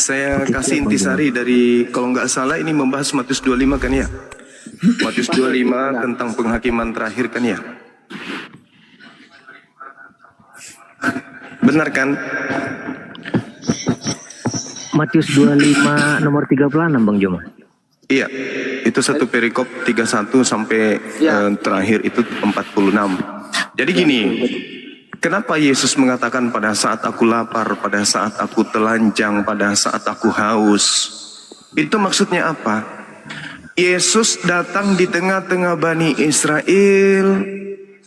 Saya kasih intisari dari, kalau nggak salah ini membahas Matius 25 kan ya? Matius 25 tentang penghakiman terakhir kan ya? Benar kan? Matius 25 nomor 36 Bang Joma. Iya, itu satu perikop 31 sampai terakhir itu 46. Jadi gini, kenapa Yesus mengatakan pada saat aku lapar, pada saat aku telanjang, pada saat aku haus? Itu maksudnya apa? Yesus datang di tengah-tengah Bani Israel,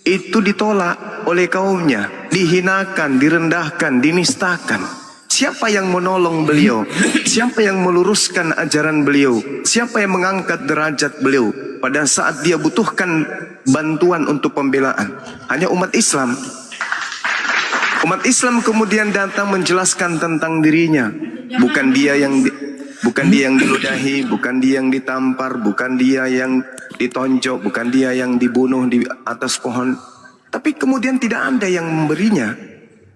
itu ditolak oleh kaumnya, dihinakan, direndahkan, dinistakan. Siapa yang menolong beliau? Siapa yang meluruskan ajaran beliau? Siapa yang mengangkat derajat beliau pada saat dia butuhkan bantuan untuk pembelaan? Hanya umat Islam. Umat Islam kemudian datang menjelaskan tentang dirinya. Bukan dia yang diludahi, bukan dia yang ditampar, bukan dia yang ditonjok, bukan dia yang dibunuh di atas pohon. Tapi kemudian tidak ada yang memberinya.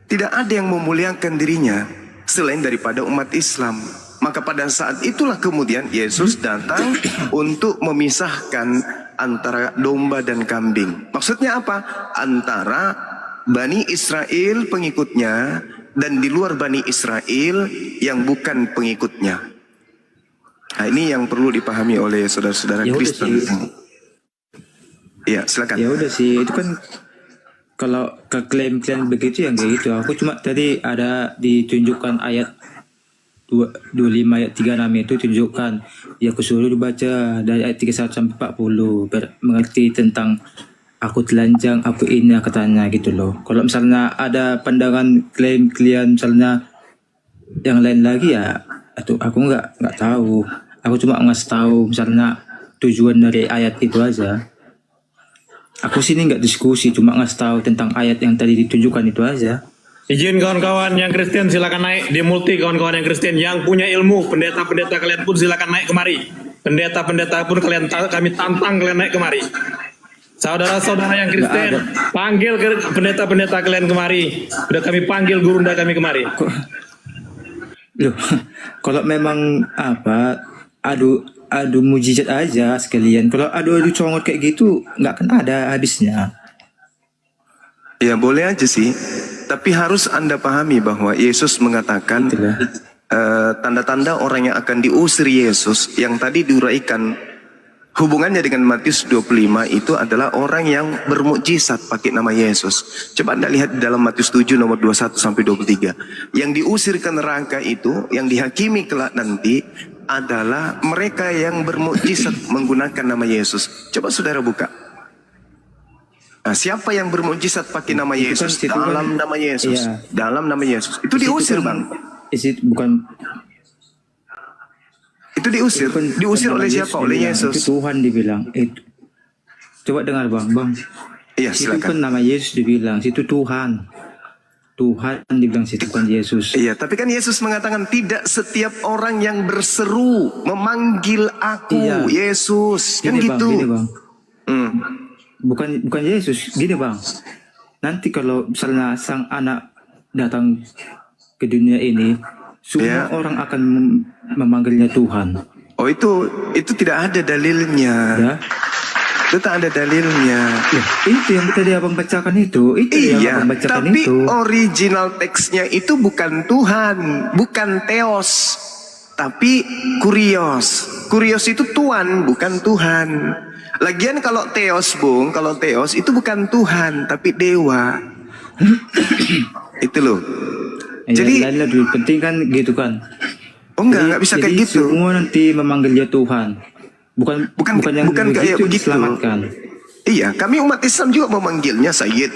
Tidak ada yang memuliakan dirinya selain daripada umat Islam. Maka pada saat itulah kemudian Yesus datang untuk memisahkan antara domba dan kambing. Maksudnya apa? Antara Bani Israel pengikutnya dan di luar Bani Israel yang bukan pengikutnya. Nah, ini yang perlu dipahami oleh saudara-saudara Kristen. Iya, silakan. Ya udah sih, itu kan kalau ke klaim-klaim begitu ya kayak gitu. Aku cuma tadi ada ditunjukkan ayat 25 ayat 36 itu tunjukkan. Ya aku suruh dibaca dari ayat 31 sampai 40 mengerti tentang aku telanjang, aku ini katanya gitu loh. Kalau misalnya ada pandangan klaim kalian misalnya yang lain lagi ya, itu aku nggak tahu. Aku cuma ngasih tahu misalnya tujuan dari ayat itu aja. Aku sini nggak diskusi, cuma ngasih tahu tentang ayat yang tadi ditunjukkan itu aja. Izin kawan-kawan yang Kristen silakan naik di multi, kawan-kawan yang Kristen yang punya ilmu, pendeta-pendeta kalian pun silakan naik kemari. Pendeta-pendeta pun kami tantang kalian naik kemari. Saudara-saudara yang Kristen, panggil pendeta-pendeta kalian kemari. Sudah kami panggil gurunda kami kemari. Loh, kalau memang adu mujizat aja sekalian. Kalau adu congot kayak gitu nggak akan ada habisnya. Ya boleh aja sih, tapi harus Anda pahami bahwa Yesus mengatakan tanda-tanda orang yang akan diusir Yesus yang tadi diuraikan hubungannya dengan Matius 25 itu adalah orang yang bermukjizat pakai nama Yesus. Coba Anda lihat di dalam Matius 7 nomor 21 sampai 23. Yang diusir ke neraka itu, yang dihakimi kelak nanti adalah mereka yang bermukjizat menggunakan nama Yesus. Coba saudara buka. Nah, siapa yang bermukjizat pakai nama Yesus? Dalam nama Yesus. Iya. Dalam nama Yesus. Itu diusir, Bang. Itu diusir. Diusir oleh siapa? Oleh Yesus. Itu Tuhan dibilang. Coba dengar, Bang. Iya, silakan. Itu kan nama Yesus dibilang. Situ Tuhan. Tuhan dibilang situ kan Yesus. Iya, tapi kan Yesus mengatakan tidak setiap orang yang berseru memanggil aku Yesus. Kan gini, gitu. Bang, gini, Bang. Bukan Yesus. Gini, Bang. Nanti kalau misalnya sang anak datang ke dunia ini, semua orang akan memanggilnya Tuhan. Oh, itu tidak ada dalilnya. Ya. Itu tak ada dalilnya. Ya, itu yang tadi abang bacakan itu. Yang abang bacakan tapi itu. Original teksnya itu bukan Tuhan, bukan Theos, tapi Kurios. Kurios itu Tuhan, bukan Tuhan. Lagian kalau Theos, Bung, kalau Theos itu bukan Tuhan, tapi dewa. Itu loh. Ya, jadi lebih penting kan gitu kan. Oh enggak bisa kayak gitu. Semua nanti memanggilnya Tuhan. Bukan kayak begitu diselamatkan. Iya, kami umat Islam juga memanggilnya Sayyid.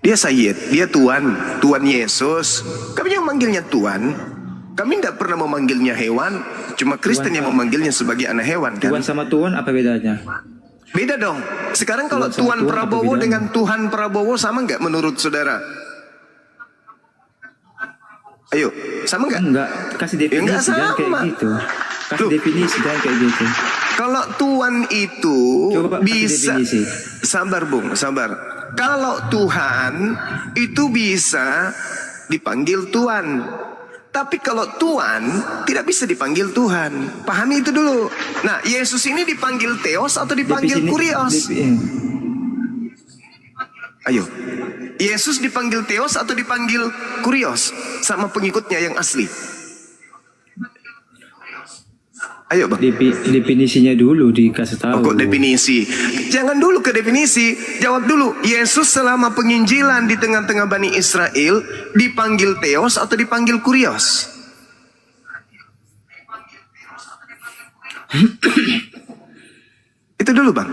Dia Sayyid, dia Tuhan Yesus. Kami yang memanggilnya Tuhan. Kami tidak pernah memanggilnya hewan. Cuma Kristen yang memanggilnya sebagai anak hewan kan. Tuhan sama Tuhan apa bedanya? Beda dong. Sekarang kalau Tuhan Prabowo dengan Tuhan Prabowo sama nggak menurut saudara? Ayo, sama nggak? Enggak, kasih definisi enggak sama. Kayak gitu. Kasih definisi dan kayak gitu. Kalau Tuhan itu coba bisa, sabar Bung, sabar. Kalau Tuhan itu bisa dipanggil Tuhan, Tapi kalau Tuhan tidak bisa dipanggil Tuhan. Pahami itu dulu. Nah, Yesus ini dipanggil Theos atau dipanggil Kurios? Ayo. Yesus dipanggil Theos atau dipanggil Kurios sama pengikutnya yang asli? Ayo bang. Definisinya dulu dikasih tahu. Kok definisi? Jangan dulu ke definisi. Jawab dulu. Yesus selama penginjilan di tengah-tengah Bani Israel dipanggil Theos atau dipanggil Kurios? Itu dulu bang.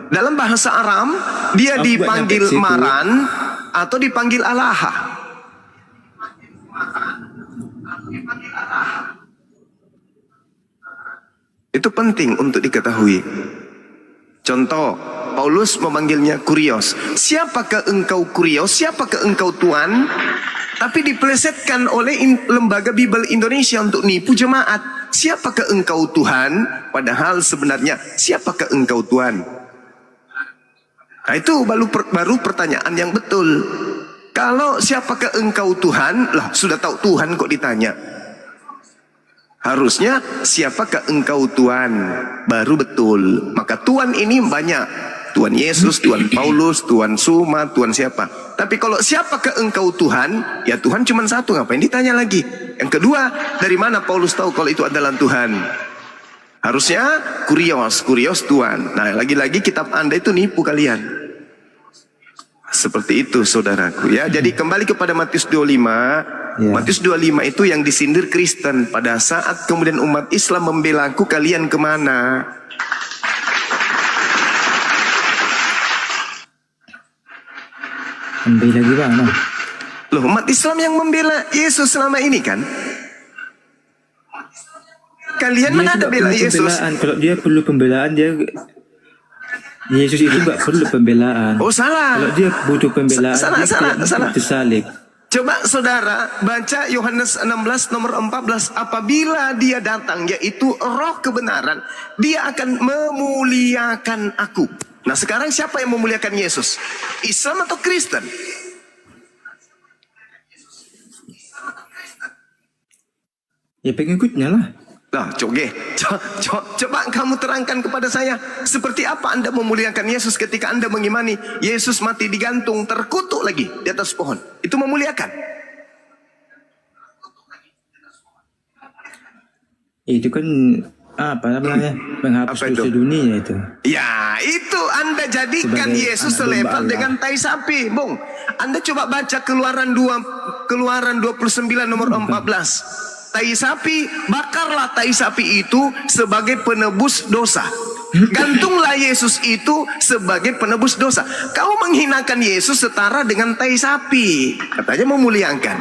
Dalam bahasa Aram dia dipanggil Maran atau dipanggil Alaha. Itu penting untuk diketahui. Contoh, Paulus memanggilnya Kurios. Siapakah engkau Kurios? Siapakah engkau Tuhan? Tapi dipelesetkan oleh lembaga Bible Indonesia untuk nipu jemaat. Siapakah engkau Tuhan? Padahal sebenarnya siapakah engkau Tuhan? Nah, itu baru pertanyaan yang betul. Kalau siapakah engkau Tuhan? Lah, sudah tahu Tuhan kok ditanya. Harusnya siapakah engkau Tuhan? Baru betul. Maka Tuhan ini banyak. Tuhan Yesus, Tuhan Paulus, Tuhan Suma, Tuhan siapa. Tapi kalau siapakah engkau Tuhan? Ya Tuhan cuma satu, ngapain ditanya lagi? Yang kedua, dari mana Paulus tahu kalau itu adalah Tuhan? Harusnya Kurios Tuhan. Nah, lagi-lagi kitab Anda itu nipu kalian. Seperti itu saudaraku ya. Jadi kembali kepada Matius 25. Matius 25 itu yang disindir Kristen. Pada saat kemudian umat Islam membela aku, kalian kemana? Membela gimana? Loh, umat Islam yang membela Yesus selama ini kan? Kalian mana ada bela Yesus? Kalau dia perlu pembelaan, Yesus itu gak perlu pembelaan. Oh salah. Kalau dia butuh pembelaan, salah. Disalib. Coba saudara baca Yohanes 16 nomor 14. Apabila dia datang, yaitu roh kebenaran, dia akan memuliakan aku. Nah sekarang siapa yang memuliakan Yesus? Islam atau Kristen? Ya pengikutnya lah. Nah, coba kamu terangkan kepada saya, seperti apa Anda memuliakan Yesus ketika Anda mengimani Yesus mati digantung terkutuk lagi di atas pohon? Itu memuliakan. Itu kan apa namanya? Menghapus dosa dunia itu. Ya, itu Anda jadikan sebagai Yesus selevel dengan tai sapi, Bung. Anda coba baca Keluaran 29 nomor 14. Tai sapi, bakarlah tai sapi itu sebagai penebus dosa. Gantunglah Yesus itu sebagai penebus dosa. Kau menghinakan Yesus setara dengan tai sapi. Katanya memuliakan.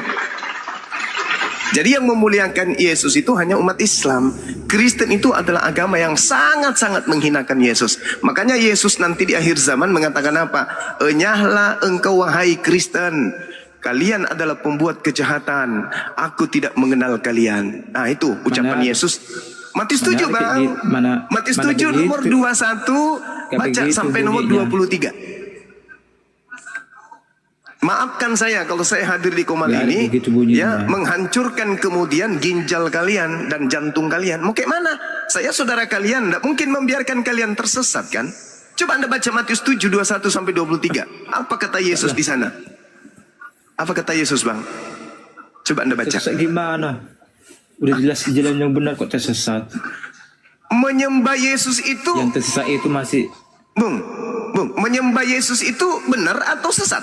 Jadi yang memuliakan Yesus itu hanya umat Islam. Kristen itu adalah agama yang sangat-sangat menghinakan Yesus. Makanya Yesus nanti di akhir zaman mengatakan apa? Enyahlah engkau wahai Kristen. Kalian adalah pembuat kejahatan. Aku tidak mengenal kalian. Nah itu ucapan Yesus. Matius 7 bang. Matius 7 nomor 21. Baca sampai nomor 23. Maafkan saya kalau saya hadir di Komal ini. Ya, menghancurkan kemudian ginjal kalian dan jantung kalian. Mau kayak mana? Saya saudara kalian. Tidak mungkin membiarkan kalian tersesat kan? Coba Anda baca Matius 7, 21 sampai 23. Apa kata Yesus di sana? Apa kata Yesus bang? Coba Anda baca. Tersesat gimana? Udah jelas jalan yang benar kok tersesat. Menyembah Yesus itu. Yang tersesat itu masih. Bung, menyembah Yesus itu benar atau sesat?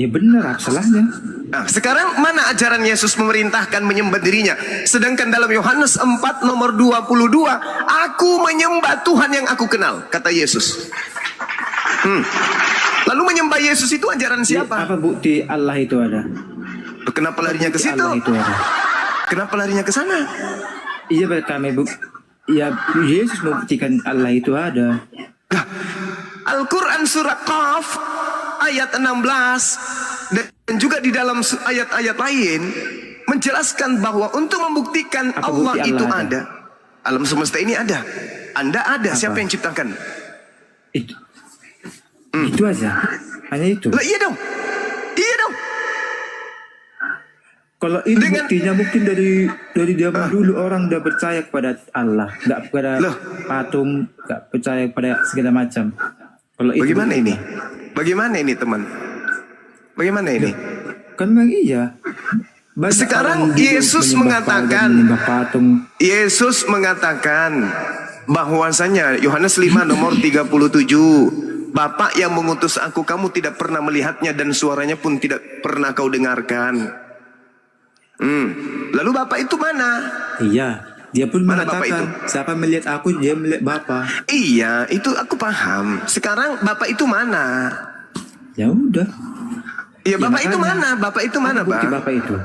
Ya benar, apa salahnya? Nah, sekarang mana ajaran Yesus memerintahkan menyembah dirinya? Sedangkan dalam Yohanes 4 nomor 22, aku menyembah Tuhan yang aku kenal, kata Yesus. Lalu menyembah Yesus itu ajaran siapa? Apa bukti Allah itu ada? Kenapa larinya ke situ? Allah itu ada. Kenapa larinya ke sana? Iya kami ya Yesus membuktikan Allah itu ada. Nah, Al-Quran surah Qaf ayat 16 dan juga di dalam ayat-ayat lain menjelaskan bahwa untuk membuktikan Allah itu ada. Alam semesta ini ada. Anda ada. Apa? Siapa yang ciptakan? Itu aja. Hanya itu. Lah iya dong. Iya dong. Kalau ini Dengan- buktinya mungkin dari zaman dulu orang udah percaya kepada Allah, nggak kepada Loh. patung, nggak percaya kepada segala macam. Kalau itu Bagaimana ini? Bagaimana ini teman? Bagaimana ini? kan memang iya. Banyak Sekarang orang dulu Yesus menyembah mengatakan- patung, menyembah patung. Yesus mengatakan bahwasanya Yohanes 5 nomor 37, Bapa yang mengutus aku kamu tidak pernah melihatnya dan suaranya pun tidak pernah kau dengarkan. Lalu Bapa itu mana? Iya, dia pun Mana Bapak mengatakan siapa melihat aku dia melihat Bapa. Iya, itu aku paham. Sekarang Bapak itu mana? Ya udah. Iya, Ya, Bapak itu makanya. mana? Bapak itu mana, Bukti Bang? Bapak itu.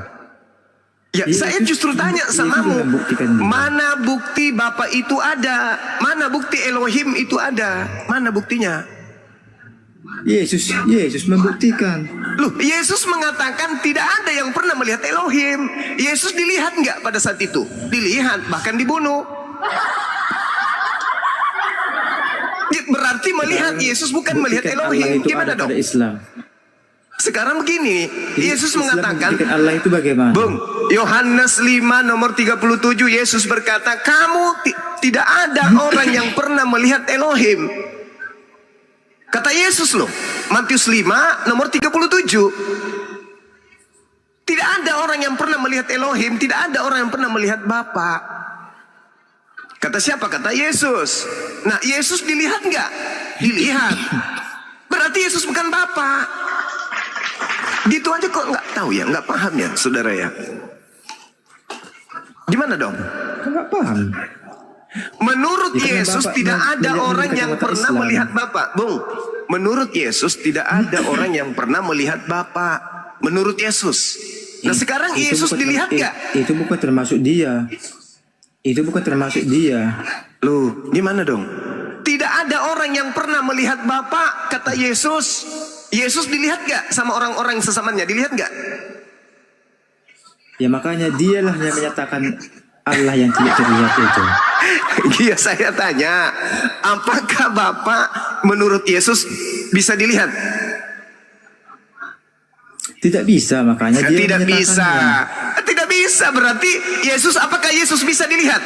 Ya, Iya, saya itu- justru tanya itu samamu. juga membuktikan juga. Mana bukti Bapak itu ada? Mana bukti Elohim itu ada? Mana buktinya? Yesus membuktikan. Loh, Yesus mengatakan tidak ada yang pernah melihat Elohim. Yesus dilihat nggak pada saat itu? Dilihat, bahkan dibunuh. Berarti melihat Yesus bukan melihat Buktikan Allah Elohim. itu Gimana ada dong? pada Islam. Sekarang begini, Yesus Islam mengatakan, membuktikan Allah itu bagaimana? Bung, Yohanes 5 nomor 37, Yesus berkata, kamu tidak ada orang yang pernah melihat Elohim. Kata Yesus loh, Matius 5 nomor 37. Tidak ada orang yang pernah melihat Elohim, tidak ada orang yang pernah melihat Bapa. Kata siapa? Kata Yesus. Nah, Yesus dilihat nggak? Dilihat. Berarti Yesus bukan Bapa. Gitu aja kok nggak tahu ya, nggak paham ya, saudara ya. Gimana dong? Enggak paham. Menurut Ya, kan Yesus Bapak tidak ada melihat orang yang kacamata pernah Islam. melihat Bapa. Bung, menurut Yesus tidak ada orang yang pernah melihat Bapa. Menurut Yesus. Nah, sekarang Itu Yesus bukan- dilihat nggak? Itu bukan termasuk dia. Itu bukan termasuk dia. Loh, gimana dong? Tidak ada orang yang pernah melihat Bapa, kata Yesus. Yesus dilihat nggak sama orang-orang sesamanya? Dilihat nggak? Ya makanya dialah yang menyatakan Allah yang tidak terlihat itu. Iya, saya tanya, apakah Bapak menurut Yesus bisa dilihat? Tidak bisa, makanya dia Tidak bisa. menyatakannya. Tidak bisa, berarti Yesus, apakah Yesus bisa dilihat?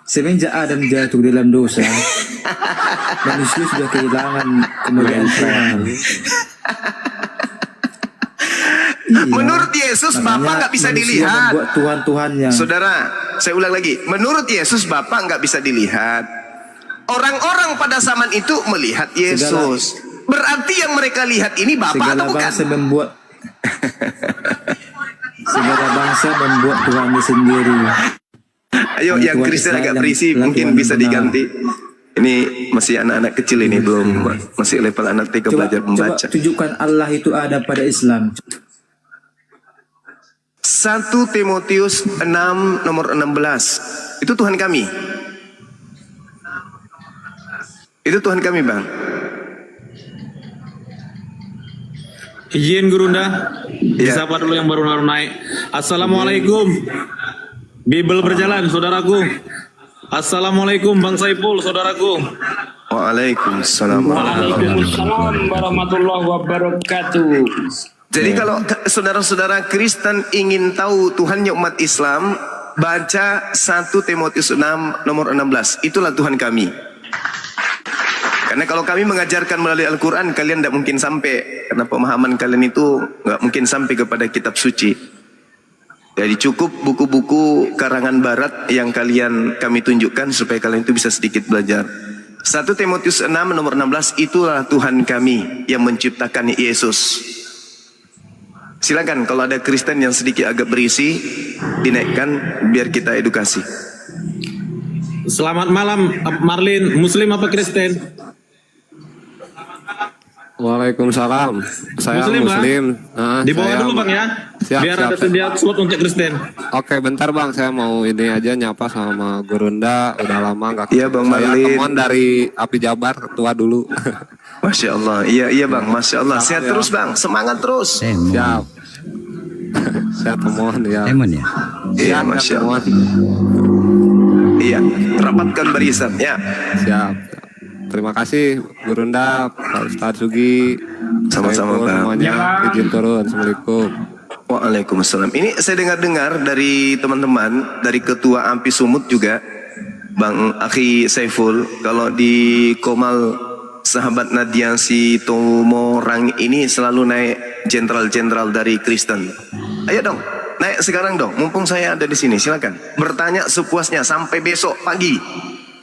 Semenjak Adam jatuh dalam dosa, manusia sudah kehilangan kemuliaan Tuhan. Iya, Menurut Yesus, makanya Bapa nggak bisa manusia dilihat. membuat Tuhan-Tuhannya. Saudara, saya ulang lagi. Menurut Yesus, Bapa nggak bisa dilihat. Orang-orang pada zaman itu melihat Yesus. Berarti yang mereka lihat ini Bapa Segala atau bukan? bangsa membuat segala bangsa membuat Tuhannya sendiri. Ayo, Hanya yang Tuhan Kristen Israel agak yang berisi, telah mungkin Tuhan bisa benar. diganti. Ini masih anak-anak kecil ini, belum masih level anak TK belajar membaca. Tunjukkan Allah itu ada pada Islam. 1 Timotius 6 nomor 16. Itu Tuhan kami. Itu Tuhan kami, Bang. Izin Gurunda, Iya. disapa dulu yang baru naik. Assalamualaikum. Bibel berjalan, saudaraku. Assalamualaikum Bang Saiful, saudaraku. Waalaikumsalam. Waalaikumsalam warahmatullahi wabarakatuh. Jadi kalau saudara-saudara Kristen ingin tahu Tuhannya umat Islam, baca 1 Timotius 6 nomor 16. Itulah Tuhan kami. Karena kalau kami mengajarkan melalui Al-Quran, kalian tidak mungkin sampai. Karena pemahaman kalian itu nggak mungkin sampai kepada kitab suci. Jadi cukup buku-buku karangan barat yang kami tunjukkan supaya kalian itu bisa sedikit belajar. 1 Timotius 6 nomor 16, itulah Tuhan kami yang menciptakan Yesus. Silakan kalau ada Kristen yang sedikit agak berisi, dinaikkan biar kita edukasi. Selamat malam Marlin, Muslim apa Kristen? Waalaikumsalam. Saya Muslim, Muslim. Bang? Di bawah Saya- dulu Bang ya. Siap, Biar siap. ada sedia slot untuk Kristen. Oke, bentar Bang. Saya mau ini aja nyapa sama Gurunda. Udah lama nggak. Iya, Bang Saya Marlin. teman dari Api Jabar, ketua dulu. Masya Allah, iya Bang, Masya Allah. Sehat ya. terus Bang, semangat terus. Siap. Saya temuan ya. Emon ya? Iya, Siap, Masya saya Allah. temuan. Iya, rapatkan barisan ya. Siap. Terima kasih Gurunda, Pak Ustadz Sugi, Sama-sama Saiful Bang. semuanya izin turun. Assalamualaikum. Waalaikumsalam. Ini saya dengar-dengar dari teman-teman, dari Ketua AMPI Sumut juga, Bang Akhi Saiful, kalau di Komal sahabat Nadia si Tomorang ini selalu naik jenderal-jenderal dari Kristen. Ayo dong, naik sekarang dong, mumpung saya ada di sini, silakan. Bertanya sepuasnya sampai besok pagi.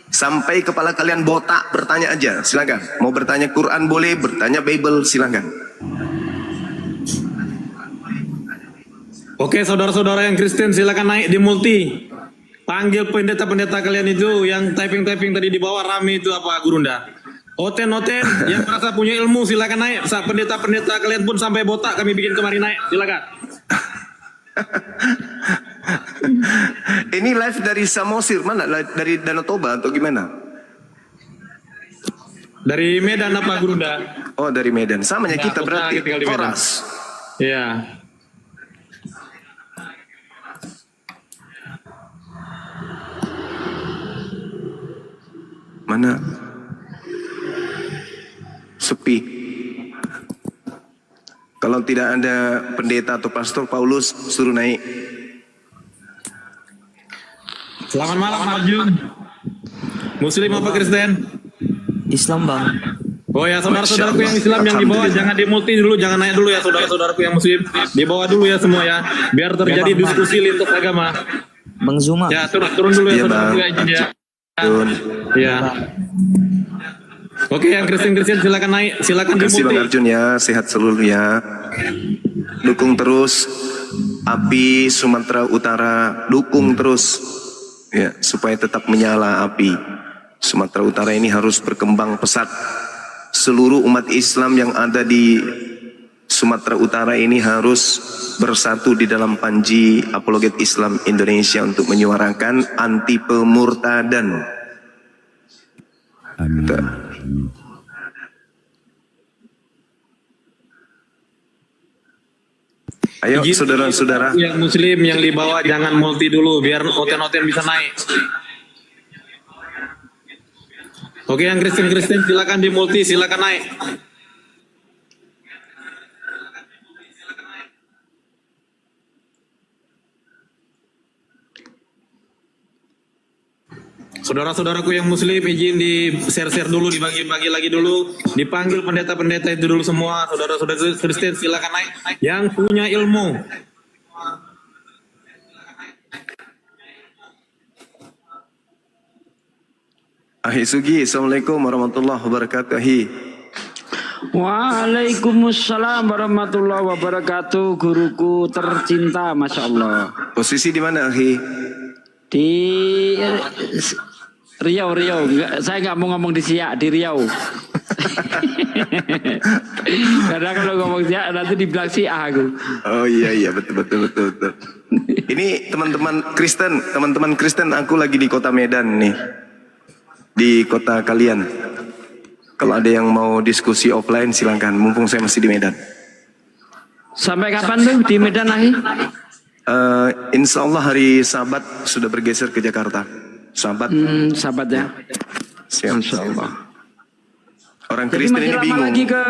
Sampai kepala kalian botak, bertanya aja, silakan. Mau bertanya Quran boleh, bertanya Bible silakan. Oke, saudara-saudara yang Kristen silakan naik di multi. Panggil pendeta-pendeta kalian itu yang typing-typing tadi di bawah rame itu apa Gurunda. Oten-oten yang merasa punya ilmu silakan naik. Pendeta-pendeta kalian pun sampai botak kami bikin kemarin naik. Silakan. Ini live dari Samosir, mana? Dari Danau Toba atau gimana? Dari Medan apa Gurunda? Oh dari Medan, samanya Ya, kita Putra berarti tinggal di Medan. Koras. Ya. Mana? Sepi. Kalau tidak ada pendeta atau pastor, Paulus suruh naik. Selamat malam Arjun. Muslim apa Kristen? Islam bang. Oh ya saudara-saudaraku yang Islam yang di bawah jangan di multi dulu, jangan naik dulu ya saudara-saudaraku yang Muslim. Di bawah dulu ya semua ya, biar terjadi diskusi lintas agama. Bang Zuma. Ya turun dulu ya Iya, saudaraku Bang. ya izin ya. Arjun. Ya. Oke yang Kristen-Kristen silakan naik, silakan di Terima kasih multi. Bang Arjun ya, sehat selalu ya. Dukung terus api Sumatera Utara, dukung terus ya supaya tetap menyala api. Sumatera Utara ini harus berkembang pesat. Seluruh umat Islam yang ada di Sumatera Utara ini harus bersatu di dalam Panji Apologet Islam Indonesia untuk menyuarakan anti pemurtadan. Amin. Ayo Izin saudara-saudara. yang Muslim yang di bawah jangan multi dulu biar oten-oten bisa naik. Oke yang Kristen-Kristen silakan di multi, silakan naik. Saudara-saudaraku yang Muslim izin di share-share dulu, dibagi-bagi lagi dulu, dipanggil pendeta-pendeta itu dulu semua. Saudara-saudara Kristen silakan naik yang punya ilmu. Ahi Sugi, Assalamualaikum warahmatullahi wabarakatuh. Ahi. Waalaikumsalam warahmatullahi wabarakatuh. Guruku tercinta, masya Allah. Posisi di mana Ahi? Di Riau. Saya nggak mau ngomong di Siak, di Riau. Karena kalau ngomong Siak nanti dibilang Siak aku. Oh iya betul. Ini teman-teman Kristen aku lagi di kota Medan nih. Di kota kalian. Kalau ada yang mau diskusi offline silakan, mumpung saya masih di Medan. Sampai kapan tuh di Medan Ahi? Insya Allah hari Sabat sudah bergeser ke Jakarta. Sabat. Sahabat ya. Siap. Masya Allah. Orang Jadi Kristen masih ini lama bingung. lagi ke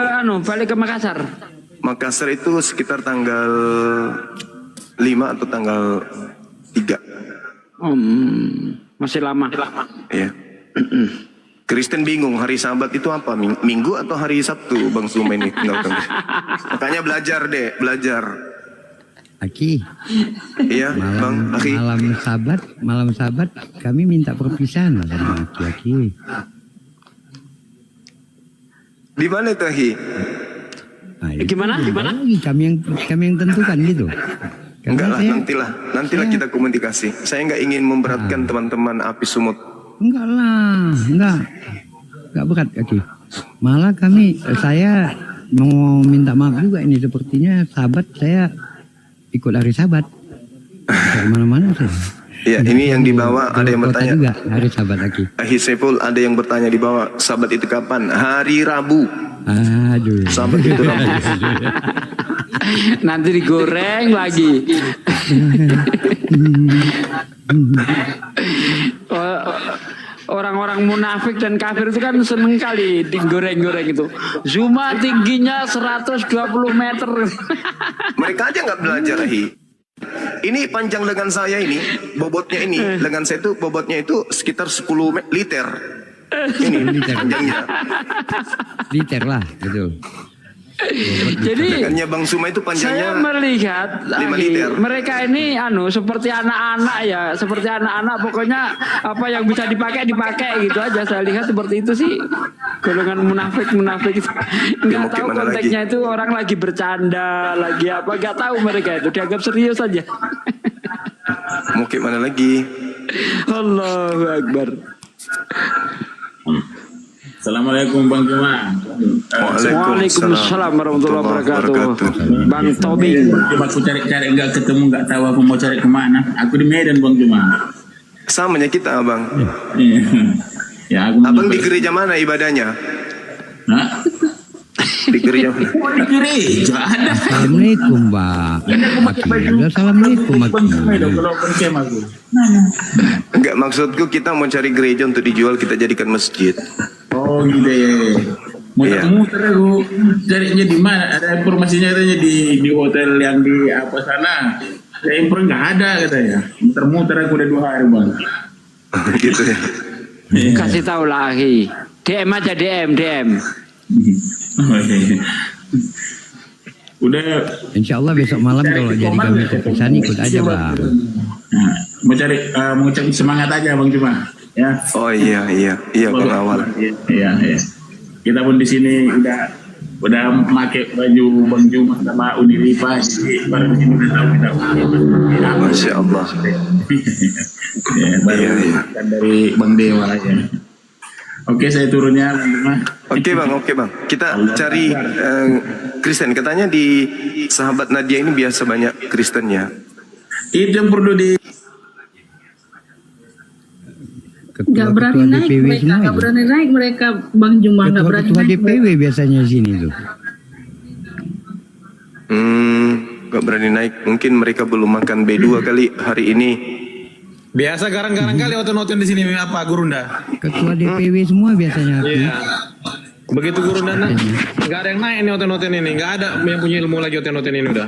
balik ke Makassar. Makassar itu sekitar tanggal 5 atau tanggal 3. Masih lama. Iya. Kristen bingung hari Sabat itu apa? Minggu atau hari Sabtu, Bang Suma ini? Makanya belajar deh, belajar. Aki, Iya, Bang Aki. malam Sabat kami minta perpisahan sama Aki. Di mana itu Aki? Nah, itu Gimana? lagi kami yang tentukan gitu. Karena Enggak lah, saya- nantilah kita komunikasi. Saya nggak ingin memberatkan teman-teman Api Sumut. enggak berat Aki. Malah saya mau minta maaf juga ini, sepertinya Sabat saya ikut hari Sabat. Dari mana-mana sih. Iya, ini yang di bawah ada yang Kota bertanya. juga hari Sabat Aki. Ahi Sepul ada yang bertanya di bawah, Sabat itu kapan? Hari Rabu. Aduh. Sabat itu Rabu. Nanti digoreng lagi. orang-orang munafik dan kafir itu kan seneng kali digoreng-goreng itu. Zuma tingginya 120 meter. Mereka aja nggak belajar, Ini panjang lengan saya ini, bobotnya ini, lengan saya itu bobotnya itu sekitar 10 liter. Ini panjangnya. Liter lah, betul. Jadi Lengannya Bang Suma itu saya panjangnya melihat 5 liter. mereka ini seperti anak-anak ya, seperti anak-anak, pokoknya apa yang bisa dipakai gitu aja. Saya lihat seperti itu sih, golongan munafik itu. Nggak mau tahu gimana konteksnya itu orang lagi bercanda, lagi apa, nggak tahu mereka itu dianggap serius aja. Mau kayak mana lagi? Allahu Akbar. Assalamualaikum Bang Juma. Waalaikumsalam warahmatullahi wabarakatuh. Bang Tobing. Coba aku cari-cari nggak ketemu, nggak tahu aku mau cari kemana. Aku di Medan Bang Juma. Samanya kita, Abang. Iya. Ya, aku Abang di gereja mana ibadahnya? Hah? Di gereja mana? Oh, di gereja ada. Assalamualaikum, Mbak. Assalamualaikum, Kalau pergi aku. Enggak, maksudku kita mau cari gereja untuk dijual, kita jadikan masjid. Oh gitu ya. Muter-muter aku carinya di mana? Ada informasinya katanya di hotel yang di apa sana. Ya info nggak ada katanya. Muter-muter aku udah 2 hari Bang. Gitu ya. Kasih tahu lagi. DM aja DM. Udah. Insya Allah besok malam kalau jadi kami keputusan ikut aja, Bang. Nah, mau cari semangat aja Bang Cuma. Ya. Oh iya Bang Awal. Iya. Kita pun di sini udah pakai baju Bang Juma sama Unilipa, jadi baru di sini udah tahu kita. Masya Allah. Ya, baru dari Bang Dewa aja. Oke, saya turunnya Bang Juma. Oke bang. Kita cari Kristen. Katanya di sahabat Nadia ini biasa banyak Kristennya. Itu yang perlu di Nggak berani naik mereka, nggak berani naik mereka, Bang Juma nggak berani Ketua naik. DPW biasanya sini tuh. Nggak berani naik. Mungkin mereka belum makan B2 kali hari ini. Biasa garang-garang kali oten-oten di sini apa Gurunda. Ketua DPW semua biasanya. Iya. Begitu Gurunda nggak ada yang naik nih oten-oten ini, nggak ada yang punya ilmu lagi oten-oten ini udah.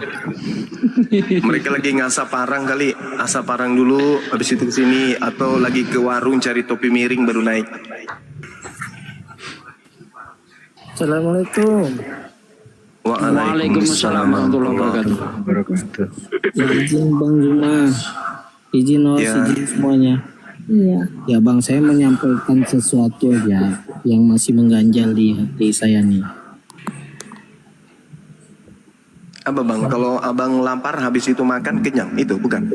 Mereka lagi ngasap parang kali, asap parang dulu, habis itu ke sini, atau lagi ke warung cari topi miring baru naik. Assalamualaikum. Waalaikumsalam warahmatullahi wabarakatuh. Izin Bang Juma, izin izin semuanya. Iya. Ya Bang, saya menyampaikan sesuatu aja yang masih mengganjal di hati saya nih. Apa bang? Kalau abang lapar habis itu makan kenyang, itu bukan?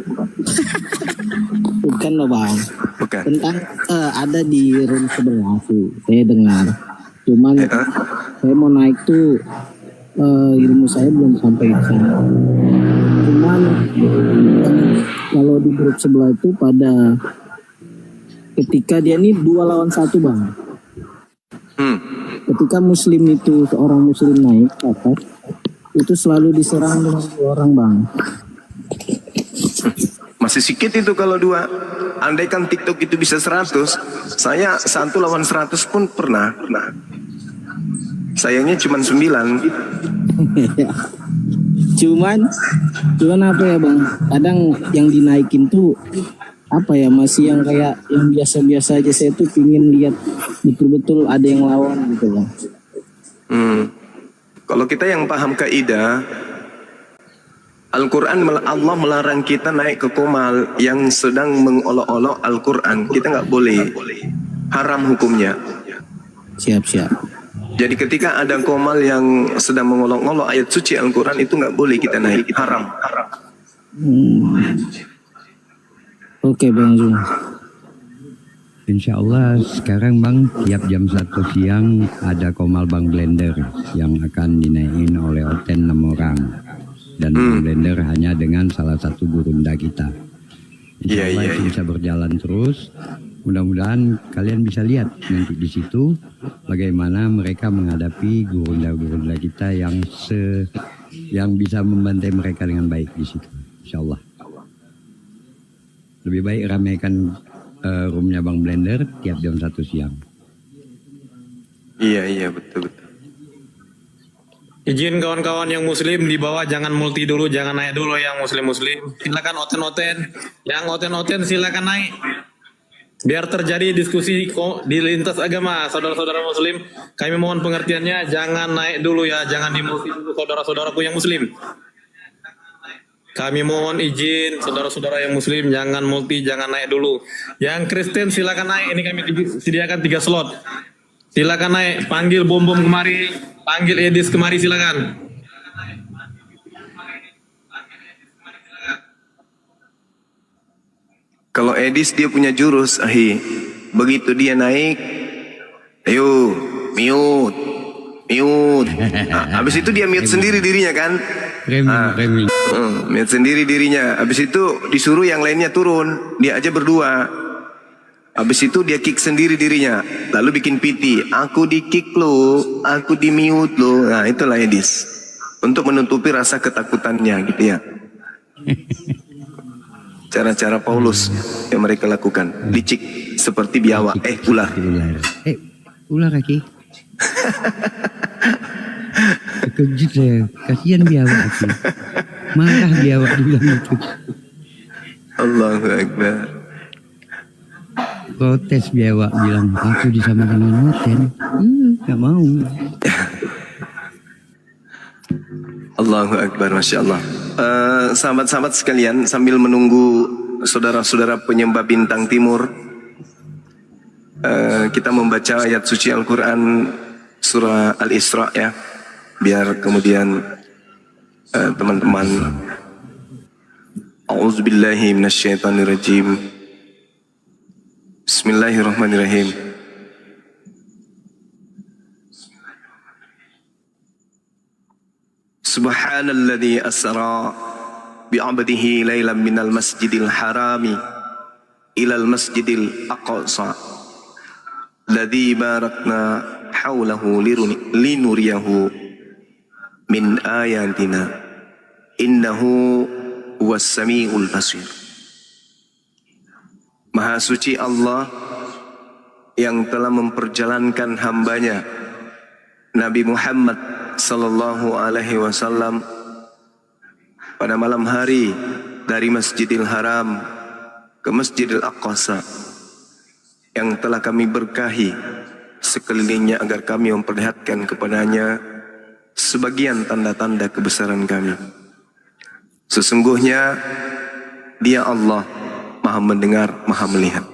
Bukan loh Bang. Bukan. Tentang ada di room sebelah tuh, saya dengar. Cuman saya mau naik tuh ilmu saya belum sampai ke sana. Cuman kalau di grup sebelah itu pada ketika dia ini 2 lawan 1 Bang. Ketika muslim itu, seorang muslim naik ke atas, itu selalu diserang dengan 2 orang Bang. Masih sedikit itu kalau 2. Andaikan TikTok itu bisa 100, saya 1 lawan 100 pun pernah. Sayangnya cuma 9. Cuman apa ya Bang? Kadang yang dinaikin tuh apa ya, masih yang kayak yang biasa-biasa aja. Saya tuh pingin lihat betul-betul ada yang lawan gitu Bang. Kalau kita yang paham kaidah, Al-Quran, Allah melarang kita naik ke komal yang sedang mengolok-olok Al-Quran. Kita nggak boleh, haram hukumnya. Siap. Jadi ketika ada komal yang sedang mengolok-olok ayat suci Al-Quran, itu nggak boleh kita naik, haram. Oke Bang Juma. Insya Allah sekarang Bang, tiap jam 1 siang ada komal Bang Blender yang akan dinaikin oleh Oten 6 orang. Dan Bang Blender hanya dengan salah satu gurunda kita. Insya Allah itu bisa berjalan terus. Mudah-mudahan kalian bisa lihat nanti di situ bagaimana mereka menghadapi gurunda-gurunda kita yang bisa membantai mereka dengan baik di situ. Insya Allah. Lebih baik ramaikan roomnya Bang Blender tiap jam 1 siang. Iya betul. Izin kawan-kawan yang muslim di bawah jangan multi dulu, jangan naik dulu yang muslim-muslim. Silakan oten-oten. Yang oten-oten silakan naik. Biar terjadi diskusi di lintas agama, saudara-saudara muslim. Kami mohon pengertiannya, jangan naik dulu ya, jangan dimulti dulu saudara-saudaraku yang muslim. Kami mohon izin saudara-saudara yang muslim, jangan multi, jangan naik dulu. Yang Kristen silakan naik, ini kami sediakan 3 slot. Silakan naik, panggil Bom-Bom kemari, panggil Edis kemari silakan. Kalau Edis dia punya jurus, begitu dia naik, ayo mute. Nah, habis itu dia mute sendiri dirinya kan? Remi. Mute sendiri dirinya. Habis itu disuruh yang lainnya turun, dia aja berdua. Habis itu dia kick sendiri dirinya, lalu bikin piti. Aku di kick lo, aku di mute lo. Nah itulah Edis, untuk menutupi rasa ketakutannya gitu ya. Cara-cara Paulus yang mereka lakukan, licik seperti biawak, ular. Ular kaki. Kejut saya, kasihan biawak kaki. Marah biawak dibilang itu. Allahu Akbar. Protes biawak bilang, aku disamakan dengan Noten. Gak mau. Allahu Akbar, Masya Allah. Sahabat-sahabat sekalian, sambil menunggu saudara-saudara penyembah bintang timur, kita membaca ayat suci Al-Quran surah Al-Isra ya, biar kemudian teman-teman. A'udzubillahi minasyaitonirrajim. Bismillahirrahmanirrahim. Subhanalladzi asra bi'abdihi laylan minal masjidil harami ilal masjidil aqsa alladzi barakna hawlahu linuriyahu min ayatina innahu huwas samiul basir. Maha suci Allah yang telah memperjalankan hambanya Nabi Muhammad sallallahu alaihi wasallam pada malam hari dari Masjidil Haram ke Masjidil Aqsa yang telah kami berkahi sekelilingnya agar kami memperlihatkan kepadanya sebagian tanda-tanda kebesaran kami. Sesungguhnya Dia Allah Maha mendengar, Maha melihat.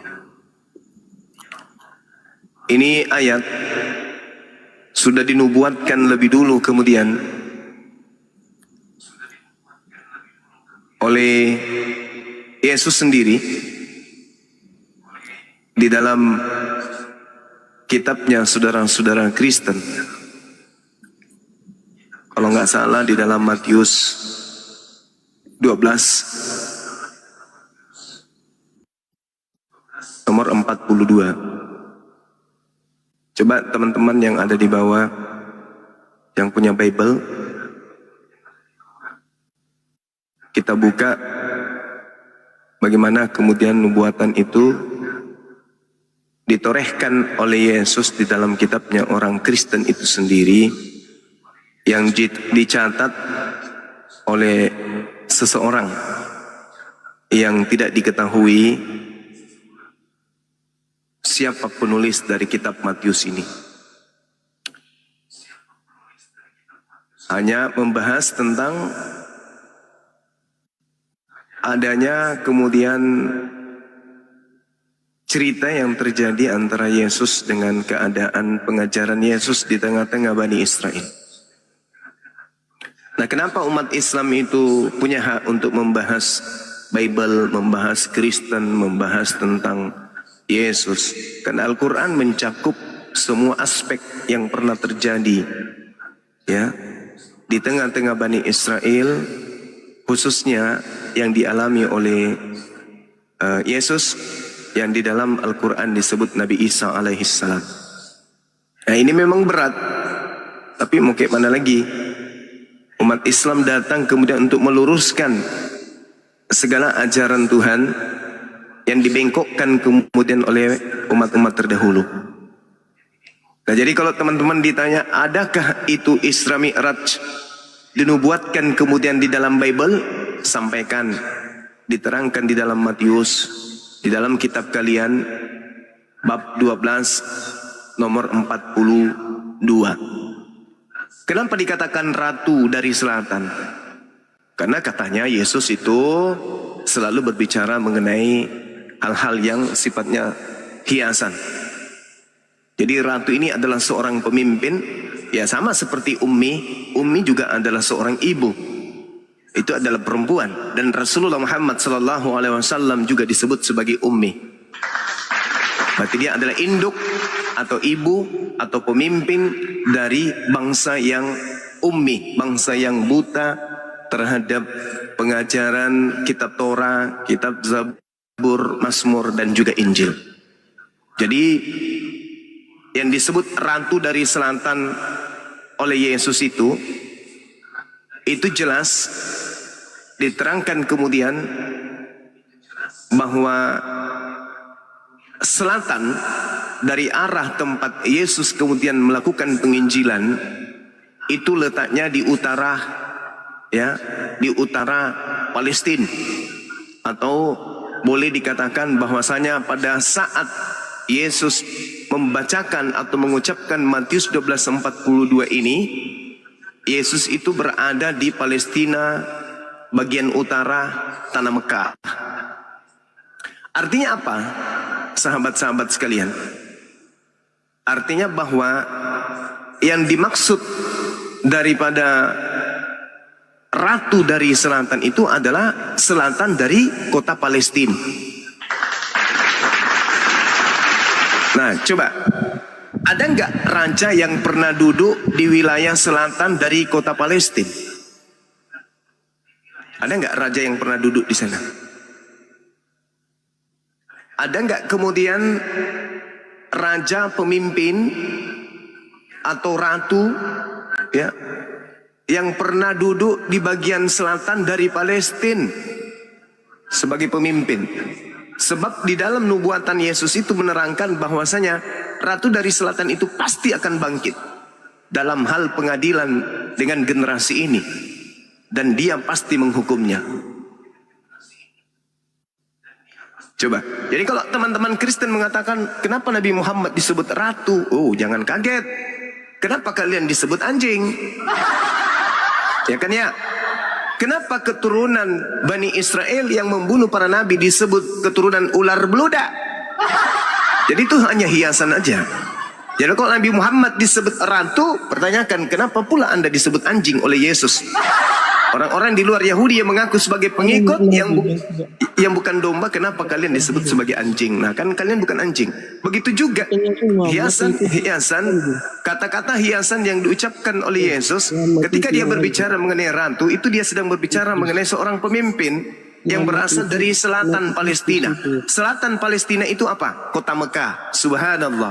Ini ayat sudah dinubuatkan lebih dulu kemudian oleh Yesus sendiri di dalam kitabnya saudara-saudara Kristen. Kalau nggak salah di dalam Matius 12 nomor 42. Coba teman-teman yang ada di bawah yang punya Bible, kita buka bagaimana kemudian nubuatan itu ditorehkan oleh Yesus di dalam kitabnya orang Kristen itu sendiri, yang dicatat oleh seseorang yang tidak diketahui siapa penulis dari kitab Matius ini. Hanya membahas tentang adanya kemudian cerita yang terjadi antara Yesus dengan keadaan pengajaran Yesus di tengah-tengah Bani Israel. Nah, kenapa umat Islam itu punya hak untuk membahas Bible, membahas Kristen, membahas tentang Yesus? Karena Al-Quran mencakup semua aspek yang pernah terjadi ya di tengah-tengah Bani Israel, khususnya yang dialami oleh Yesus yang di dalam Al-Quran disebut Nabi Isa alaihissalam. Nah, ini memang berat, tapi mau kayak mana lagi? Umat Islam datang kemudian untuk meluruskan segala ajaran Tuhan yang dibengkokkan kemudian oleh umat-umat terdahulu. Nah, jadi kalau teman-teman ditanya, adakah itu Isra Mi'raj dinubuatkan kemudian di dalam Bible? Sampaikan, diterangkan di dalam Matius, di dalam kitab kalian, bab 12, nomor 42. Kenapa dikatakan ratu dari selatan? Karena katanya Yesus itu selalu berbicara mengenai hal-hal yang sifatnya hiasan. Jadi ratu ini adalah seorang pemimpin, ya sama seperti Ummi. Ummi juga adalah seorang ibu. Itu adalah perempuan, dan Rasulullah Muhammad SAW juga disebut sebagai Ummi. Berarti dia adalah induk atau ibu atau pemimpin dari bangsa yang ummi, bangsa yang buta terhadap pengajaran kitab Torah, kitab Zabur, Mazmur, dan juga Injil. Jadi yang disebut ratu dari selatan oleh Yesus itu jelas diterangkan kemudian bahwa selatan dari arah tempat Yesus kemudian melakukan penginjilan itu letaknya di utara, ya, di utara Palestina, atau boleh dikatakan bahwasanya pada saat Yesus membacakan atau mengucapkan Matius 12:42 ini, Yesus itu berada di Palestina bagian utara tanah Mekah. Artinya apa, sahabat-sahabat sekalian? Artinya bahwa yang dimaksud daripada ratu dari selatan itu adalah selatan dari kota Palestina. Nah, coba, ada nggak raja yang pernah duduk di wilayah selatan dari kota Palestina? Ada nggak raja yang pernah duduk di sana? Ada nggak kemudian raja, pemimpin atau ratu, ya, yang pernah duduk di bagian selatan dari Palestina sebagai pemimpin? Sebab di dalam nubuatan Yesus itu menerangkan bahwasanya ratu dari selatan itu pasti akan bangkit dalam hal pengadilan dengan generasi ini, dan dia pasti menghukumnya. Coba, jadi kalau teman-teman Kristen mengatakan kenapa Nabi Muhammad disebut ratu, oh jangan kaget. Kenapa kalian disebut anjing? Ya kan ya? Kenapa keturunan Bani Israel yang membunuh para nabi disebut keturunan ular beludak? Jadi itu hanya hiasan aja. Jadi kalau Nabi Muhammad disebut ratu, pertanyakan kenapa pula Anda disebut anjing oleh Yesus? Orang-orang di luar Yahudi yang mengaku sebagai pengikut yang bukan domba, kenapa kalian disebut sebagai anjing? Nah, kan kalian bukan anjing. Begitu juga hiasan, kata-kata hiasan yang diucapkan oleh Yesus ketika dia berbicara mengenai ratu, itu dia sedang berbicara mengenai seorang pemimpin yang berasal dari selatan Palestina. Selatan Palestina itu apa? Kota Mekah. Subhanallah.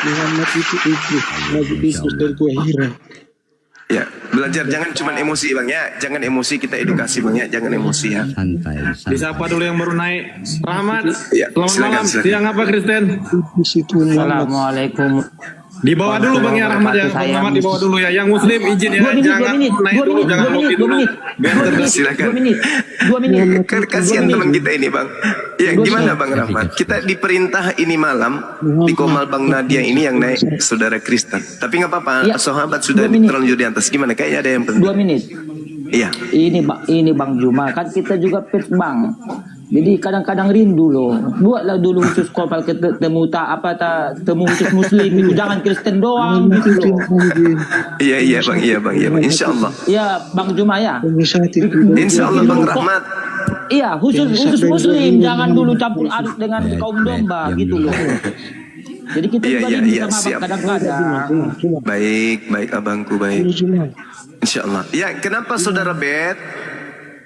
Muhammad itu dari Gua Hira. Ya, belajar jangan cuma emosi bang ya, jangan emosi, kita edukasi bang ya, jangan emosi ya. Santai. Disapa dulu yang baru naik. Rahmat, Ya, selamat malam. silakan. Siang apa Kristen? Assalamualaikum. Di bawah dulu bang ya, Rahmat ya. Rahmat di bawah dulu ya. Yang Muslim izin ya, jangan naik dulu, jangan ngopi dulu. Biar terus. Silakan. 2 menit. Kan kasihan teman kita ini bang. Ya gimana bang Rahmat? Kita diperintah ini malam di Komal Bang Nadia ini yang naik saudara Kristen. Tapi nggak apa-apa, Ya, sahabat sudah 2 menit. terlanjur di atas. Gimana? Kayaknya ada yang penting. 2 menit. Iya. Ini Bang Juma, kan kita juga pet Bang. Jadi kadang-kadang rindu loh. Buatlah dulu khusus kopal temu khusus Muslim itu, jangan Kristen doang gitu loh. Iya bang, Insya Allah. Ya Bang Juma ya. Insya Allah bang Rahmat. Iya khusus Muslim, jangan dulu campur aduk dengan kaum domba gitu loh. Jadi kita juga rindu sama Abang siap. kadang-kadang. Baik abangku, baik. Insya Allah. Ya, kenapa saudara Bet?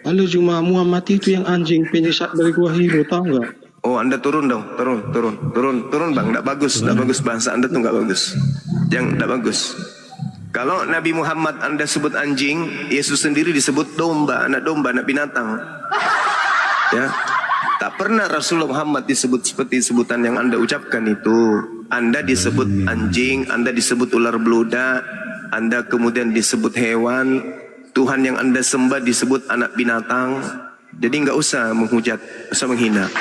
Halo Juma, Muhammad itu yang anjing penyesat dari Gua Hira, tahu nggak? Oh, Anda turun dong, turun bang, nggak bagus bahasa Anda tuh nggak bagus, nggak bagus. Kalau Nabi Muhammad Anda sebut anjing, Yesus sendiri disebut domba, anak binatang. Ya, Tak pernah Rasulullah Muhammad disebut seperti sebutan yang Anda ucapkan itu. Anda disebut anjing, Anda disebut ular beludak, Anda kemudian disebut hewan, Tuhan yang Anda sembah disebut anak binatang. Jadi nggak usah menghujat, nggak usah menghina.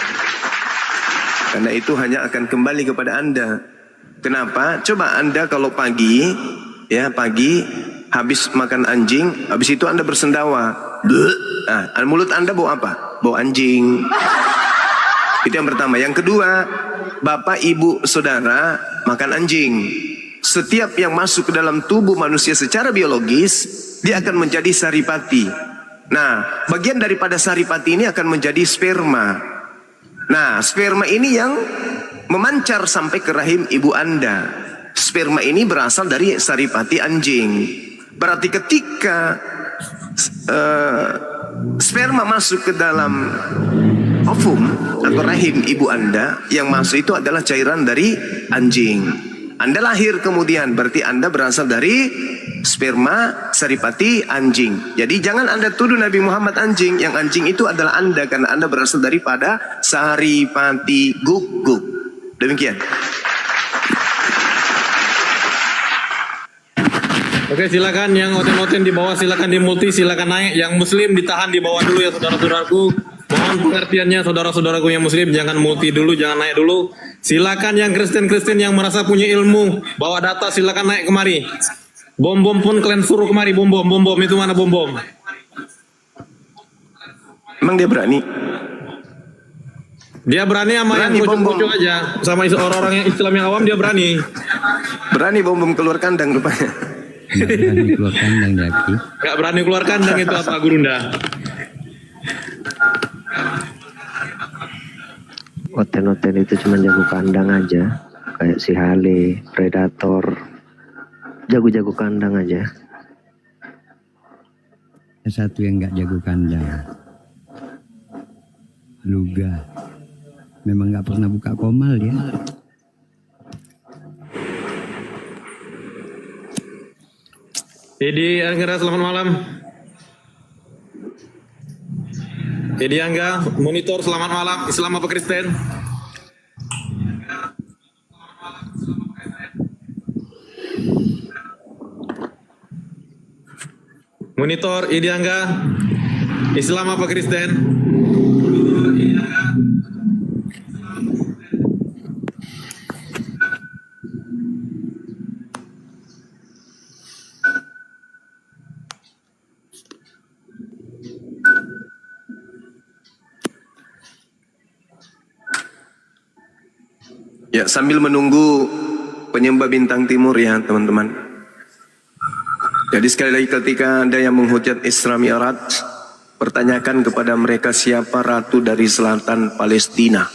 Karena itu hanya akan kembali kepada Anda. Kenapa? Coba Anda kalau pagi habis makan anjing, habis itu Anda bersendawa. Nah, mulut Anda bau apa? Bau anjing. Itu yang pertama. Yang kedua, bapak, ibu, saudara makan anjing. Setiap yang masuk ke dalam tubuh manusia secara biologis, dia akan menjadi saripati. Nah, bagian daripada saripati ini akan menjadi sperma. Nah, sperma ini yang memancar sampai ke rahim ibu Anda. Sperma ini berasal dari saripati anjing. Berarti ketika sperma masuk ke dalam ovum atau rahim ibu Anda, yang masuk itu adalah cairan dari anjing. Anda lahir kemudian, berarti Anda berasal dari sperma saripati anjing. Jadi jangan Anda tuduh Nabi Muhammad anjing. Yang anjing itu adalah Anda, karena Anda berasal daripada saripati guguk. Demikian. Oke, silakan yang oten-oten di bawah silakan dimulti, silakan naik. Yang muslim ditahan di bawah dulu ya saudara-saudaraku. Mohon pengertiannya saudara-saudaraku yang muslim, jangan multi dulu, jangan naik dulu. Silakan yang Kristen-Kristen yang merasa punya ilmu, bawa data silakan naik kemari. Bom-bom pun kalian suruh kemari, bom-bom itu mana bom-bom? Emang dia berani? Dia berani sama yang kocok-kocok aja, sama orang-orang yang Islam yang awam dia berani. Berani bom-bom keluar kandang rupanya. Nggak berani keluar kandang, Jaki. Gak berani keluar kandang itu apa, Gurunda? Oten-oten itu cuma jago kandang aja, kayak si Hale, Predator, jago-jago kandang aja. Satu yang nggak jago kandang, Luga, memang nggak pernah buka komal dia. Edi Angga, selamat malam. Edi Angga, monitor selamat malam. Islam apa Kristen? Monitor Edi Angga, Islam apa Kristen? Ya, sambil menunggu penyembah bintang timur ya teman-teman. Jadi sekali lagi ketika ada yang menghujat Isra Mi'raj, pertanyakan kepada mereka siapa ratu dari selatan Palestina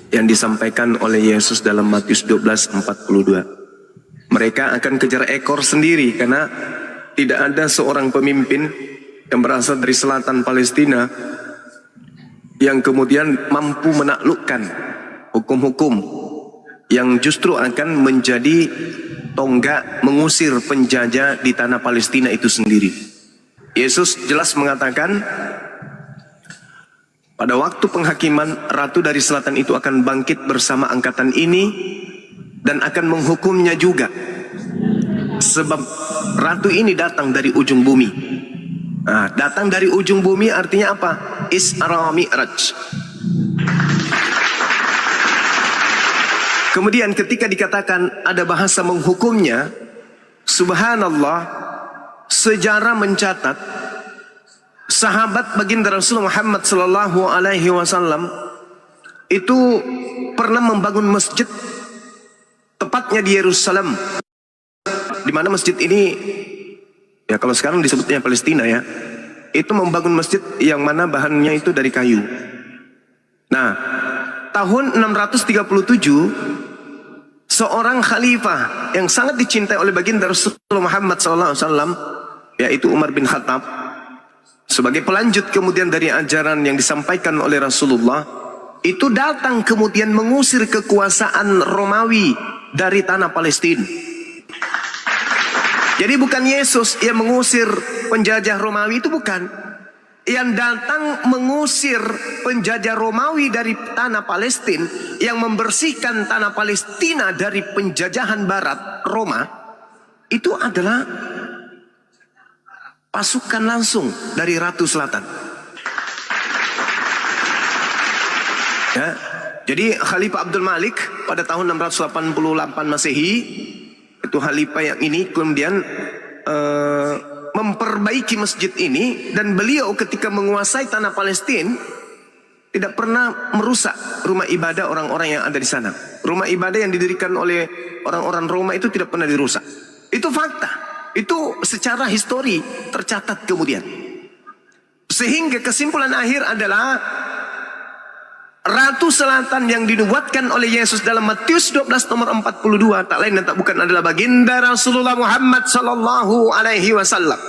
yang disampaikan oleh Yesus dalam Matius 12:42. Mereka akan kejar ekor sendiri karena tidak ada seorang pemimpin yang berasal dari selatan Palestina yang kemudian mampu menaklukkan hukum-hukum yang justru akan menjadi tonggak mengusir penjajah di tanah Palestina itu sendiri. Yesus jelas mengatakan pada waktu penghakiman, ratu dari selatan itu akan bangkit bersama angkatan ini dan akan menghukumnya juga. Sebab ratu ini datang dari ujung bumi. Nah, datang dari ujung bumi artinya apa? Isra Mi'raj. Kemudian ketika dikatakan ada bahasa menghukumnya, subhanallah, sejarah mencatat sahabat baginda Rasulullah Muhammad sallallahu alaihi wasallam itu pernah membangun masjid tepatnya di Yerusalem, di mana masjid ini ya kalau sekarang disebutnya Palestina ya, itu membangun masjid yang mana bahannya itu dari kayu. Nah, tahun 637 seorang khalifah yang sangat dicintai oleh baginda Rasulullah Muhammad SAW, yaitu Umar bin Khattab, sebagai pelanjut kemudian dari ajaran yang disampaikan oleh Rasulullah, itu datang kemudian mengusir kekuasaan Romawi dari tanah Palestina. Jadi bukan Yesus yang mengusir penjajah Romawi, itu bukan. yang datang mengusir penjajah Romawi dari tanah Palestina, yang membersihkan tanah Palestina dari penjajahan Barat Roma, itu adalah pasukan langsung dari Ratu Selatan. Ya, jadi Khalifah Abdul Malik pada tahun 688 Masehi, itu Khalifah yang ini kemudian memperbaiki masjid ini, dan beliau ketika menguasai tanah Palestina tidak pernah merusak rumah ibadah orang-orang yang ada di sana. Rumah ibadah yang didirikan oleh orang-orang Roma itu tidak pernah dirusak. Itu fakta. Itu secara histori tercatat kemudian. Sehingga kesimpulan akhir adalah Ratu Selatan yang dinubuatkan oleh Yesus dalam Matius 12 nomor 42 tak lain dan tak bukan adalah baginda Rasulullah Muhammad sallallahu alaihi wasallam.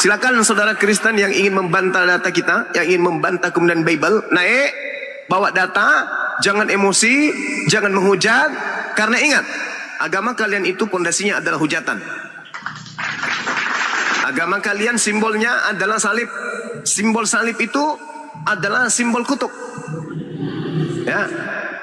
Silakan saudara Kristen yang ingin membantah data kita, yang ingin membantah kemudian Bible, naik, bawa data, jangan emosi, jangan menghujat, karena ingat, agama kalian itu pondasinya adalah hujatan. Agama kalian simbolnya adalah salib. Simbol salib itu adalah simbol kutuk. Ya,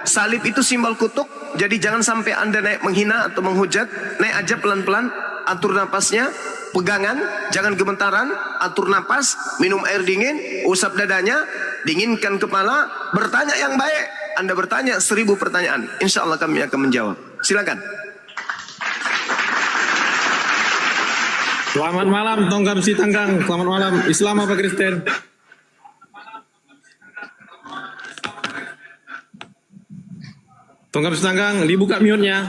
salib itu simbol kutuk. Jadi jangan sampai Anda naik menghina atau menghujat. Naik aja pelan-pelan, atur napasnya, pegangan, jangan gemetaran, atur napas, minum air dingin, usap dadanya, dinginkan kepala, bertanya yang baik. Anda bertanya 1000 pertanyaan, insya Allah kami akan menjawab. Silakan. Selamat malam Tongkam Si Tanggang. Selamat malam. Islam apa Kristen? Tongkam Si Tanggang, dibuka mute-nya.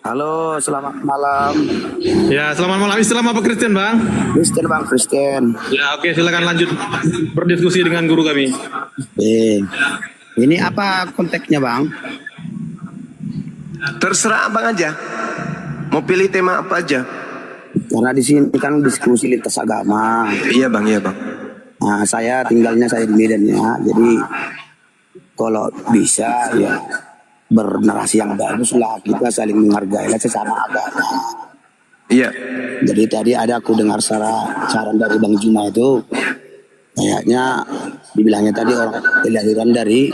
Halo, selamat malam. Ya, selamat malam. Islam apa Kristen, Bang? Kristen, Bang, Kristen. Ya, oke, silakan lanjut berdiskusi dengan guru kami. Ini apa konteksnya, Bang? Terserah Abang aja. Mau pilih tema apa aja? Karena di sini kan diskusi lintas agama. Iya, Bang, iya, Bang. Nah, saya tinggalnya di Medan ya. Jadi kalau bisa ya bernarasi yang bagus lah, kita saling menghargai lah sesama agama. Iya. Jadi tadi aku dengar saran dari Bang Juma itu, kayaknya dibilangnya tadi orang kelahiran dari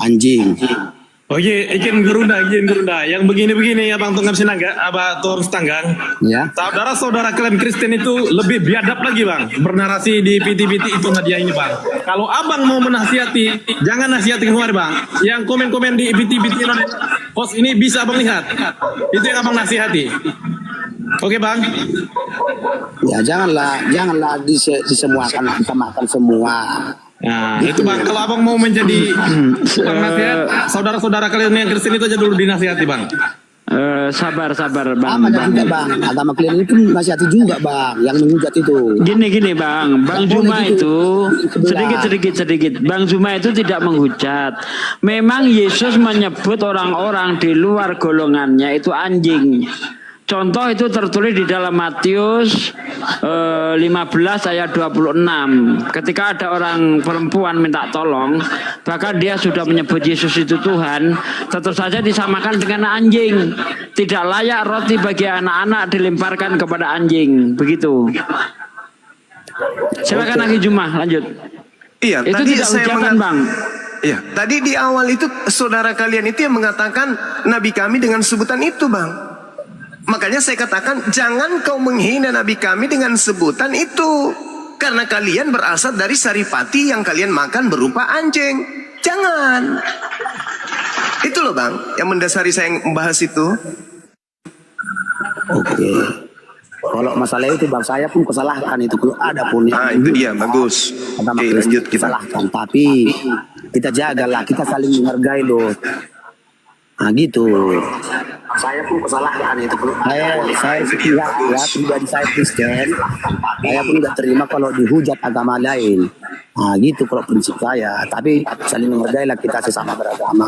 anjing. Oke, izin gerunda. Yang begini-begini ya Bang Tongkam Sinangga, Abah Tongkam Setanggang. Ya. Saudara-saudara kalian Kristen itu lebih biadab lagi Bang, bernarasi di PT-PT itu Nadia ini Bang. Kalau Abang mau menasihati, jangan nasihati keluar Bang. Yang komen-komen di PT-PT post ini bisa Abang lihat. Itu yang Abang nasihati. Oke Bang. Ya janganlah disemuakan, kita makan semua. Nah, itu Bang, kalau Abang mau menjadi tukang nasihat, saudara-saudara kalian yang Kristen itu aja dulu dinasihati Bang. Sabar Bang. Juga Bang, agama kalian itu nasihati juga Bang, yang menghujat itu. Gini Bang Juma itu sedikit. Bang Juma itu tidak menghujat. Memang Yesus menyebut orang-orang di luar golongannya itu anjing. Contoh itu tertulis di dalam Matius 15 ayat 26. Ketika ada orang perempuan minta tolong, bahkan dia sudah menyebut Yesus itu Tuhan, tentu saja disamakan dengan anjing. Tidak layak roti bagi anak-anak dilemparkan kepada anjing. Begitu. Silakan lagi Juma, lanjut. Iya, itu tadi tidak saya hujatan Bang. Iya, tadi di awal itu saudara kalian itu yang mengatakan Nabi kami dengan sebutan itu Bang. Makanya saya katakan jangan kau menghina Nabi kami dengan sebutan itu, karena kalian berasal dari saripati yang kalian makan berupa anjing. Jangan. Itu loh Bang yang mendasari saya membahas itu. Oke. Kalau masalah itu Bang, saya pun kesalahkan itu. Kalau ada pun itu dia, bagus. Oke, lanjut kita. Salahkan, tapi kita jagalah, kita saling menghargai loh. Nah gitu. Saya pun kesalahan itu. Saya sepihak ya, pribadi saya Kristen. Saya pun tidak terima kalau dihujat agama lain. Nah gitu kalau prinsip saya. Tapi saling menghargailah kita sesama beragama.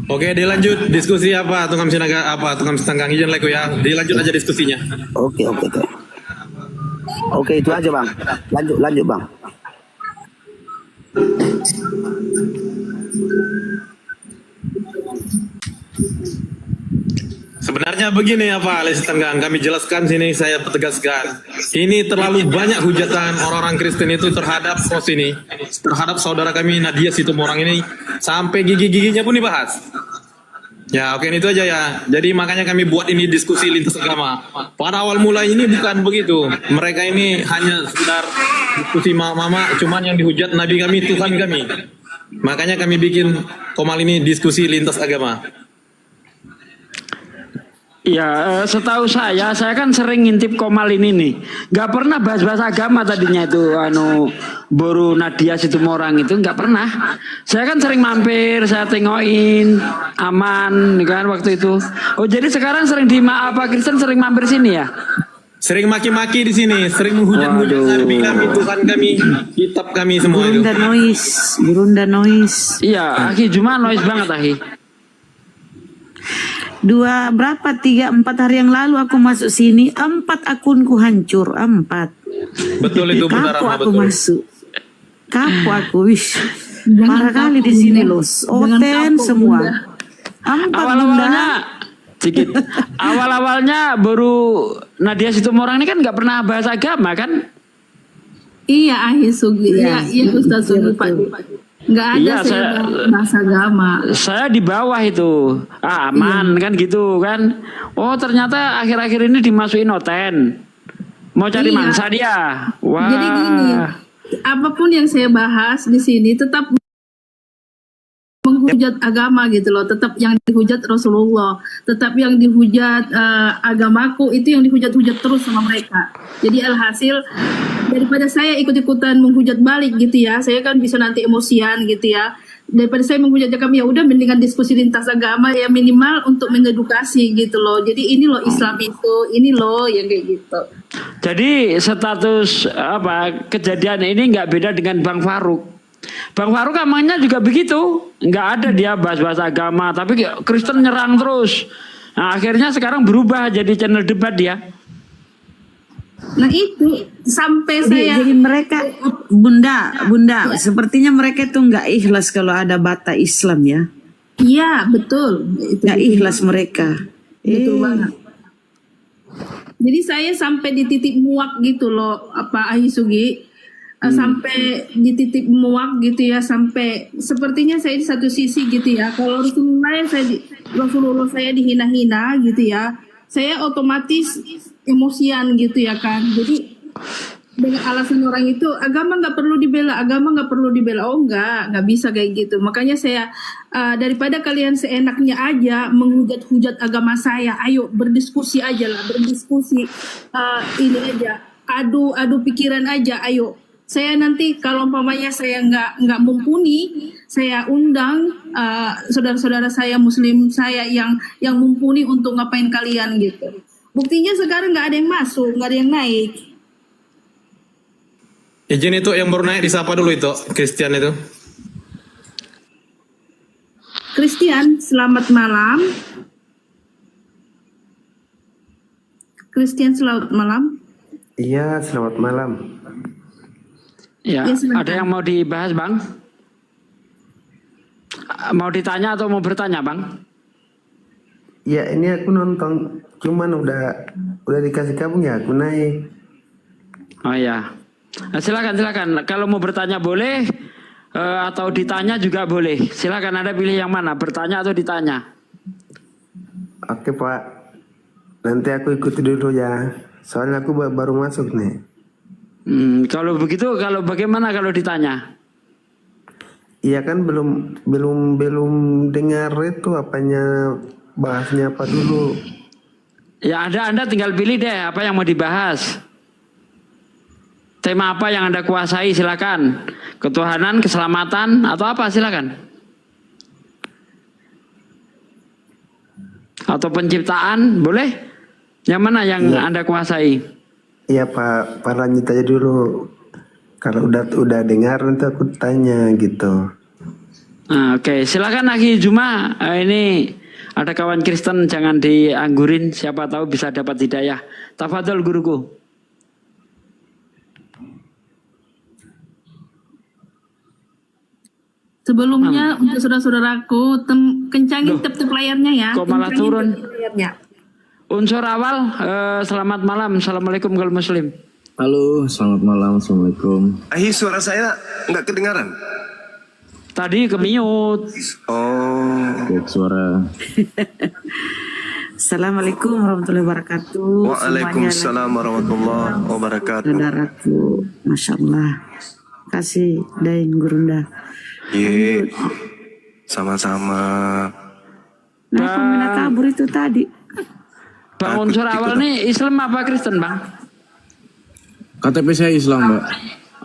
Oke, dilanjut diskusi apa Tongkam Sinaga apa Tongkam Setanggang izin leko ya. Dilanjut aja diskusinya. Oke. Oke itu aja Bang. Lanjut Bang. Sebenarnya begini ya Pak Alesi Tenggang, kami jelaskan sini, saya tegaskan. Ini terlalu banyak hujatan orang-orang Kristen itu terhadap pos ini, terhadap saudara kami Nadia Situmorang ini, sampai gigi-giginya pun dibahas. Ya oke, itu aja ya. Jadi makanya kami buat ini diskusi lintas agama. Pada awal mulai ini bukan begitu. Mereka ini hanya sekedar diskusi mama, cuman yang dihujat Nabi kami, Tuhan kami. Makanya kami bikin Komal ini diskusi lintas agama. Ya, setahu saya kan sering ngintip Komal ini nih. Gak pernah bahas-bahas agama tadinya itu, Boru Nadia Situmorang itu gak pernah. Saya kan sering mampir, saya tengokin, aman, kan waktu itu. Oh jadi sekarang sering Kristen sering mampir sini ya? Sering maki-maki di sini, sering menghujat-hujat Nabi kami, Tuhan kami, kitab kami semua itu. Gurunda noise. Iya, Aki Juma noise banget Aki. 3-4 hari yang lalu aku masuk sini, 4 akunku hancur, 4. Betul itu benar. Kapu aku masuk. Kapu aku, wish. Parah kali di sini loh. Oten semua. 4 Awal-awalnya sedikit. Awal-awalnya baru Nadia Situmorang ini kan nggak pernah bahas agama kan? Iya, Ahi Sugi. Iya, Ustaz Sugi Pak. Nggak ada bahasa agama. Saya di bawah itu aman kan gitu kan. Oh ternyata akhir-akhir ini dimasukin Oten. Mau cari mangsa dia. Wah. Jadi gini, apapun yang saya bahas di sini tetap menghujat agama gitu loh. Tetap yang dihujat Rasulullah. Tetap yang dihujat agamaku itu yang dihujat-hujat terus sama mereka. Jadi alhasil daripada saya ikut-ikutan menghujat balik gitu ya, saya kan bisa nanti emosian gitu ya. Daripada saya menghujat kami, ya udah mendingan diskusi lintas agama ya, minimal untuk mengedukasi gitu loh. Jadi ini loh Islam itu, ini loh yang kayak gitu. Jadi status kejadian ini nggak beda dengan Bang Faruk. Bang Faruk amanya juga begitu, nggak ada dia bahas-bahas agama, tapi Kristen nyerang terus. Nah, akhirnya sekarang berubah jadi channel debat dia. Nah itu sampai jadi mereka bunda sepertinya mereka itu nggak ikhlas kalau ada bata Islam ya. Iya betul, nggak ikhlas mereka. Betul banget. Jadi saya sampai di titik muak gitu loh, Ahi Sugi, sampai di titik muak gitu ya, sampai sepertinya saya di satu sisi gitu ya, kalau Rasulullah saya dihina-hina gitu ya, saya otomatis emosian gitu ya kan. Jadi dengan alasan orang itu agama nggak perlu dibela, oh nggak bisa kayak gitu. Makanya saya daripada kalian seenaknya aja menghujat-hujat agama saya, ayo berdiskusi aja lah, ini aja, adu pikiran aja, ayo. Saya nanti kalau umpamanya saya nggak mumpuni, saya undang saudara-saudara saya Muslim saya yang mumpuni untuk ngapain kalian gitu. Buktinya sekarang nggak ada yang masuk, nggak ada yang naik. Izin itu yang baru naik disapa dulu itu, Christian itu. Christian, selamat malam. Christian, selamat malam. Iya, selamat malam. Ya, ada yang mau dibahas, Bang? Mau ditanya atau mau bertanya, Bang? Ya, ini aku nonton, cuman udah dikasih gabung ya, aku naik. Oh ya, nah, silakan. Kalau mau bertanya boleh, atau ditanya juga boleh. Silakan, Anda pilih yang mana, bertanya atau ditanya. Oke Pak, nanti aku ikuti dulu ya, soalnya aku baru masuk nih. Kalau begitu, kalau bagaimana kalau ditanya? Iya kan belum dengar itu apanya, bahasnya apa dulu. Ya Anda tinggal pilih deh apa yang mau dibahas. Tema apa yang Anda kuasai, silakan. Ketuhanan, keselamatan, atau apa, silakan. Atau penciptaan, boleh? Yang mana yang Anda kuasai? Iya Pak lanjut aja dulu. Kalau udah dengar nanti aku tanya gitu. Oke, silakan Aki Juma. Ini ada kawan Kristen, jangan dianggurin, siapa tahu bisa dapat hidayah. Tafadhol guruku. Sebelumnya untuk saudara-saudaraku, kencangin tep layarnya ya. Kok malah turun? Unsur awal, selamat malam. Assalamualaikum kalau muslim. Halo, selamat malam. Assalamualaikum. Suara saya nggak kedengaran? Tadi kemiut. Oh. Suara. Assalamualaikum warahmatullahi wabarakatuh. Waalaikumsalam warahmatullahi wabarakatuh. Saudaraku, Masya Allah. Kasih Daeng Gurunda. Iya, sama-sama. Nah, peminat kabur itu tadi. Bang, unsur awal nih Islam apa Kristen, Bang? KTP saya Islam, Mbak.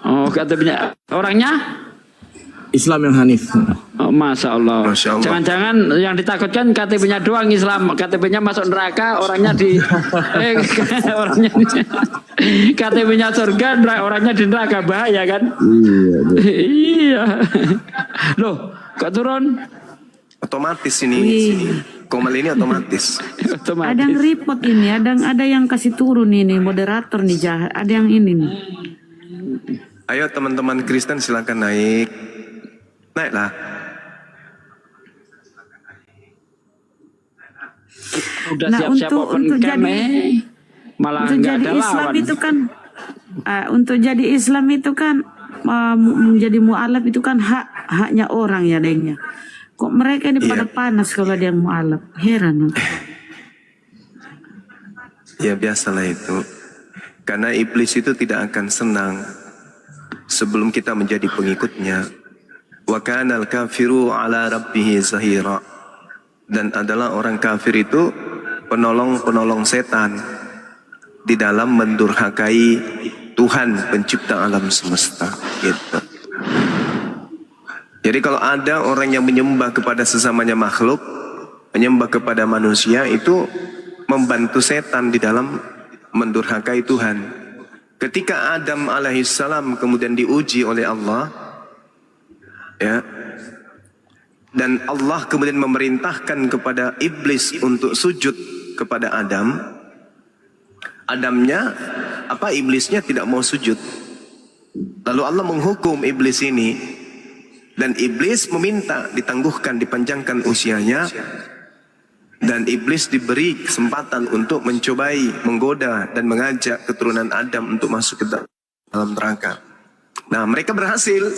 Oh, KTP-nya orangnya? Islam yang Hanif. Oh, Masya Allah. Jangan-jangan yang ditakutkan KTP-nya doang Islam, KTP-nya masuk neraka, orangnya di orangnya KTP-nya surga, orangnya di neraka, bahaya kan? Iya. Loh, kok turun? Otomatis ini. Komal ini otomatis. Ada yang report ini, ada yang kasih turun ini, moderator nih jahat, ada yang ini nih. Ayo teman-teman Kristen silakan naik. Naiklah. Udah Nah, siap-siap untuk jadi malah untuk nggak jadi ada Islam lawan. itu kan untuk jadi Islam itu kan menjadi mu'alaf itu kan haknya orang ya Dengnya. Kok mereka ini pada panas kalau dia mu'alaf? Heran. Ya biasalah itu. Karena iblis itu tidak akan senang sebelum kita menjadi pengikutnya. Wa kanal kafiru ala rabbih zahira. Dan adalah orang kafir itu penolong-penolong setan di dalam mendurhakai Tuhan pencipta alam semesta gitu. Jadi kalau ada orang yang menyembah kepada sesamanya makhluk, menyembah kepada manusia, itu membantu setan di dalam mendurhakai Tuhan. Ketika Adam alaihissalam kemudian diuji oleh Allah, ya, dan Allah kemudian memerintahkan kepada iblis untuk sujud kepada Adam, iblisnya tidak mau sujud. Lalu Allah menghukum iblis ini. Dan iblis meminta ditangguhkan, dipanjangkan usianya. Dan iblis diberi kesempatan untuk mencobai, menggoda dan mengajak keturunan Adam untuk masuk ke dalam neraka. Nah, mereka berhasil.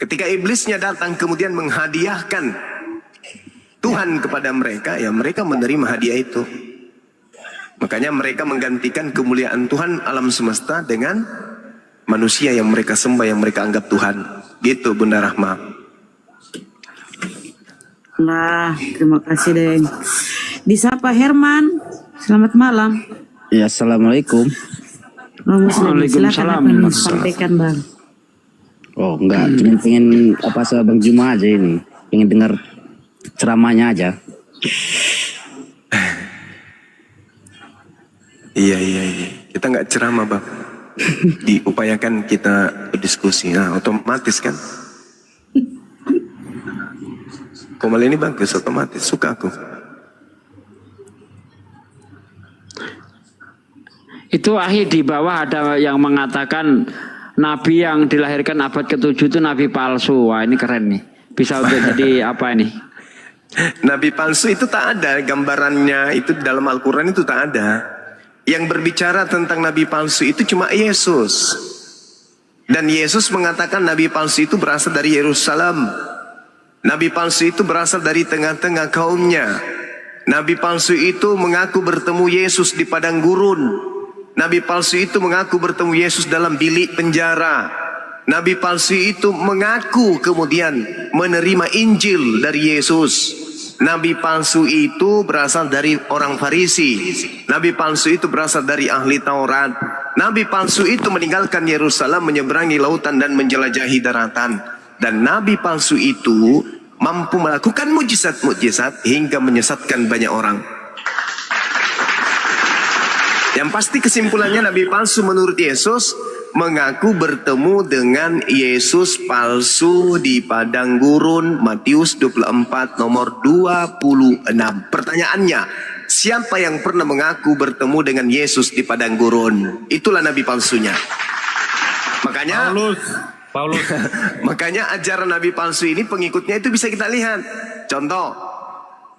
Ketika iblisnya datang kemudian menghadiahkan Tuhan kepada mereka, ya mereka menerima hadiah itu. Makanya mereka menggantikan kemuliaan Tuhan alam semesta dengan manusia yang mereka sembah, yang mereka anggap Tuhan. Gitu Bunda Rahma. Nah, terima kasih Deng. Disapa Herman. Selamat malam. Ya, assalamualaikum. Waalaikumsalam. Silakan sampaikan Bang. Oh enggak, cuma pengen Bang Juma aja ini, pengen dengar ceramahnya aja. Iya. Kita nggak ceramah Bang. Diupayakan kita berdiskusi. Nah, otomatis kan. Komal ini bagus, otomatis. Suka aku. Itu akhir di bawah ada yang mengatakan Nabi yang dilahirkan abad ke-7 itu Nabi palsu. Wah ini keren nih. Bisa untuk jadi apa ini? Nabi palsu itu tak ada gambarannya. Itu dalam Al-Quran itu tak ada. Yang berbicara tentang Nabi palsu itu cuma Yesus. Dan Yesus mengatakan Nabi palsu itu berasal dari Yerusalem. Nabi palsu itu berasal dari tengah-tengah kaumnya. Nabi palsu itu mengaku bertemu Yesus di padang gurun. Nabi palsu itu mengaku bertemu Yesus dalam bilik penjara. Nabi palsu itu mengaku kemudian menerima Injil dari Yesus. Nabi palsu itu berasal dari orang Farisi. Nabi palsu itu berasal dari ahli Taurat. Nabi palsu itu meninggalkan Yerusalem, menyeberangi lautan dan menjelajahi daratan. Dan Nabi palsu itu mampu melakukan mujizat-mujizat hingga menyesatkan banyak orang. Yang pasti kesimpulannya Nabi palsu menurut Yesus mengaku bertemu dengan Yesus palsu di padang gurun, Matius 24 nomor 26. Pertanyaannya, siapa yang pernah mengaku bertemu dengan Yesus di padang gurun? Itulah Nabi palsunya. Makanya Paulus. Makanya ajaran Nabi palsu ini pengikutnya itu bisa kita lihat. Contoh,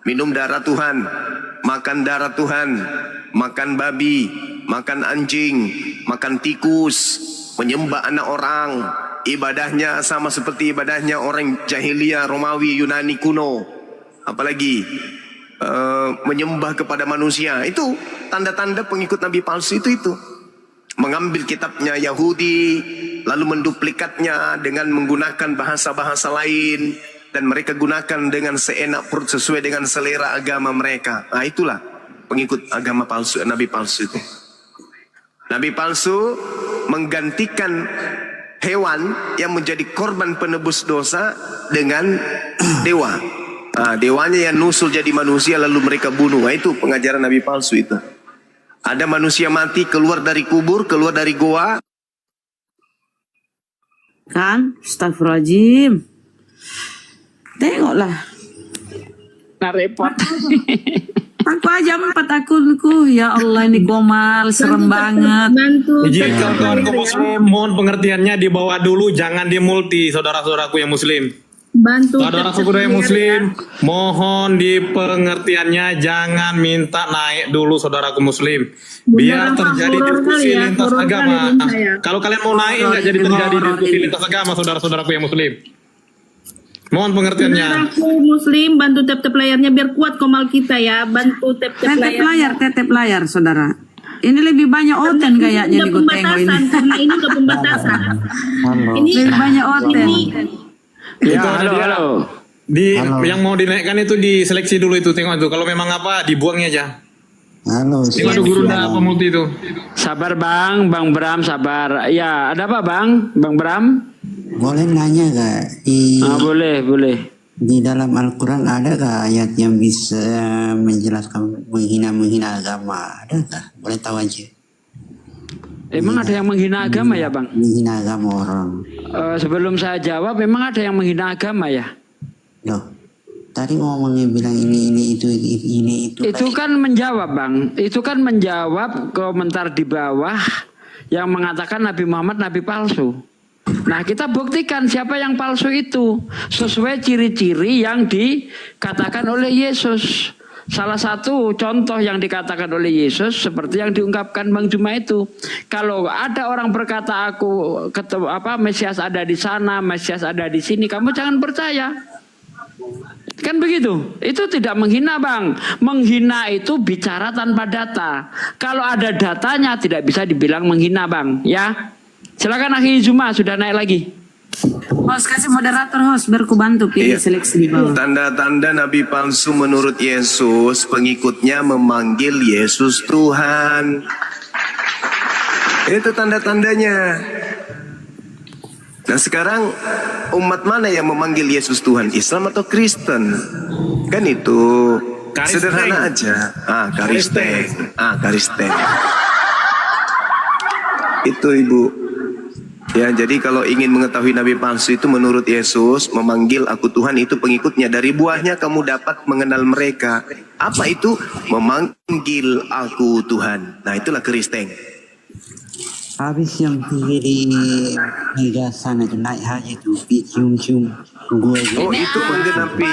minum darah Tuhan. makan darah Tuhan, makan babi, makan anjing, makan tikus, menyembah anak orang. Ibadahnya sama seperti ibadahnya orang jahiliyah Romawi Yunani kuno. Apalagi menyembah kepada manusia. Itu tanda-tanda pengikut nabi palsu itu. Mengambil kitabnya Yahudi lalu menduplikatnya dengan menggunakan bahasa-bahasa lain, dan mereka gunakan dengan seenak perut sesuai dengan selera agama mereka. Nah, itulah pengikut agama palsu, nabi palsu itu. Nabi palsu menggantikan hewan yang menjadi korban penebus dosa dengan dewa. Nah, dewanya yang nusul jadi manusia lalu mereka bunuh. Nah, itu pengajaran nabi palsu itu. Ada manusia mati keluar dari kubur, keluar dari goa. Kan, astagfirullahaladzim. Tengoklah. Nah, repot. Aku aja 4 akunku. Ya Allah, ini Gomal serem banget. Jadi kawan-kawan muslim, mohon pengertiannya dibawa dulu, jangan dimulti, saudara-saudaraku yang muslim. Bantu saudara-saudara yang muslim, mohon di pengertiannya jangan minta naik dulu saudaraku muslim, biar terjadi diskusi lintas agama. Kalau kalian mau naik nggak jadi terjadi diskusi lintas agama, saudara-saudaraku yang muslim. Mohon pengertiannya. Saudaraku muslim, bantu tap-tap layarnya biar kuat Komal kita ya. Bantu tap-tap layar. Tetep layar, saudara. Ini lebih banyak oten kayaknya nih gue tengok ini. Karena ini udah pembatasan. Ini lebih banyak oten. Itu halo. Yang mau dinaikkan itu diseleksi dulu itu, tengok itu. Kalau memang apa dibuangnya aja. Halo. Tengok ada guru dah pemulti itu. Sabar Bang Bram sabar. Ya, ada apa Bang Bram? Boleh nanya gak? Boleh. Di dalam Al-Quran ada gak ayat yang bisa menjelaskan menghina agama? Ada gak? Boleh tahu aja. Emang ada yang menghina agama ya Bang? Menghina agama orang. Sebelum saya jawab, memang ada yang menghina agama ya? Loh, tadi ngomongnya bilang ini itu. Itu kan menjawab Bang. Itu kan menjawab komentar di bawah yang mengatakan Nabi Muhammad Nabi palsu. Nah, kita buktikan siapa yang palsu itu sesuai ciri-ciri yang dikatakan oleh Yesus. Salah satu contoh yang dikatakan oleh Yesus seperti yang diungkapkan Bang Juma itu. Kalau ada orang berkata aku Mesias ada di sana, Mesias ada di sini, kamu jangan percaya. Kan begitu. Itu tidak menghina Bang. Menghina itu bicara tanpa data. Kalau ada datanya tidak bisa dibilang menghina Bang, ya. Silakan Akhi Juma sudah naik lagi. Host, kasih moderator host biar ku bantu pilih seleksi di bawah. Tanda-tanda nabi palsu menurut Yesus, pengikutnya memanggil Yesus Tuhan. Itu tanda-tandanya. Nah, sekarang umat mana yang memanggil Yesus Tuhan? Islam atau Kristen? Kan itu sederhana aja. Karisteng. Itu Ibu. Ya, jadi kalau ingin mengetahui nabi palsu itu menurut Yesus memanggil aku Tuhan, itu pengikutnya. Dari buahnya kamu dapat mengenal mereka. Apa itu? Memanggil aku Tuhan. Nah, itulah Kristen. Habis yang tinggi di meja sana itu naik haji itu cium-cium gua. Oh, itu menggenapi.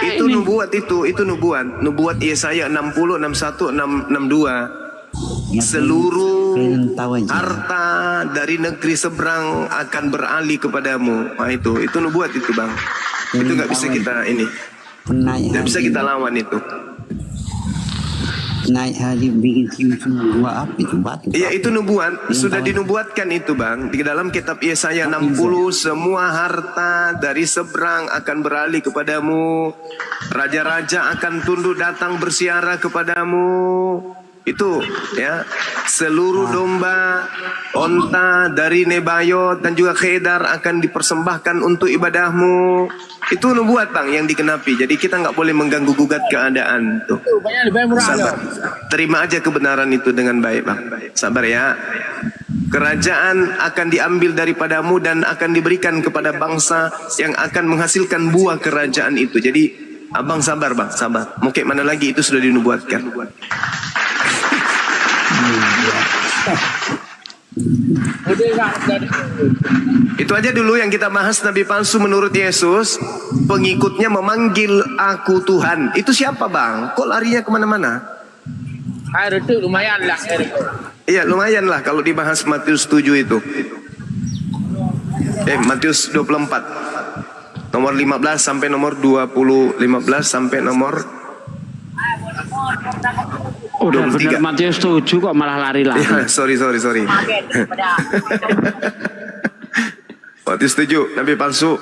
Itu nubuat itu nubuat Yesaya 60, 61, 62. Seluruh harta dari negeri seberang akan beralih kepadamu. Nah, itu nubuat itu Bang. Itu nggak bisa kita nggak bisa kita lawan itu. Naik haji bikin cium-cium gua apa itu batu? Iya, itu nubuat, sudah dinubuatkan itu Bang. Di dalam kitab Yesaya 60, semua harta dari seberang akan beralih kepadamu. Raja-raja akan tunduk datang bersiara kepadamu. Itu ya, seluruh domba, onta dari Nebayot dan juga Kedar akan dipersembahkan untuk ibadahmu. Itu nubuat Bang yang dikenapi. Jadi kita nggak boleh mengganggu gugat keadaan tuh. Sabar. Terima aja kebenaran itu dengan baik Bang. Sabar ya. Kerajaan akan diambil daripadamu dan akan diberikan kepada bangsa yang akan menghasilkan buah kerajaan itu. Jadi abang sabar Bang, sabar. Mau kayak mana lagi itu sudah dinubuatkan. Itu aja dulu yang kita bahas. Nabi palsu menurut Yesus, pengikutnya memanggil aku Tuhan. Itu siapa bang? Kok larinya kemana-mana? Itu lumayan lah. Iya lumayan lah kalau dibahas Matius 7 itu. Matius 24 nomor 15 sampai nomor 20, 15 sampai nomor udah benar Matius 7 kok malah lari-lari. Ya, sorry. Matius 7 nabi palsu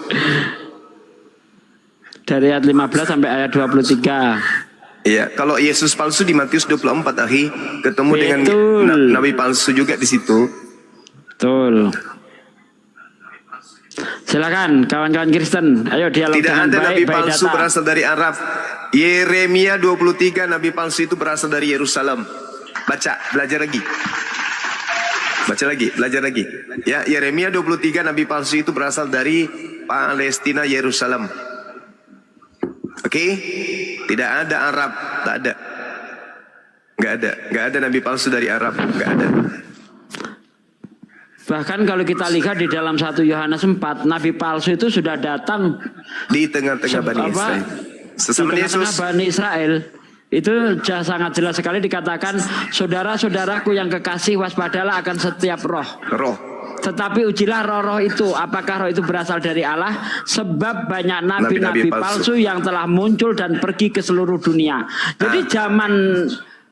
dari ayat 15 sampai ayat 23. Iya, kalau Yesus palsu di Matius 24 ahi ketemu dengan nabi palsu juga di situ. Betul. Silakan kawan-kawan Kristen, ayo dialog dengan baik. Tidak ada nabi palsu berasal dari Arab. Yeremia 23 nabi palsu itu berasal dari Yerusalem. Baca, belajar lagi. Belajar lagi. Ya, Yeremia 23 nabi palsu itu berasal dari Palestina, Yerusalem. Oke? Tidak ada Arab, tak ada. Enggak ada nabi palsu dari Arab, enggak ada. Bahkan kalau kita lihat di dalam 1 Yohanes 4, nabi palsu itu sudah datang di tengah-tengah Bani Israel. Sesama Yesus. Bani Israel. Itu sangat jelas sekali dikatakan, saudara-saudaraku yang kekasih, waspadalah akan setiap roh. Tetapi ujilah roh-roh itu, apakah roh itu berasal dari Allah? Sebab banyak nabi-nabi palsu yang telah muncul dan pergi ke seluruh dunia. Jadi zaman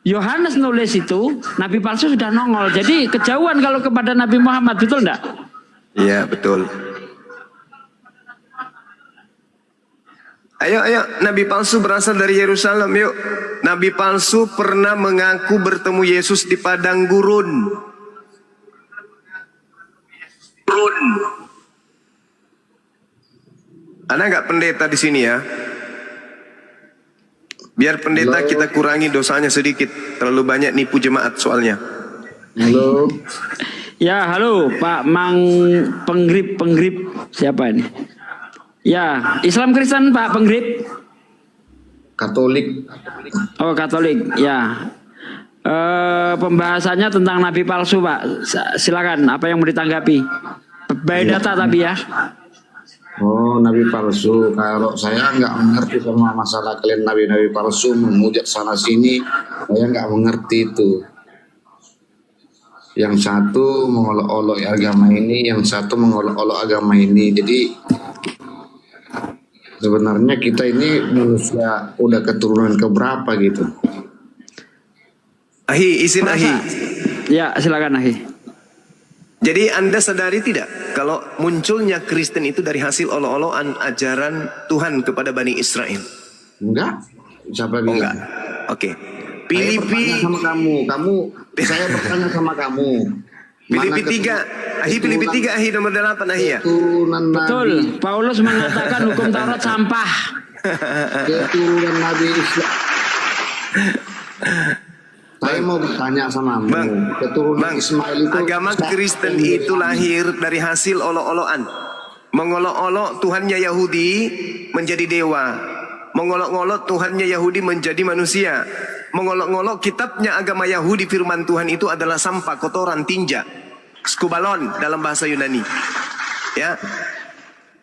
Yohanes nulis itu, nabi palsu sudah nongol. Jadi kejauhan kalau kepada Nabi Muhammad, betul enggak? Iya, betul. Ayo, nabi palsu berasal dari Yerusalem, yuk. Nabi palsu pernah mengaku bertemu Yesus di padang gurun. Ada nggak pendeta di sini ya? Biar pendeta kita kurangi dosanya sedikit. Terlalu banyak nipu jemaat soalnya. Halo. Ya, halo Pak Mang Penggrip. Siapa ini? Ya, Islam Kristen Pak Penggrip. Katolik. Oh, Katolik. Ya. Pembahasannya tentang nabi palsu, Pak. Silakan, apa yang mau ditanggapi? By data tapi ya. Oh, nabi palsu. Kalau saya nggak mengerti sama masalah kalian nabi-nabi palsu menghujat sana sini, saya nggak mengerti itu. Yang satu mengolok-olok agama ini, yang satu mengolok-olok agama ini. Jadi sebenarnya kita ini manusia udah keturunan keberapa gitu? Ahi, izin Ahi. Ya, silakan Ahi. Jadi Anda sadari tidak kalau munculnya Kristen itu dari hasil olok-olokan ajaran Tuhan kepada Bani Israel? Enggak. Siapa bilang? Enggak. Oke. Filipi sama saya bertanya sama kamu. Filipi 3. Ahi Filipi 3 Ahi nomor 8 Ahi ya. Betul. Paulus mengatakan hukum Taurat sampah. Keturunan Nabi Islam. Saya mau bertanya sama keturunan Ismail itu agama Kristen itu lahir dari hasil olok-olokan. Mengolok-olok Tuhannya Yahudi menjadi dewa. Mengolok-olok Tuhannya Yahudi menjadi manusia. Mengolok-olok kitabnya agama Yahudi, firman Tuhan itu adalah sampah, kotoran, tinja, skubalon dalam bahasa Yunani. Ya.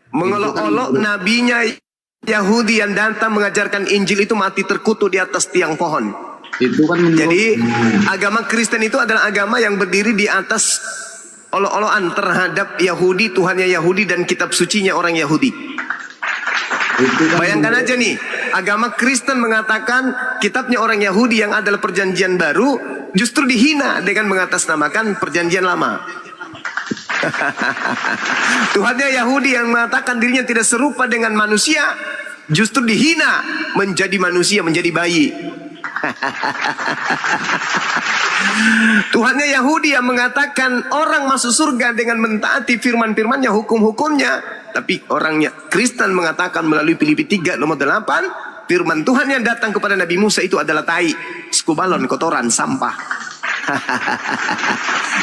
Mengolok-olok nabinya Yahudi yang datang mengajarkan Injil itu mati terkutuk di atas tiang pohon. Itu kan jadi agama Kristen itu adalah agama yang berdiri di atas olok-olokan terhadap Yahudi, Tuhannya Yahudi dan kitab sucinya orang Yahudi. Bayangkan aja nih, agama Kristen mengatakan kitabnya orang Yahudi yang adalah perjanjian baru justru dihina dengan mengatasnamakan perjanjian lama. Tuhannya Yahudi yang mengatakan dirinya tidak serupa dengan manusia justru dihina menjadi manusia, menjadi bayi. Tuhannya Yahudi yang mengatakan orang masuk surga dengan mentaati firman-firmannya, hukum-hukumnya. Tapi orangnya Kristen mengatakan melalui Filipi 3 nomor 8, firman Tuhan yang datang kepada Nabi Musa itu adalah tai, skubalon, kotoran, sampah.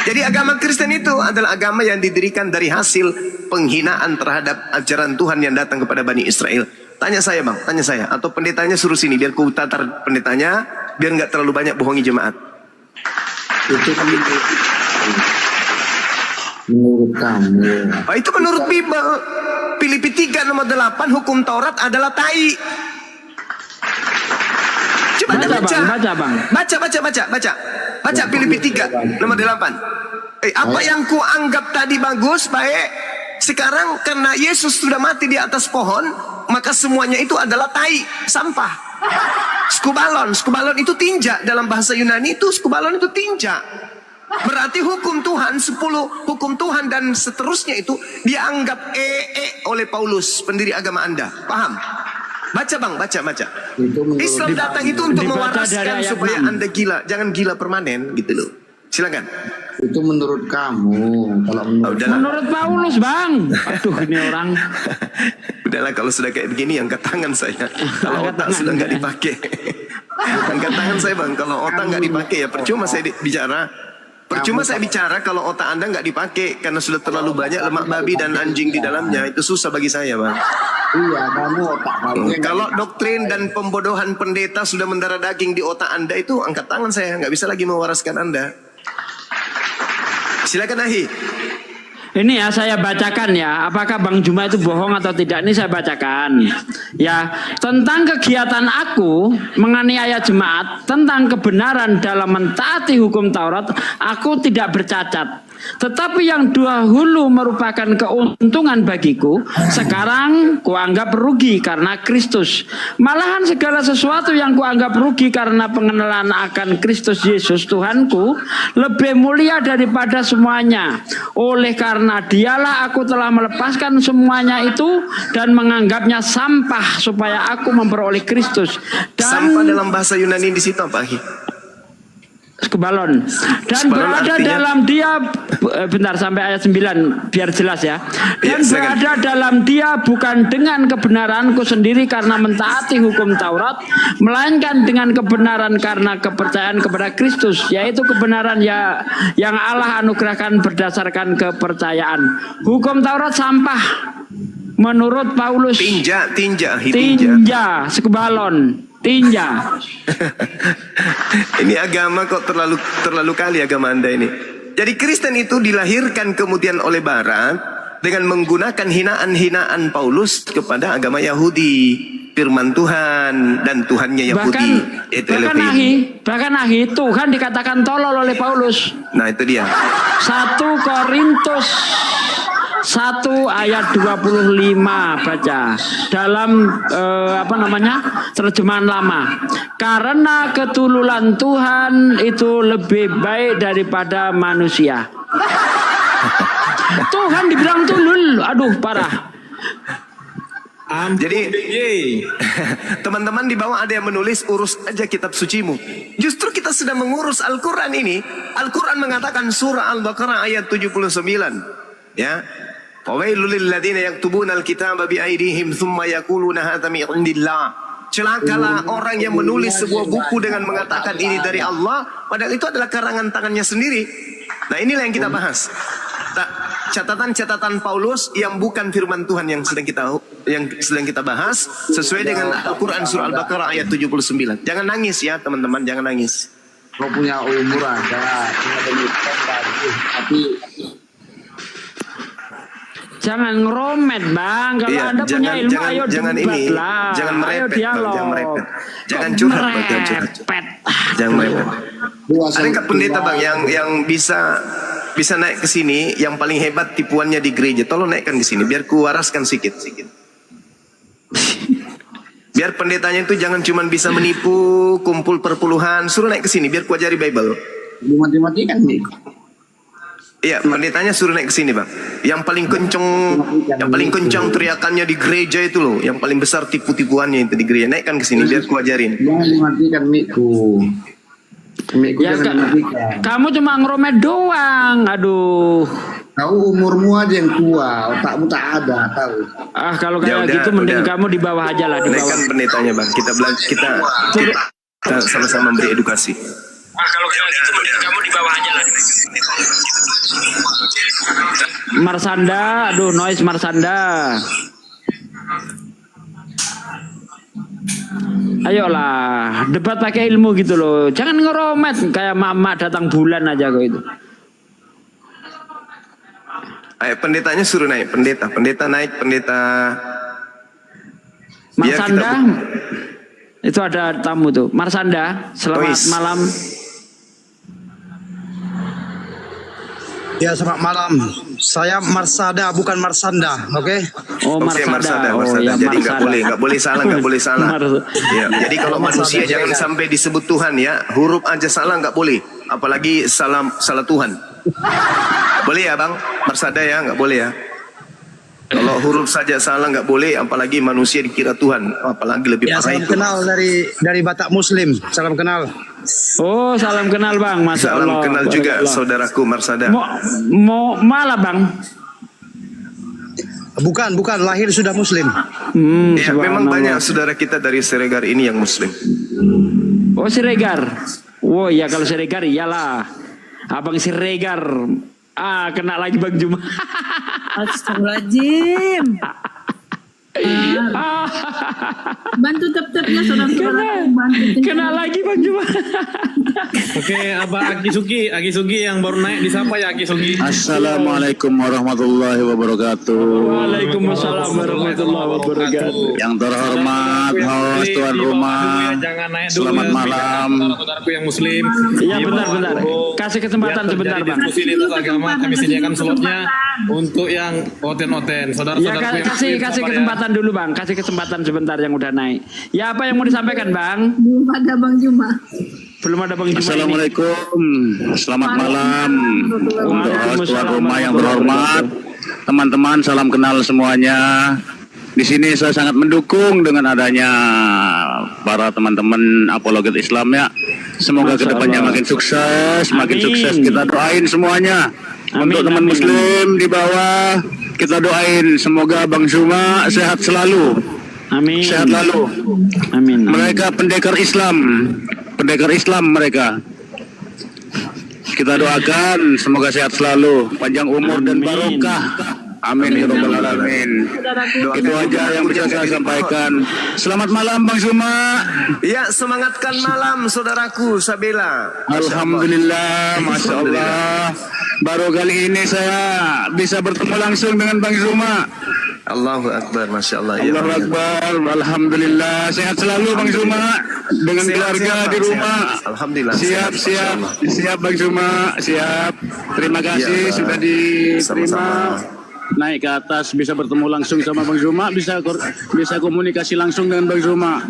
Jadi agama Kristen itu adalah agama yang didirikan dari hasil penghinaan terhadap ajaran Tuhan yang datang kepada Bani Israel. Tanya saya bang, tanya saya. Atau pendetanya suruh sini biar ku tatar pendetanya, biar nggak terlalu banyak bohongi jemaat. Itu kan Menurut kamu. Itu menurut Bible. Filipi 3 nomor 8, hukum Taurat adalah tai. Coba Anda baca. Baca Filipi 3 nomor 8. Apa yang ku anggap tadi bagus, baik, sekarang karena Yesus sudah mati di atas pohon, maka semuanya itu adalah tai, sampah. Skubalon itu tinja, dalam bahasa Yunani itu skubalon itu tinja. Berarti hukum Tuhan 10 hukum Tuhan dan seterusnya itu dianggap oleh Paulus, pendiri agama Anda. Paham? Baca Bang, baca. Islam datang itu untuk mewaraskan supaya Anda gila, jangan gila permanen gitu loh. Silakan. Itu menurut kamu. Kalau menurut Paulus, Bang. Aduh, ini orang. Udahlah, kalau sudah kayak begini angkat tangan saya. Kalau otak sudah nggak dipakai. Angkat tangan saya Bang. Kalau otak nggak dipakai ya percuma saya bicara. Percuma saya bicara kalau otak Anda nggak dipakai karena sudah terlalu banyak lemak babi dan anjing di dalamnya. Itu susah bagi saya, Bang. Iya, kamu otak kamu. Kalau doktrin dan pembodohan pendeta sudah mendarah daging di otak Anda, itu angkat tangan saya, nggak bisa lagi mewaraskan Anda. Silakan Ahi. Ini ya saya bacakan ya, apakah Bang Juma itu bohong atau tidak, ini saya bacakan. Ya, tentang kegiatan aku menganiaya jemaat, tentang kebenaran dalam mentaati hukum Taurat, aku tidak bercacat. Tetapi yang dahulu merupakan keuntungan bagiku, sekarang kuanggap rugi karena Kristus. Malahan segala sesuatu yang kuanggap rugi karena pengenalan akan Kristus Yesus Tuhanku lebih mulia daripada semuanya. Oleh karena dialah aku telah melepaskan semuanya itu dan menganggapnya sampah supaya aku memperoleh Kristus. Dan sampah dalam bahasa Yunani di situ apa? Skubalon. Dan berada dalam dia, bentar sampai ayat 9 biar jelas ya. Dan berada dalam dia bukan dengan kebenaranku sendiri karena mentaati hukum Taurat, melainkan dengan kebenaran karena kepercayaan kepada Kristus, yaitu kebenaran yang Allah anugerahkan berdasarkan kepercayaan. Hukum Taurat sampah menurut Paulus. Tinja, skubalon. Tinja. Ini agama kok terlalu kali agama Anda ini. Jadi Kristen itu dilahirkan kemudian oleh Barat dengan menggunakan hinaan-hinaan Paulus kepada agama Yahudi, firman Tuhan dan Tuhannya Yahudi. Bahkan ahi Tuhan dikatakan tolol oleh Paulus. Nah itu dia. 1 Korintus 1 ayat 25 baca dalam terjemahan lama. Karena ketululan Tuhan itu lebih baik daripada manusia. Tuhan dibilang tulul, aduh parah. Jadi teman-teman di bawah ada yang menulis urus aja kitab sucimu. Justru kita sedang mengurus Al-Quran ini. Al-Quran mengatakan surah Al-Baqarah ayat 79. Ya. Wawailul lilladzina yaktubuna al-kitaba biaydihim thumma yaquluna hadza min indillah. Celakalah orang yang menulis sebuah buku dengan mengatakan ini dari Allah, padahal itu adalah karangan tangannya sendiri. Nah, inilah yang kita bahas. Catatan-catatan Paulus yang bukan firman Tuhan yang sedang kita bahas sesuai dengan Al-Quran surah Al-Baqarah ayat 79. Jangan nangis ya, teman-teman, jangan nangis. Kau punya umur aja, tapi jangan ngeromet Bang. Kalau Anda punya ilmu ayo debat lah. Jangan merepet, jangan merepet. Jangan curhat, jangan curhat. Jangan merepet. Ada nggak pendeta Bang yang bisa naik ke sini, yang paling hebat tipuannya di gereja? Tolong naikkan ke sini biar ku waraskan sedikit. Biar pendetanya itu jangan cuma bisa menipu, kumpul perpuluhan, suruh naik ke sini biar ku ajari Bible. Mati-matikan nih. Iya, pendetanya suruh naik ke sini, Bang. Yang paling kencang teriakannya di gereja itu loh, yang paling besar tipu-tipuannya itu di gereja. Naikkan ke sini biar ku ajarin. Jangan dimatikan mikku. Ya, kamu cuma ngeromet doang. Aduh. Tahu umurmu aja yang tua, otakmu tak ada, tahu. Kalau kayak gitu mending kamu di bawah aja lah, di bawah. Naikkan pendetanya, Bang. Kita sama-sama memberi edukasi. Kalau kayak gitu mending kamu di bawah aja lah. Marsanda, aduh noise Marsanda. Ayolah, debat pakai ilmu gitu loh. Jangan ngeromet kayak mama datang bulan aja kok itu. Ayo pendetanya suruh naik, pendeta naik, pendeta. Marsanda, itu ada tamu tuh. Marsanda, selamat malam. Ya, selamat malam. Saya Marsada, bukan Marsanda, oke? Oh, Marsada. ya, Jadi nggak Marsada. boleh salah. Ya, jadi kalau manusia jangan sampai disebut Tuhan ya, huruf aja salah nggak boleh, apalagi salah Tuhan. Boleh ya Bang, Marsada ya, nggak boleh ya. Kalau huruf saja salah nggak boleh, apalagi manusia dikira Tuhan, apalagi lebih Ya, parah salam itu. kenal dari Batak Muslim. Salam kenal. Oh, salam kenal Bang, Masya Allah. Salam kenal juga saudaraku Marsada. Mau malah Bang? Bukan, lahir sudah Muslim. Ya, memang banyak saudara kita dari Siregar ini yang Muslim. Oh, Siregar. Oh ya, kalau Siregar iyalah. Abang Siregar. Kena lagi Bang Juma. Astagfirullahaladzim. Bantu tep-tepnya saudara-saudara. Kena lagi Bang Juma. Oke, Abah Aki Sugi yang baru naik disapa ya Aki Sugi. Assalamualaikum warahmatullahi wabarakatuh. Waalaikumsalam warahmatullahi wabarakatuh. Yang terhormat host tuan rumah, selamat malam. Saudaraku yang Muslim. Iya benar. Kasih kesempatan sebentar Bang. Diskusi lintas agama kami sediakan slotnya untuk yang oten-oten. Ya, Saudara-saudaraku yang kasih kesempatan dulu Bang. Kasih kesempatan sebentar yang udah naik. Ya, apa yang mau disampaikan Bang? Belum ada Bang Juma. Belum ada Bang Juma. Assalamualaikum, selamat malam untuk host tuan rumah yang terhormat, teman-teman, salam kenal semuanya. Di sini saya sangat mendukung dengan adanya para teman-teman apologet Islam ya. Semoga kedepannya makin sukses, makin sukses. Kita doain semuanya. Untuk teman Muslim di bawah, kita doain semoga Bang Zuma sehat selalu. Amin. Sehat lalu. Amin. Mereka pendekar Islam mereka. Kita doakan semoga sehat selalu, panjang umur dan barokah. Amin ya rabbal alamin. Itu aja yang bisa saya sampaikan. Selamat malam Bang Zuma. Ya, semangatkan malam saudaraku Sabela. Alhamdulillah, Masya Allah. Baru kali ini saya bisa bertemu langsung dengan Bang Zuma. Allahu Akbar, Masya Allah. Allahu Akbar, Alhamdulillah. Sehat selalu Bang Zuma. Dengan keluarga di rumah. Alhamdulillah. Siap Bang Zuma. Siap. Terima kasih sudah diterima. Naik ke atas bisa bertemu langsung sama Bang Zuma, bisa komunikasi langsung dengan Bang Zuma.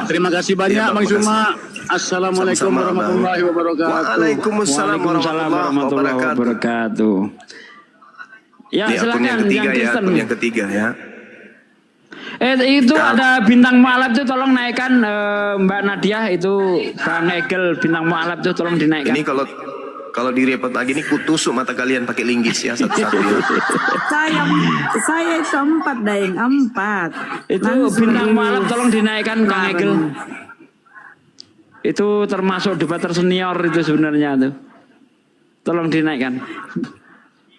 Terima kasih banyak Bang Zuma. Assalamualaikum warahmatullahi wabarakatuh. Waalaikumsalam warahmatullahi wabarakatuh. Ya, silakan yang ketiga ya. Itu ada bintang mualaf tuh, tolong naikkan Mbak Nadia, itu Bang Egel bintang mualaf tuh tolong dinaikkan. Ini kalau di repot lagi ini kutusuk mata kalian pakai linggis ya satu-satu ya. Saya itu 4 Daeng, 4. Itu bintang mualaf tolong dinaikkan Kang Egel. Itu termasuk debater senior itu sebenarnya tuh. Tolong dinaikkan.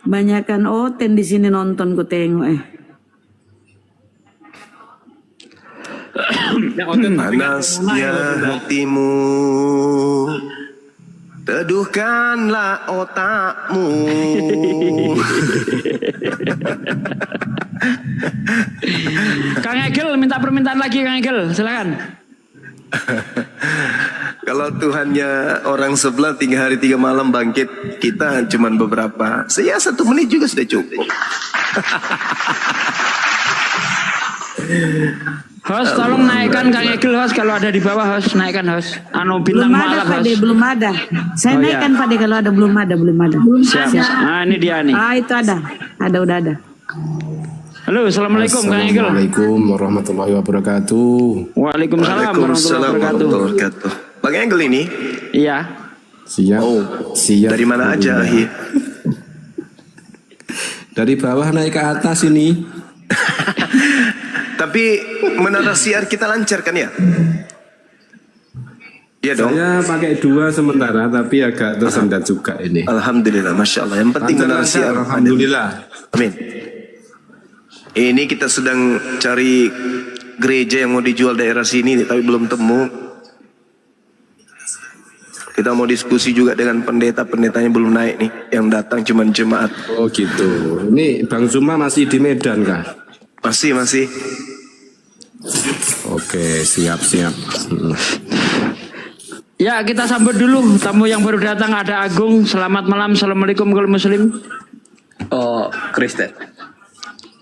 Banyakan oten di sini nonton ku tengok Panasnya hatimu, teduhkanlah otakmu. Kang Egel minta permintaan lagi Kang Egel, silakan. Kalau Tuhannya orang sebelah 3 hari 3 malam bangkit, kita cuman beberapa. Saya 1 menit juga sudah cukup. Host tolong naikkan Kang Egel, host kalau ada di bawah, host naikkan host. Bintang mualaf host. Belum ada. Saya naikkan Pak kalau ada belum ada. Siap. Nah ini dia nih. Itu ada. Udah ada. Halo, assalamualaikum Kang Egel. Assalamualaikum warahmatullahi wabarakatuh. Waalaikumsalam warahmatullahi wabarakatuh. Bang Egel ini? Iya. Siap. Siap. Dari mana aja, Ahi? Dari bawah naik ke atas ini. Tapi menara siar kita lancar kan ya? Iya dong. Saya pakai 2 sementara, tapi agak tersendat juga ini. Alhamdulillah, Masya Allah. Yang penting menara siar. Alhamdulillah. Amin. Ini kita sedang cari gereja yang mau dijual daerah sini, tapi belum temu. Kita mau diskusi juga dengan pendeta-pendetanya belum naik nih, yang datang cuman jemaat. Oh gitu. Ini Bang Zuma masih di Medan kah? Masih. Oke, siap. Ya, kita sambut dulu tamu yang baru datang. Ada Agung. Selamat malam. Assalamualaikum kalau Muslim. Oh, Kristen.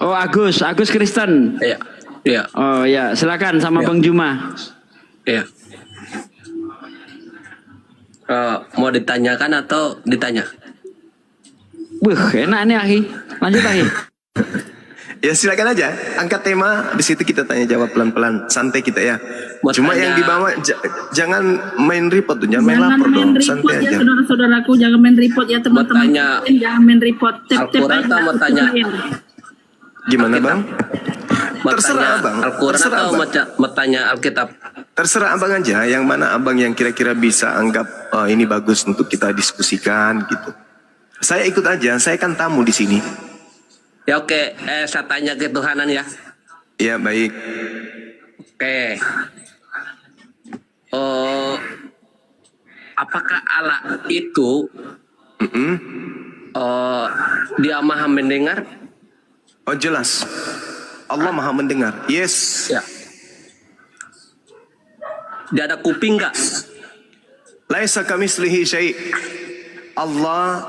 Oh, Agus Kristen. Iya. Oh ya, silakan sama Bang Juma. Iya. Mau ditanyakan atau ditanya? Enak nih Ahi. Lanjut Ahi. Ya silakan aja, angkat tema, di situ kita tanya jawab pelan-pelan, santai kita ya. Cuma yang dibawa jangan main report tuh, jangan main lapor dong, santai ya, aja. saudara-saudaraku, jangan main report ya teman-teman. Jangan main report. Al-Quran atau mau tanya? Gimana Bang? Terserah Abang. Al-Quran atau mau tanya Alkitab? Terserah Abang aja, yang mana Abang yang kira-kira bisa anggap ini bagus untuk kita diskusikan gitu. Saya ikut aja, saya kan tamu di sini. Ya oke, saya tanya ketuhanan ya. Ya baik. Oke. Apakah Allah itu dia maha mendengar? Oh jelas. Allah maha mendengar. Yes. Ya. Dia ada kuping nggak? Laisa kamitslihi syai'. Allah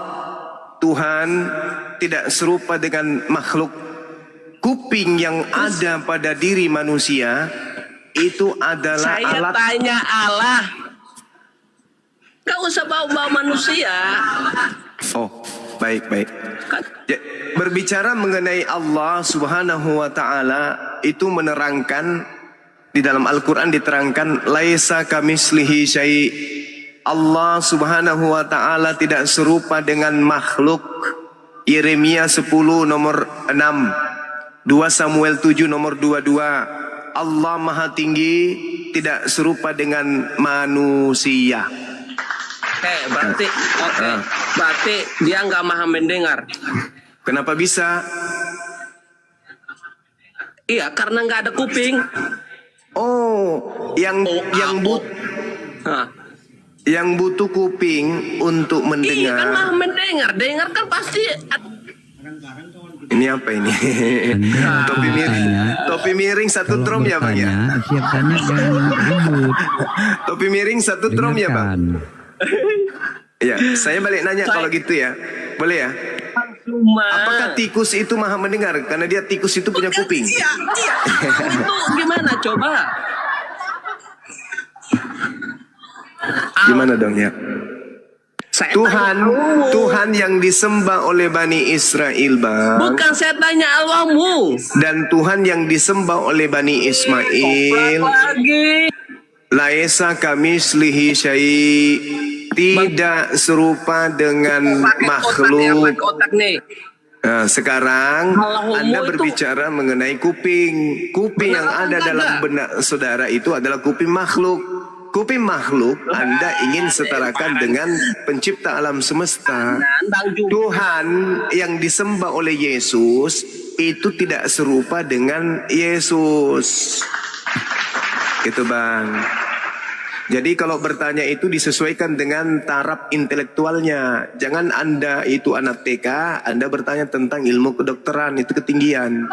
Tuhan tidak serupa dengan makhluk. Kuping yang ada pada diri manusia itu adalah saya alat. Tanya Allah. Gak usah bawa-bawa manusia. Oh, baik. Ya, berbicara mengenai Allah Subhanahu wa taala itu menerangkan di dalam Al-Qur'an diterangkan laisa kamitslihi syai'. Allah Subhanahu wa taala tidak serupa dengan makhluk. Yeremia 10 nomor 6, 2 Samuel 7 nomor 22. Allah Maha Tinggi tidak serupa dengan manusia. Berarti berarti dia nggak maha mendengar. Kenapa bisa? Iya, karena nggak ada kuping. Oh, yang butuh kuping untuk mendengar. Iya kan maha mendengar, dengar kan pasti. Ini apa ini? Topi miring satu drum ya Bang ya? Siap tanya jangan ribut. Topi miring satu drum ya Bang? Ya, saya balik nanya kalau gitu ya. Boleh ya? Apakah tikus itu maha mendengar? Karena dia tikus itu punya kuping. Iya. Itu gimana coba? Gimana dong ya? Tuhan yang disembah oleh Bani Israel Bang. Bukan saya tanya Allahmu. Dan Tuhan yang disembah oleh Bani Ismail. Laisa kamitslihi syai'. Tidak serupa dengan makhluk. Nah, sekarang Anda berbicara mengenai kuping. Kuping yang ada dalam benak saudara itu adalah kuping makhluk. Kuping makhluk Anda ingin setarakan dengan pencipta alam semesta. Tuhan yang disembah oleh Yesus itu tidak serupa dengan Yesus. Itu Bang. Jadi kalau bertanya itu disesuaikan dengan taraf intelektualnya. Jangan Anda itu anak TK, Anda bertanya tentang ilmu kedokteran, itu ketinggian.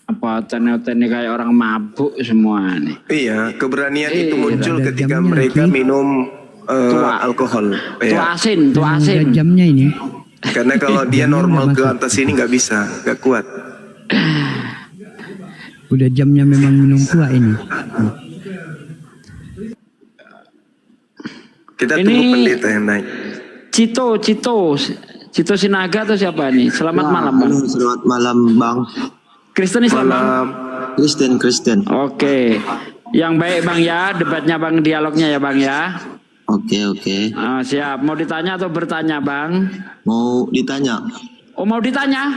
Apa oten-otennya kayak orang mabuk semua nih. Iya, keberanian itu muncul ketika mereka minum alkohol. Tua asin. Jamnya ini. Karena kalau dia normal ke atas ini nggak bisa, nggak kuat. Udah jamnya memang minum tua ini. Kita tunggu pendeta yang naik. Cito Sinaga atau siapa nih? Selamat malam Bang. Selamat malam Bang. Kristen Islam Bang. Kristen. Oke. Yang baik Bang ya, debatnya Bang, dialognya ya Bang ya. Oke. Siap. Mau ditanya atau bertanya Bang? Mau ditanya. Oh mau ditanya?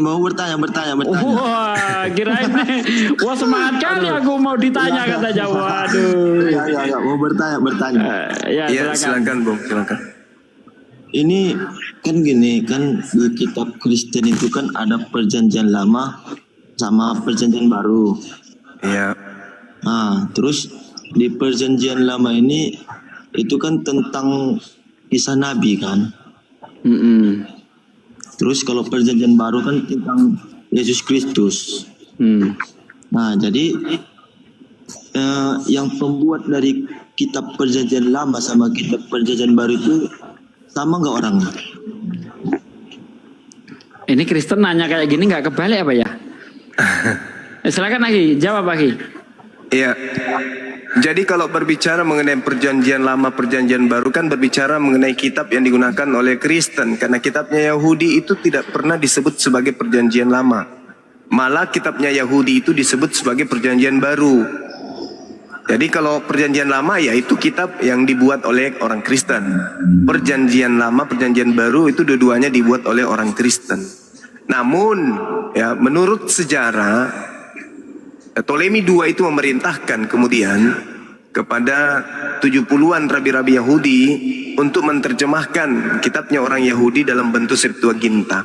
Mau bertanya. Wah, kirain nih. Wah semangat kali aku mau ditanya katanya. Waduh. Ya, mau bertanya. Ya, silakan Bung, silakan. Ini kan gini, kan di kitab Kristen itu kan ada perjanjian lama sama perjanjian baru. Iya. Nah, terus di perjanjian lama ini itu kan tentang kisah nabi kan. Terus kalau perjanjian baru kan tentang Yesus Kristus. Nah, jadi yang pembuat dari kitab perjanjian lama sama kitab perjanjian baru itu sama nggak orangnya? Ini Kristen nanya kayak gini nggak kebalik apa ya? Silakan Aki, jawab Aki. Iya. Jadi kalau berbicara mengenai perjanjian lama, perjanjian baru kan berbicara mengenai kitab yang digunakan oleh Kristen. Karena kitabnya Yahudi itu tidak pernah disebut sebagai perjanjian lama. Malah kitabnya Yahudi itu disebut sebagai perjanjian baru. Jadi kalau perjanjian lama ya itu kitab yang dibuat oleh orang Kristen. Perjanjian lama, perjanjian baru itu dua-duanya dibuat oleh orang Kristen. Namun ya menurut sejarah Ptolemy II itu memerintahkan kemudian kepada 70-an rabi-rabi Yahudi untuk menerjemahkan kitabnya orang Yahudi dalam bentuk Septuaginta.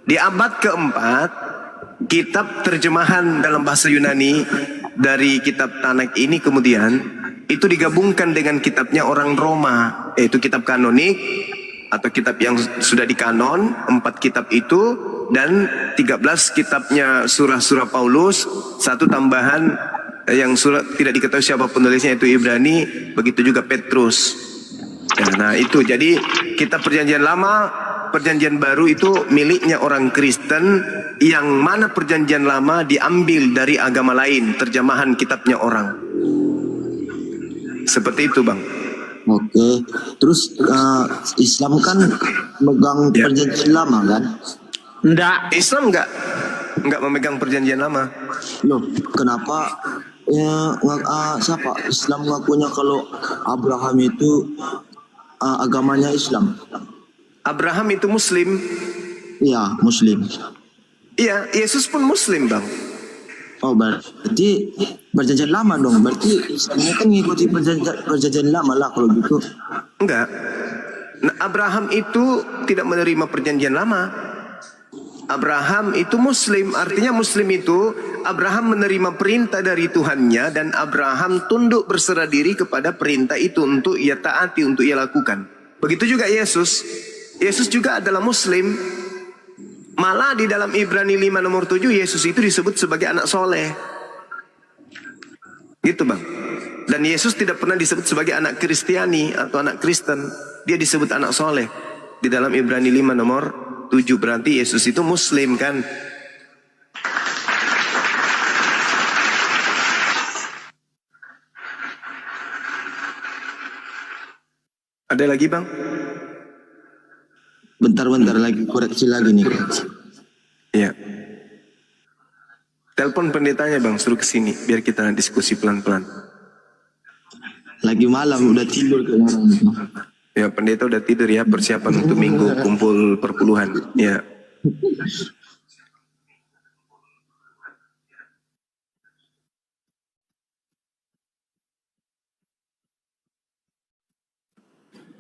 Di abad keempat, kitab terjemahan dalam bahasa Yunani dari kitab Tanak ini kemudian itu digabungkan dengan kitabnya orang Roma, yaitu kitab kanonik atau kitab yang sudah dikanon, 4 kitab itu, dan 13 kitabnya surah-surah Paulus, 1 tambahan yang surat tidak diketahui siapa penulisnya itu Ibrani, begitu juga Petrus. Ya, nah itu jadi kitab perjanjian lama, perjanjian baru itu miliknya orang Kristen, yang mana perjanjian lama diambil dari agama lain, terjemahan kitabnya orang. Seperti itu Bang. Oke, terus Islam kan megang perjanjian lama kan? Enggak. Islam enggak memegang perjanjian lama. Loh, kenapa siapa Islam ngakunya kalau Abraham itu agamanya Islam? Abraham itu Muslim. Iya, Muslim. Iya, Yesus pun Muslim Bang. Oh, berarti perjanjian lama dong. Berarti Islamnya kan ngikuti perjanjian lama lah kalau gitu. Enggak. Nah, Abraham itu tidak menerima perjanjian lama. Abraham itu Muslim, artinya Muslim itu Abraham menerima perintah dari Tuhannya dan Abraham tunduk berserah diri kepada perintah itu untuk ia taati, untuk ia lakukan. Begitu juga Yesus. Yesus juga adalah Muslim. Malah di dalam Ibrani 5 nomor 7 Yesus itu disebut sebagai anak soleh. Gitu Bang. Dan Yesus tidak pernah disebut sebagai anak Kristiani atau anak Kristen. Dia disebut anak soleh. Di dalam Ibrani 5 nomor 7 berarti Yesus itu Muslim kan. Ada lagi Bang? Bentar lagi koreksi lagi nih. Iya. Telepon pendetanya Bang, suruh kesini biar kita diskusi pelan-pelan. Lagi malam udah tidur kayaknya. Ya pendeta udah tidur ya, persiapan untuk minggu kumpul perpuluhan. Ya.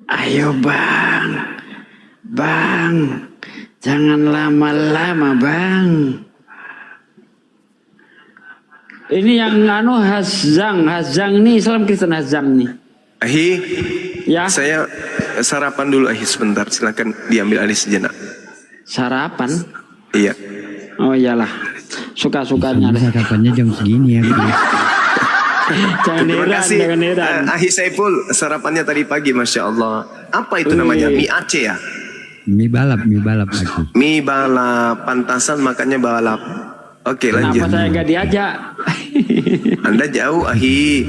Ayo Bang, jangan lama-lama Bang. Ini yang Hazang nih, Islam Kristen Hazang nih. Ahi, ya. Saya sarapan dulu Ahi sebentar, silakan diambil alih sejenak. Sarapan? Iya. Oh iyalah, suka-sukanya deh. Sarapannya jam segini ya. Jangan heran. Ahi Saiful, sarapannya tadi pagi, Masya Allah. Apa itu namanya? Mie Aceh ya? Mie balap lagi. Mie balap, pantasan makannya balap. Oke, lanjut. Kenapa saya nggak diajak? Anda jauh, Ahi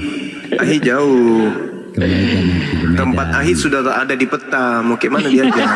jauh. Tempat Ahi sudah tak ada di peta. Mau kemana diajak?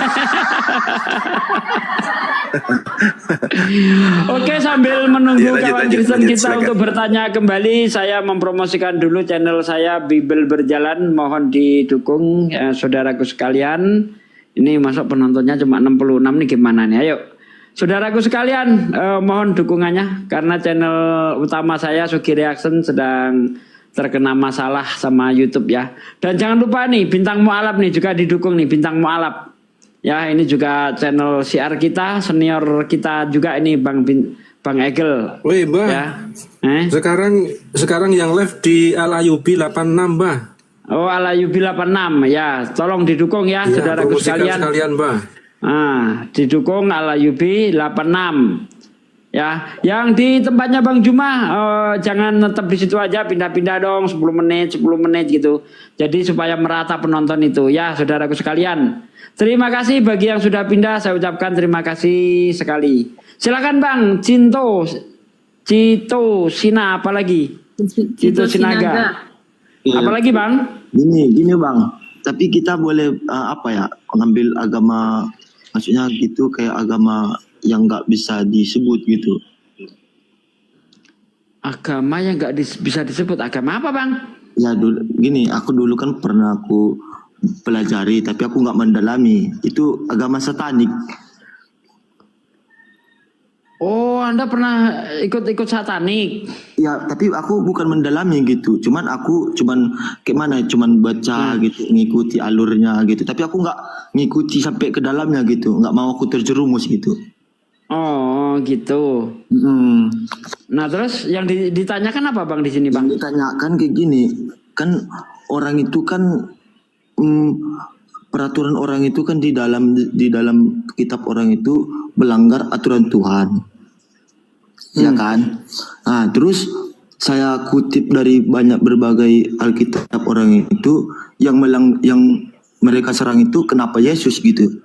Oke, sambil menunggu kawan Kristen kita silakan. untuk bertanya kembali, saya mempromosikan dulu channel saya Bible Berjalan. Mohon didukung saudaraku sekalian. Ini masuk penontonnya cuma 66 nih, gimana nih? Ayo saudaraku sekalian, mohon dukungannya karena channel utama saya Sugi Reaction sedang terkena masalah sama YouTube ya. Dan jangan lupa nih Bintang Mu'alaf nih juga didukung nih, Bintang Mu'alaf. Ya, ini juga channel siar kita, senior kita juga ini Bang Egel. Woi, Mbah. Ya. Sekarang yang live di Al Ayubi 86, Mbah. Oh, Al Ayubi 86 ya. Tolong didukung ya, saudaraku sekalian. Mbah. Didukung Al Ayubi 86. Ya, yang di tempatnya Bang Juma jangan tetap di situ aja, pindah-pindah dong 10 menit gitu. Jadi supaya merata penonton itu ya, saudaraku sekalian. Terima kasih bagi yang sudah pindah, saya ucapkan terima kasih sekali. Silakan Bang, Cito Sina, apalagi? Cito Sinaga. Apalagi Bang? Gini Bang, tapi kita boleh ngambil agama, maksudnya gitu kayak agama yang nggak bisa disebut gitu. Agama yang nggak bisa disebut, agama apa Bang? Ya aku dulu kan pernah aku pelajari, tapi aku nggak mendalami. Itu agama satanik. Oh, Anda pernah ikut satanik? Ya, tapi aku bukan mendalami gitu. Cuman kayak mana? Cuman baca gitu, ngikuti alurnya gitu. Tapi aku nggak ngikuti sampai ke dalamnya gitu. Nggak mau aku terjerumus gitu. Oh, gitu. Nah, terus yang ditanyakan apa Bang di sini Bang? Ditanyakan kayak gini, kan orang itu kan peraturan orang itu kan di dalam kitab orang itu melanggar aturan Tuhan, ya kan? Nah, terus saya kutip dari berbagai Alkitab orang itu yang mereka serang itu kenapa Yesus gitu?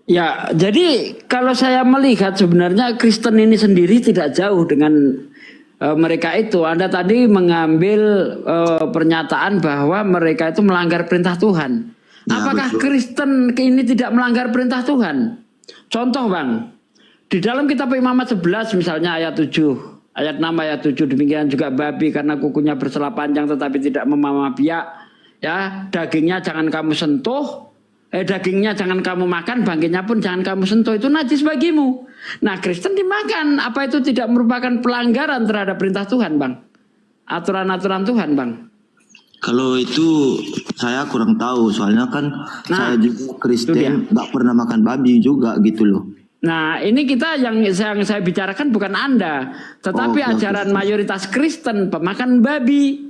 Ya, jadi kalau saya melihat sebenarnya Kristen ini sendiri tidak jauh dengan mereka itu. Anda tadi mengambil pernyataan bahwa mereka itu melanggar perintah Tuhan. Ya, apakah betul. Kristen ini tidak melanggar perintah Tuhan? Contoh Bang, di dalam kitab Imamat 11 misalnya ayat 7, ayat 6, ayat 7, demikian juga babi karena kukunya bersela panjang tetapi tidak memamah biak, ya, dagingnya jangan kamu sentuh. Dagingnya jangan kamu makan, bangkainya pun jangan kamu sentuh, itu najis bagimu. Nah, Kristen dimakan, apa itu tidak merupakan pelanggaran terhadap perintah Tuhan, Bang? Aturan-aturan Tuhan, Bang? Kalau itu saya kurang tahu, soalnya kan saya juga Kristen, nggak pernah makan babi juga gitu loh. Nah, ini kita yang saya bicarakan bukan Anda, tetapi ajaran mayoritas Kristen pemakan babi.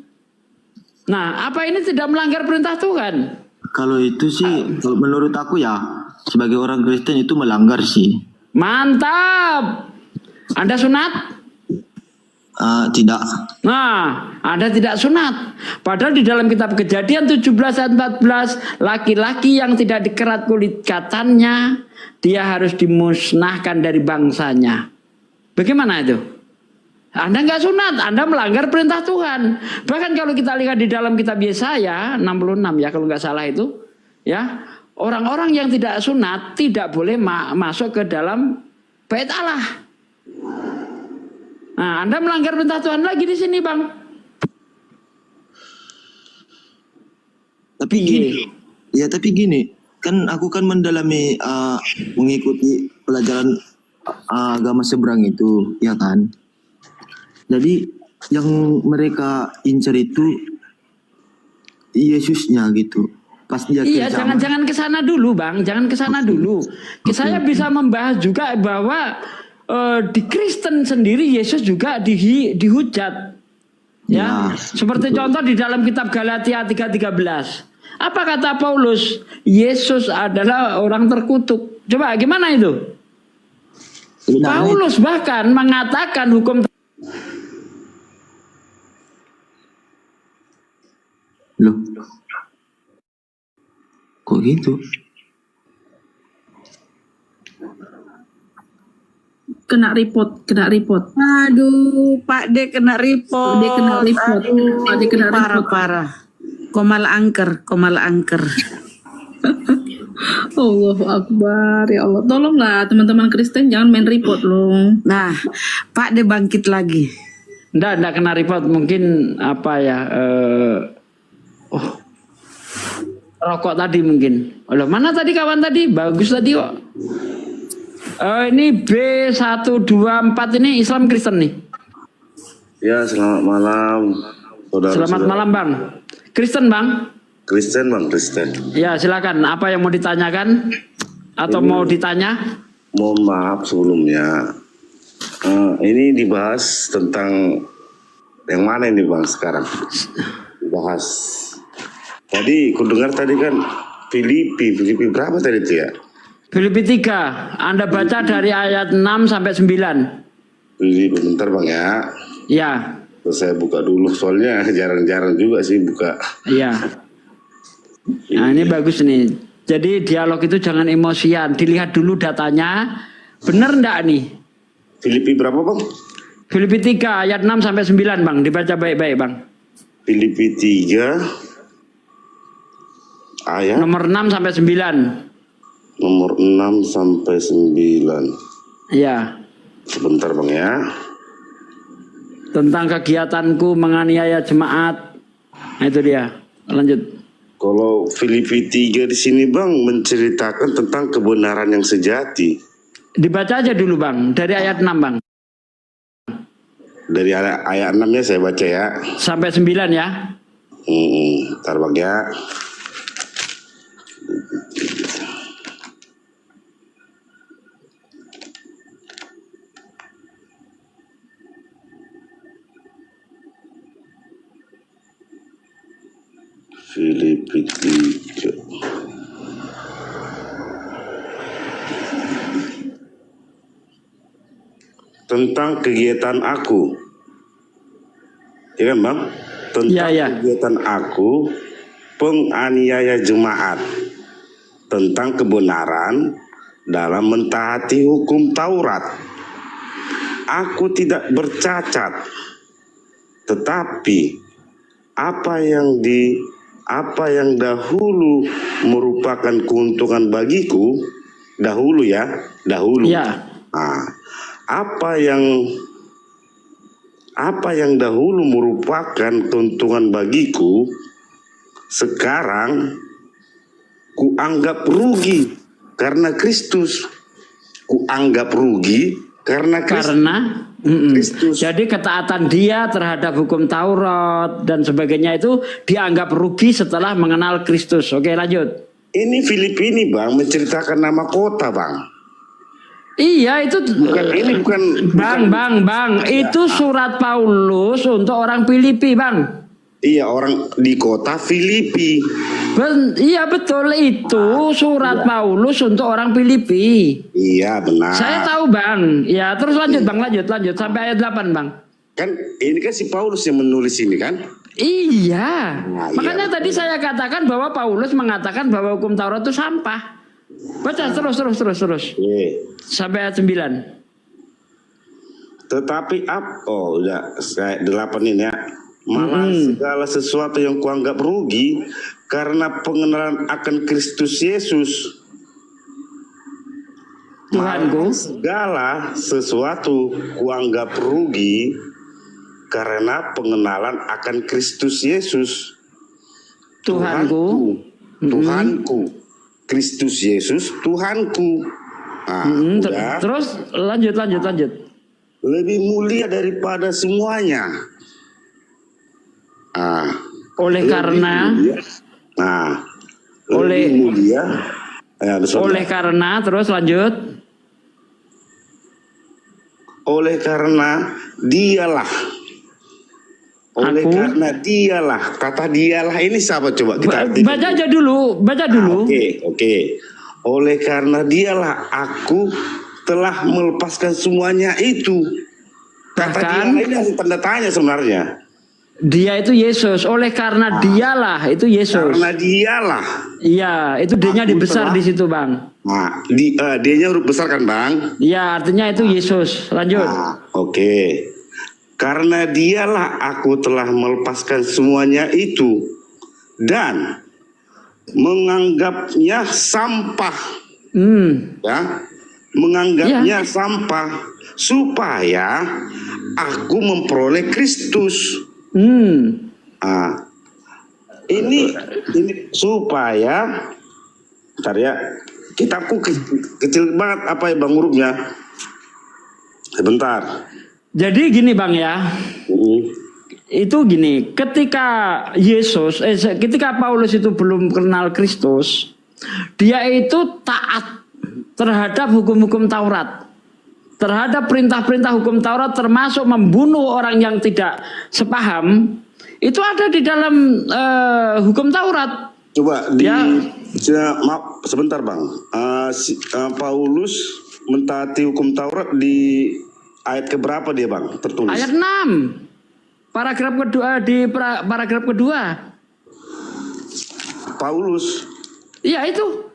Nah, apa ini tidak melanggar perintah Tuhan? Kalau itu sih, menurut aku ya, sebagai orang Kristen itu melanggar sih. Mantap. Anda sunat? Tidak. Nah, Anda tidak sunat. Padahal di dalam kitab Kejadian 17 ayat 14, laki-laki yang tidak dikerat kulit katannya, dia harus dimusnahkan dari bangsanya. Bagaimana itu? Anda nggak sunat, Anda melanggar perintah Tuhan. Bahkan kalau kita lihat di dalam kitab Yesaya 66 ya, kalau nggak salah itu, ya, orang-orang yang tidak sunat tidak boleh masuk ke dalam bait Allah. Nah, Anda melanggar perintah Tuhan lagi di sini, Bang. Tapi gini, kan aku kan mendalami mengikuti pelajaran agama seberang itu, ya kan? Jadi yang mereka incar itu Yesusnya gitu. Pas dia jangan ke sana dulu, Bang. Jangan ke sana dulu. Saya bisa membahas juga bahwa di Kristen sendiri Yesus juga dihujat. Ya, seperti contoh di dalam kitab Galatia 3:13. Apa kata Paulus? Yesus adalah orang terkutuk. Coba gimana itu? Paulus bahkan mengatakan hukum loh, kok gitu? Kena report. Aduh, Pak D kena report. Pak D kena report. Parah. Komal angker. Allahu Akbar, ya Allah. Tolonglah teman-teman Kristen jangan main report loh. Nah, Pak D bangkit lagi. Nggak kena report, mungkin apa ya? Rokok tadi mungkin. Mana tadi kawan tadi? Bagus tadi kok. Ini B124 ini Islam Kristen nih. Ya, selamat malam. Selamat malam, Bang. Kristen, Bang? Kristen Bang, Kristen. Ya silakan. Apa yang mau ditanyakan atau mau ditanya? Mohon maaf sebelumnya. Ini dibahas tentang yang mana ini Bang sekarang? Dibahas. Tadi ku dengar tadi kan Filipi berapa tadi itu ya? Filipi 3. Anda baca dari ayat 6 sampai 9. Filipi bentar Bang ya. Ya. Terus saya buka dulu soalnya jarang-jarang juga sih buka. Iya. Nah ini bagus nih. Jadi dialog itu jangan emosian. Dilihat dulu datanya. Bener enggak nih? Filipi berapa Bang? Filipi 3 ayat 6 sampai 9 Bang. Dibaca baik-baik Bang. Filipi 3 ayat nomor 6 sampai 9. Nomor 6 sampai 9. Iya. Sebentar Bang ya. Tentang kegiatanku menganiaya jemaat. Nah itu dia. Lanjut. Kalau Filipi 3 di sini Bang menceritakan tentang kebenaran yang sejati. Dibaca aja dulu Bang, dari ayat 6 Bang. Dari ayat 6 ya saya baca ya. Sampai 9 ya. Ntar Bang ya. Filipi 3. Tentang kegiatan aku. Ya kan Bang? Tentang kegiatan aku, penganiaya jemaat. Tentang kebenaran dalam mentaati hukum Taurat. Aku tidak bercacat. Tetapi apa yang dahulu merupakan keuntungan bagiku, dahulu ya. Nah, apa yang dahulu merupakan keuntungan bagiku, sekarang kuanggap rugi karena Kristus. Kuanggap rugi karena Kristus. Jadi ketaatan dia terhadap hukum Taurat dan sebagainya itu dianggap rugi setelah mengenal Kristus. Oke lanjut. Ini Filipi ini Bang menceritakan nama kota Bang. Iya itu Bang. Itu surat Paulus untuk orang Filipi Bang. Iya orang di kota Filipi. Iya betul itu surat Paulus untuk orang Filipi. Iya benar. Saya tahu Bang. Ya terus lanjut Bang, lanjut sampai ayat 8 Bang. Kan ini kan si Paulus yang menulis ini kan? Iya. Nah, makanya tadi saya katakan bahwa Paulus mengatakan bahwa hukum Taurat itu sampah. Baca terus. Sampai ayat 9. Tetapi udah saya 8 ini ya. Malah segala sesuatu yang kuanggap rugi karena pengenalan akan Kristus Yesus. Tuhanku. Segala sesuatu kuanggap rugi karena pengenalan akan Kristus Yesus. Tuhanku. Kristus Yesus Tuhanku. Nah, terus lanjut. Lebih mulia daripada semuanya. Oleh karena terus lanjut. Oleh karena dialah. Kata dialah ini siapa coba kita baca aja dulu. Oke. Oleh karena dialah aku telah melepaskan semuanya itu. Kata dialah ini harus tanda tanya sebenarnya. Dia itu Yesus. Oleh karena dialah itu Yesus. Karena dialah. Iya, itu D-nya dibesar di situ, Bang. Nah, D-nya huruf besar kan, Bang? Iya, artinya itu Yesus. Lanjut. Oke. Karena dialah aku telah melepaskan semuanya itu dan menganggapnya sampah. Ya. Menganggapnya sampah supaya aku memperoleh Kristus. Ini supaya bentar ya, kitabku kecil banget apa ya Bang hurufnya. Sebentar. Jadi gini Bang ya. itu gini, ketika Paulus itu belum kenal Kristus, dia itu taat terhadap hukum-hukum Taurat, terhadap perintah-perintah hukum Taurat, termasuk membunuh orang yang tidak sepaham. Itu ada di dalam hukum Taurat. Coba maaf sebentar Bang. Paulus mentaati hukum Taurat di ayat keberapa dia Bang tertulis? Ayat 6. Paragraf kedua paragraf kedua. Paulus. Iya itu.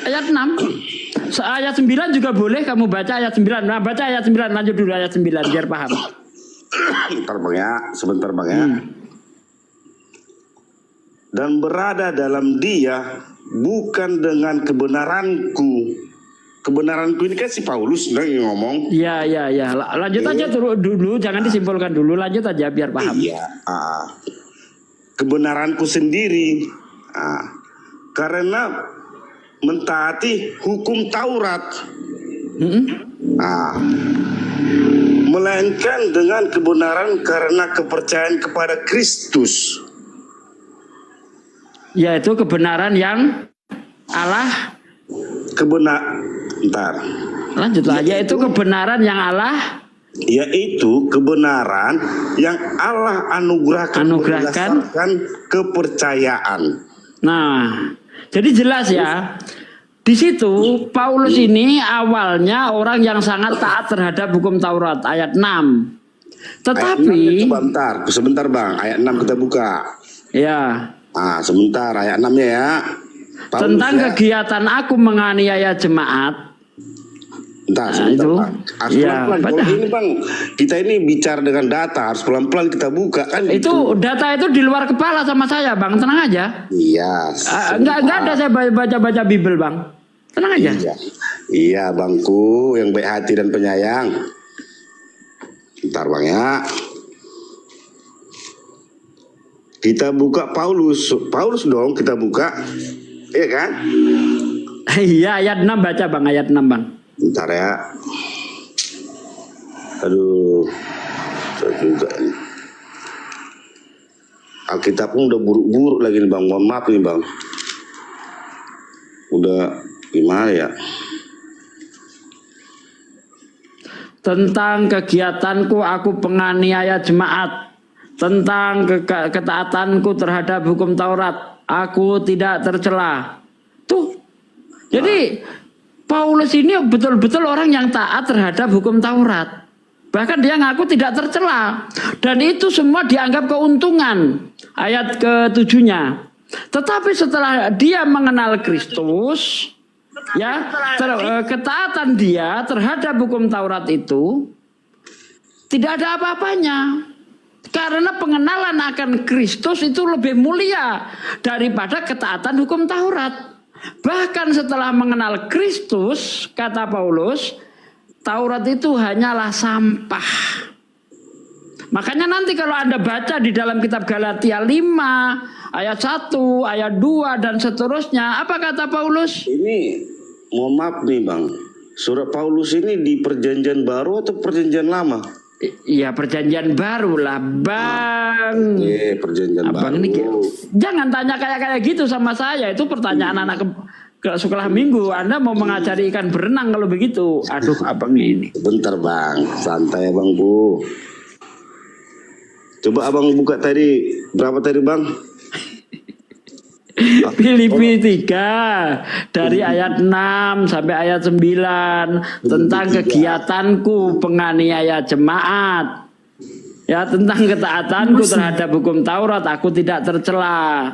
Ayat 6. Ayat 9 juga boleh kamu baca ayat 9. Nah, baca ayat 9, lanjut dulu ayat 9 biar paham. Sebentar Bang ya. Dan berada dalam dia bukan dengan kebenaranku. Kebenaranku ini kan si Paulus yang ngomong. Iya. Lanjut aja dulu, jangan disimpulkan dulu, lanjut aja biar paham. Iya. Kebenaranku sendiri. Karena mentaati hukum Taurat. Melainkan dengan kebenaran karena kepercayaan kepada Kristus. Yaitu kebenaran yang Allah. Lanjutlah, yaitu kebenaran yang Allah, yaitu kebenaran yang Allah anugerahkan berdasarkan kepercayaan. Nah, jadi jelas ya. Di situ Paulus ini awalnya orang yang sangat taat terhadap hukum Taurat, ayat 6. Tetapi sebentar Bang, ayat 6 kita buka. Ya. Sebentar ayat 6-nya ya. Paulus tentang kegiatan aku menganiaya jemaat. Sebentar. Harus pelan-pelan. Kalau ini Bang, kita ini bicara dengan data, harus pelan-pelan kita buka kan. Itu data itu di luar kepala sama saya Bang, tenang aja. Iya. Enggak ada saya baca-baca Bible Bang. Tenang aja. Iya Bangku yang baik hati dan penyayang. Bentar Bang ya. Kita buka Paulus dong, kita buka. Iya kan? Iya, ayat 6 baca Bang, ayat 6 Bang. Bentar ya. Aduh. Juga ini. Alkitabnya udah buruk-buruk lagi nih Bang. Mohon maaf nih Bang. Udah gimana ya? Tentang kegiatanku aku penganiaya jemaat, tentang ketaatanku terhadap hukum Taurat, aku tidak tercela. Tuh. Jadi Paulus ini betul-betul orang yang taat terhadap hukum Taurat. Bahkan dia ngaku tidak tercela. Dan itu semua dianggap keuntungan. Ayat ke-7-nya. Tetapi setelah dia mengenal Kristus, ya, ketaatan dia terhadap hukum Taurat itu tidak ada apa-apanya. Karena pengenalan akan Kristus itu lebih mulia daripada ketaatan hukum Taurat. Bahkan setelah mengenal Kristus, kata Paulus, Taurat itu hanyalah sampah. Makanya nanti kalau Anda baca di dalam kitab Galatia 5, ayat 1, ayat 2, dan seterusnya, apa kata Paulus? Ini, mohon maaf nih Bang, surat Paulus ini di perjanjian baru atau perjanjian lama? Iya, perjanjian baru lah Bang. Perjanjian Abang baru. Ini, jangan tanya kayak gitu sama saya. Itu pertanyaan anak ke sekolah minggu. Anda mau mengajari ikan berenang kalau begitu. Aduh abang ini. Bentar Bang, santai Bang Bu. Coba abang buka tadi, berapa tadi Bang? Filipi 3 dari ayat 6 sampai ayat 9 tentang kegiatanku penganiaya jemaat, ya, tentang ketaatanku terhadap hukum Taurat aku tidak tercela.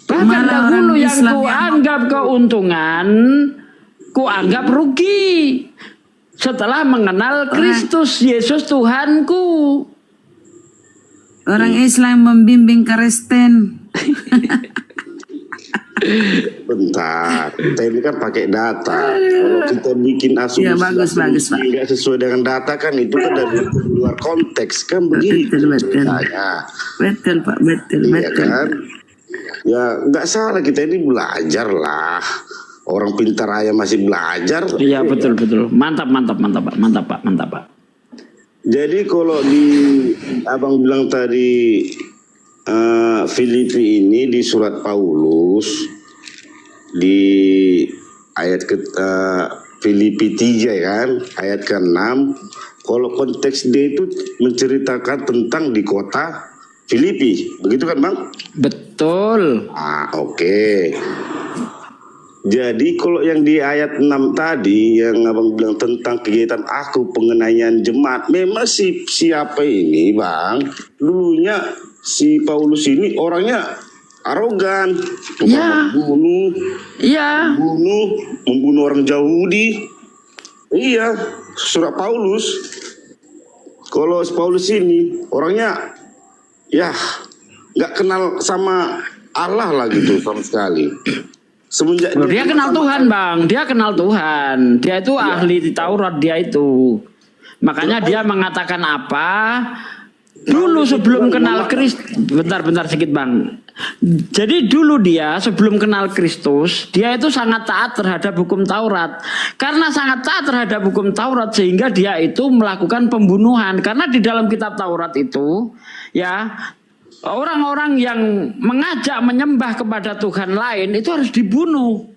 Bahkan dahulu yang kuanggap keuntungan kuanggap rugi setelah mengenal Kristus Yesus Tuhanku. Orang Islam membimbing Kristen. Bentar, kita ini kan pakai data. Kalau kita bikin asumsi Ya, bagus, Pak. nggak sesuai dengan data kan itu kan dari luar konteks kan begitu. Betul Pak, betul. Kan? Ya nggak salah, kita ini belajar lah. Orang pintar aja masih belajar. Iya betul. Mantap Pak. Jadi kalau di abang bilang tadi Filipi ini di surat Paulus di ayat Filipi 3 kan, ayat ke-6, kalau konteks dia itu menceritakan tentang di kota Filipi, begitu kan Bang? Betul. Oke. Jadi kalau yang di ayat 6 tadi yang abang bilang tentang kegiatan aku pengenaian jemaat, memang siapa ini Bang? Dulunya si Paulus ini orangnya arogan, membunuh orang Yahudi. Iya, surat Paulus. Kalau Paulus ini orangnya ya nggak kenal sama Allah lah gitu sama sekali. Semenjak dia kenal Tuhan Bang, dia kenal Tuhan, dia itu ahli di Taurat dia itu. Makanya dia mengatakan apa? Dulu sebelum kenal Kristus, bentar sedikit Bang. Jadi dulu dia sebelum kenal Kristus, dia itu sangat taat terhadap hukum Taurat. Karena sangat taat terhadap hukum Taurat sehingga dia itu melakukan pembunuhan. Karena di dalam kitab Taurat itu, ya, orang-orang yang mengajak menyembah kepada Tuhan lain itu harus dibunuh.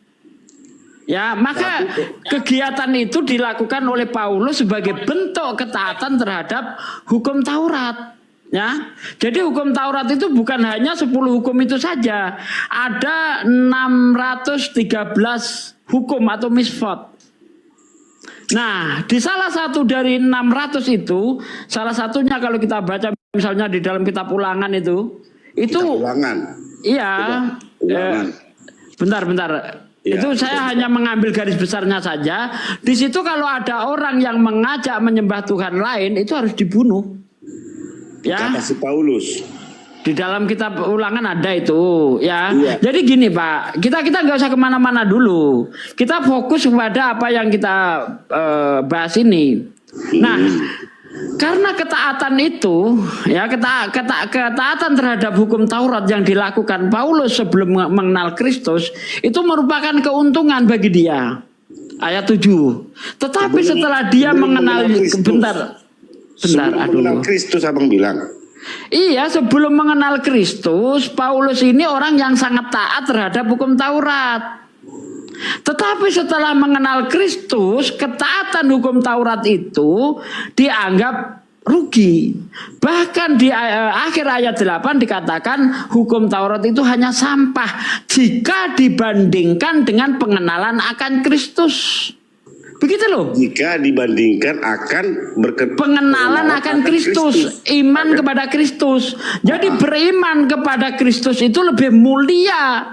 Ya, maka kegiatan itu dilakukan oleh Paulus sebagai bentuk ketaatan terhadap hukum Taurat. Ya, jadi hukum Taurat itu bukan hanya 10 hukum itu saja, ada 613 hukum atau misfot. Nah, di salah satu dari 600 itu, salah satunya kalau kita baca misalnya di dalam kitab Ulangan itu Ulangan. Iya. Bentar. Ya, itu saya hanya mengambil garis besarnya saja. Di situ kalau ada orang yang mengajak menyembah Tuhan lain itu harus dibunuh. Ya. Kata si Paulus. Di dalam kitab Ulangan ada itu, ya. Iya. Jadi gini Pak, kita nggak usah kemana-mana dulu. Kita fokus kepada apa yang kita bahas ini. Nah, karena ketaatan itu, ya ketaatan terhadap hukum Taurat yang dilakukan Paulus sebelum mengenal Kristus itu merupakan keuntungan bagi dia. Ayat 7. Tetapi setelah dia mengenal mengenal Kristus abang bilang. Iya, sebelum mengenal Kristus, Paulus ini orang yang sangat taat terhadap hukum Taurat. Tetapi setelah mengenal Kristus, ketaatan hukum Taurat itu dianggap rugi. Bahkan di akhir ayat 8 dikatakan hukum Taurat itu hanya sampah jika dibandingkan dengan pengenalan akan Kristus. Begitu loh. Jika dibandingkan akan pengenalan akan Kristus, iman kepada Kristus. Jadi beriman kepada Kristus itu lebih mulia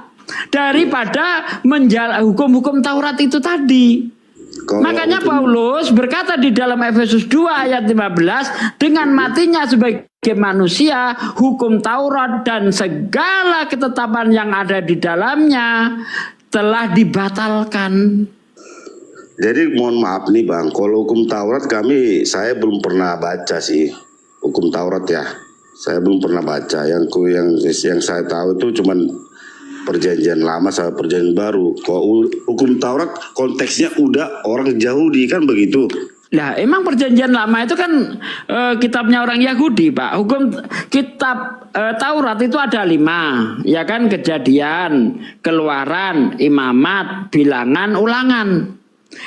daripada menjalankan hukum-hukum Taurat itu tadi. Makanya Paulus berkata di dalam Efesus 2 ayat 15, dengan matinya sebagai manusia, hukum Taurat dan segala ketetapan yang ada di dalamnya telah dibatalkan. Jadi mohon maaf nih Bang, kalau hukum Taurat saya belum pernah baca sih hukum Taurat ya. Saya belum pernah baca. Yang saya tahu itu cuman perjanjian lama sama perjanjian baru. Kalau hukum Taurat konteksnya udah orang Yahudi kan begitu. Nah, emang perjanjian lama itu kan kitabnya orang Yahudi, Pak. Hukum kitab Taurat itu ada 5, ya kan? Kejadian, Keluaran, Imamat, Bilangan, Ulangan.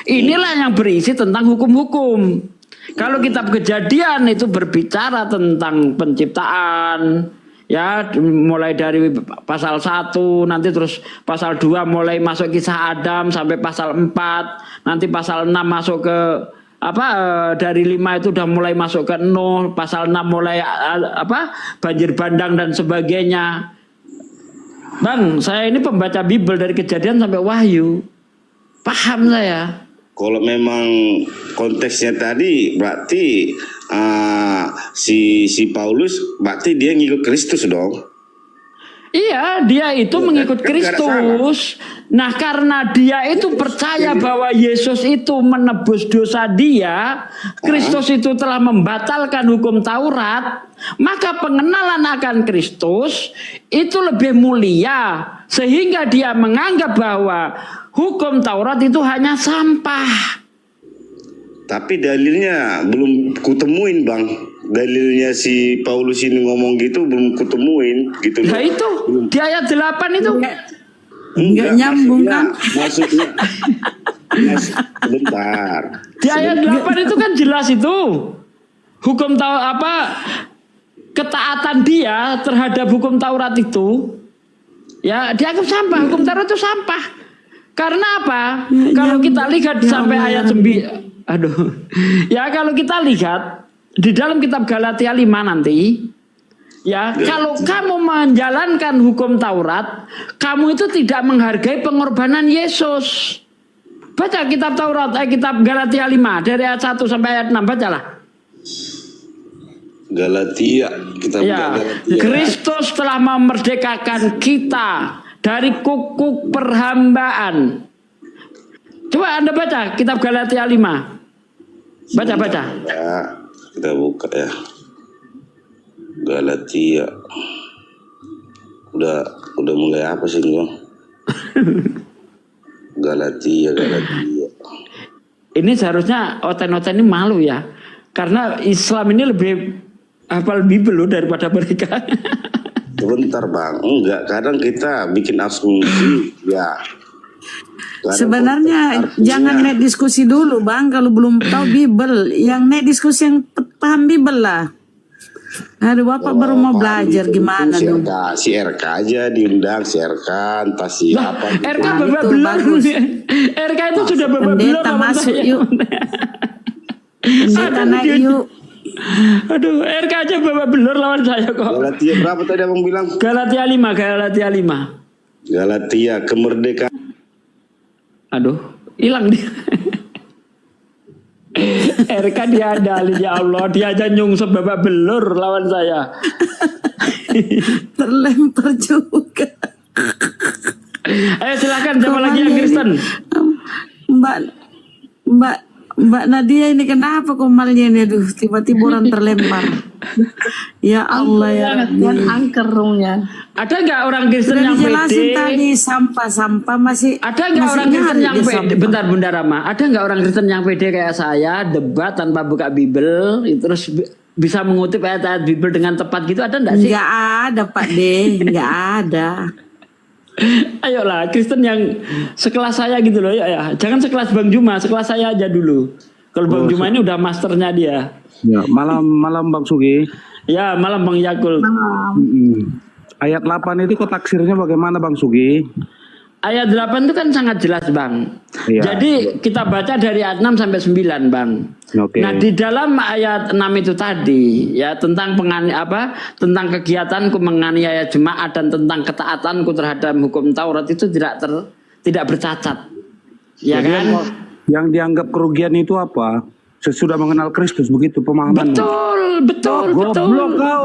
Inilah yang berisi tentang hukum-hukum. Kalau kitab Kejadian itu berbicara tentang penciptaan, ya, mulai dari pasal 1, nanti terus pasal 2 mulai masuk kisah Adam sampai pasal 4, nanti pasal 6 masuk ke dari 5 itu udah mulai masuk ke Nuh, pasal 6 mulai banjir bandang dan sebagainya. Bang, saya ini pembaca Bible dari Kejadian sampai Wahyu. Paham saya. Kalau memang konteksnya tadi berarti si Paulus berarti dia ngikut Kristus dong. Iya, dia itu mengikut Kristus. Nah, karena dia itu percaya bahwa Yesus itu menebus dosa dia, Kristus itu telah membatalkan hukum Taurat, maka pengenalan akan Kristus itu lebih mulia, sehingga dia menganggap bahwa hukum Taurat itu hanya sampah. Tapi dalilnya belum kutemuin bang. Dalilnya si Paulus ini ngomong gitu belum kutemuin gitu. Nah itu di ayat 8 itu Enggak nyambung kan? Maksudnya bentar. Di ayat 8 itu kan jelas itu. Hukum ketaatan dia terhadap hukum Taurat itu ya dianggap sampah. Hukum Taurat itu sampah. Karena apa? Kalau kita lihat sampai ayat 9, ya kalau kita lihat di dalam kitab Galatia 5 nanti, ya kalau kamu menjalankan hukum Taurat, kamu itu tidak menghargai pengorbanan Yesus. Baca kitab Taurat, kitab Galatia 5 dari ayat 1 sampai ayat 6, bacalah. Galatia, kitab ya, Galatia. Kristus telah memerdekakan kita dari kukuk perhambaan. Coba Anda baca kitab Galatia 5. Baca. Ya, kita buka ya. Galatia. Udah mulai apa sih Bang? Galatia. Ini seharusnya oten-oten ini malu ya. Karena Islam ini lebih hafal Bible loh daripada mereka. Sebentar Bang, enggak, kadang kita bikin asumsi ya. Sebenarnya jangan net diskusi dulu Bang, kalau belum tahu Bible, yang net diskusi yang paham Bible lah. Aduh Bapak baru mau belajar gimana dong. Si RK aja diundang, si RK entah siapa. RK babak belur. RK itu sudah babak belur. Pendeta masuk yuk. Pendeta naik yuk. Aduh, RK aja babak belur lawan saya kok. Galatia berapa tadi abang bilang? Galatia 5. Galatia kemerdekaan. Aduh, hilang dia. RK diadalin ya Allah, dia aja nyungsep babak belur lawan saya. Terlempar juga. Ayo silakan, siapa lagi yang Kristen? Mbak Nadia ini kenapa komalnya ini, aduh tiba-tiba orang terlempar. Ya Allah ya. Dan angkerungnya. Ada nggak orang Kristen yang pede? Tadi sampah masih. Ada nggak orang Kristen yang pede? Bentar Bunda Rama. Ada nggak orang Kristen yang pede kayak saya debat tanpa buka Bible, terus bisa mengutip ayat-ayat Bible dengan tepat gitu? Ada nggak sih? Nggak ada Pak D, nggak ada. Ayolah Kristen yang sekelas saya gitu loh ya. Jangan sekelas Bang Juma, sekelas saya aja dulu. Kalau Bang Juma ini udah masternya dia. Ya, malam Bang Sugi. Ya, malam Bang Yakul. Ayat 8 itu kok taksirnya bagaimana Bang Sugi? Ayat 8 itu kan sangat jelas Bang. Iya. Jadi kita baca dari ayat 6 sampai 9 Bang. Oke. Nah di dalam ayat 6 itu tadi ya tentang tentang kegiatanku menganiaya jemaat dan tentang ketaatanku terhadap hukum Taurat itu tidak bercacat. Ya jadi kan? Yang dianggap kerugian itu apa? Sesudah mengenal Kristus, begitu pemahamannya. Betul. Goblok kau.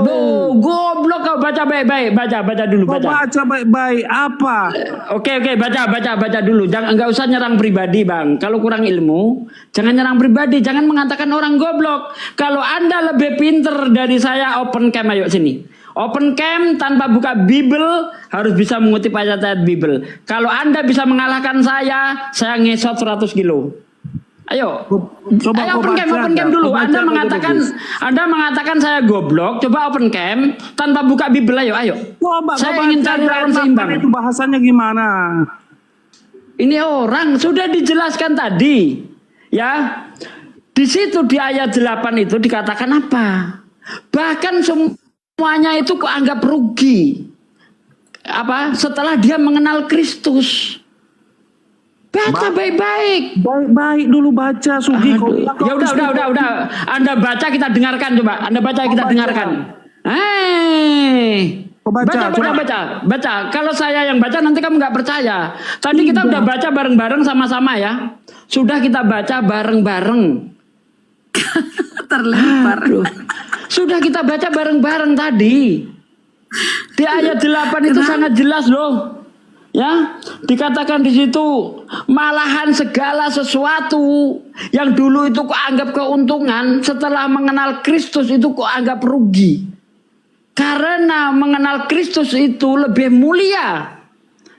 Goblok kau, baca baik-baik, baca dulu, baca. Baca baik-baik apa? Oke, baca dulu. Jangan, enggak usah nyerang pribadi, Bang. Kalau kurang ilmu, jangan nyerang pribadi, jangan mengatakan orang goblok. Kalau Anda lebih pinter dari saya, open cam ayo sini. Open cam tanpa buka Bible harus bisa mengutip ayat-ayat Bible. Kalau Anda bisa mengalahkan saya ngesot 100 kilo. Ayo, ayo open cam dulu. Anda mengatakan saya goblok. Coba open cam tanpa buka Bible. Ayo. Saya ingin cari lawan seimbang. Itu bahasanya gimana? Ini orang sudah dijelaskan tadi, ya. Di situ di ayat 8 itu dikatakan apa? Bahkan semuanya itu kok anggap rugi. Setelah dia mengenal Kristus. Baca baik-baik. Baik-baik dulu baca, Sugi. Ya udah. Anda baca kita dengarkan coba. Anda baca kita dengarkan. Baca. Kalau saya yang baca nanti kamu nggak percaya. Tadi kita udah baca bareng-bareng sama-sama ya. Sudah kita baca bareng-bareng. Terlempar. Sudah kita baca bareng-bareng tadi. Di ayat 8 itu sangat jelas loh. Ya, dikatakan di situ malahan segala sesuatu yang dulu itu kok anggap keuntungan setelah mengenal Kristus itu kok anggap rugi. Karena mengenal Kristus itu lebih mulia.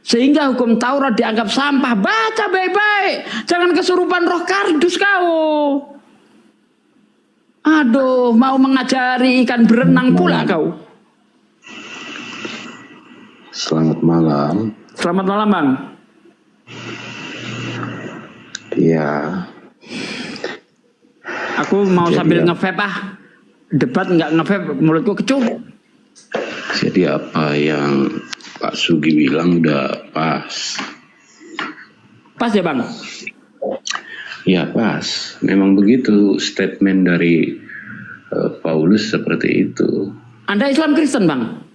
Sehingga hukum Taurat dianggap sampah. Baca baik-baik. Jangan kesurupan roh kardus kau. Aduh, mau mengajari ikan berenang pula kau. Selamat malam. Selamat malam, Bang. Iya. Aku mau sambil nge-vape Debat nggak nge-vape, mulutku kecup. Jadi apa yang Pak Sugi bilang udah pas. Pas ya, Bang? Ya pas. Memang begitu statement dari Paulus seperti itu. Anda Islam Kristen, Bang?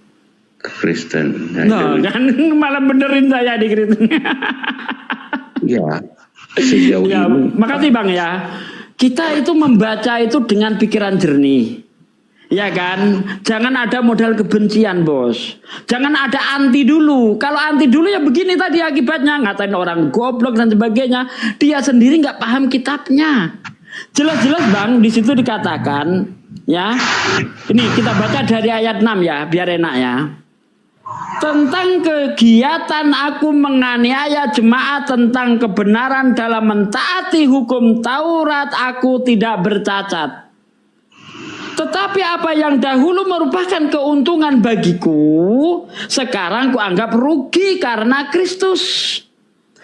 Kristen. No, kan malah benerin saya di Kristen. Ya, sejauh ya, ini. Makasih Bang ya. Kita itu membaca itu dengan pikiran jernih. Ya kan? Jangan ada modal kebencian, Bos. Jangan ada anti dulu. Kalau anti dulu ya begini tadi akibatnya. Ngatain orang goblok dan sebagainya. Dia sendiri nggak paham kitabnya. Jelas-jelas Bang, di situ dikatakan ya. Ini kita baca dari ayat 6 ya, biar enak ya. Tentang kegiatan aku menganiaya jemaat tentang kebenaran dalam mentaati hukum Taurat aku tidak bercacat. Tetapi apa yang dahulu merupakan keuntungan bagiku sekarang kuanggap rugi karena Kristus.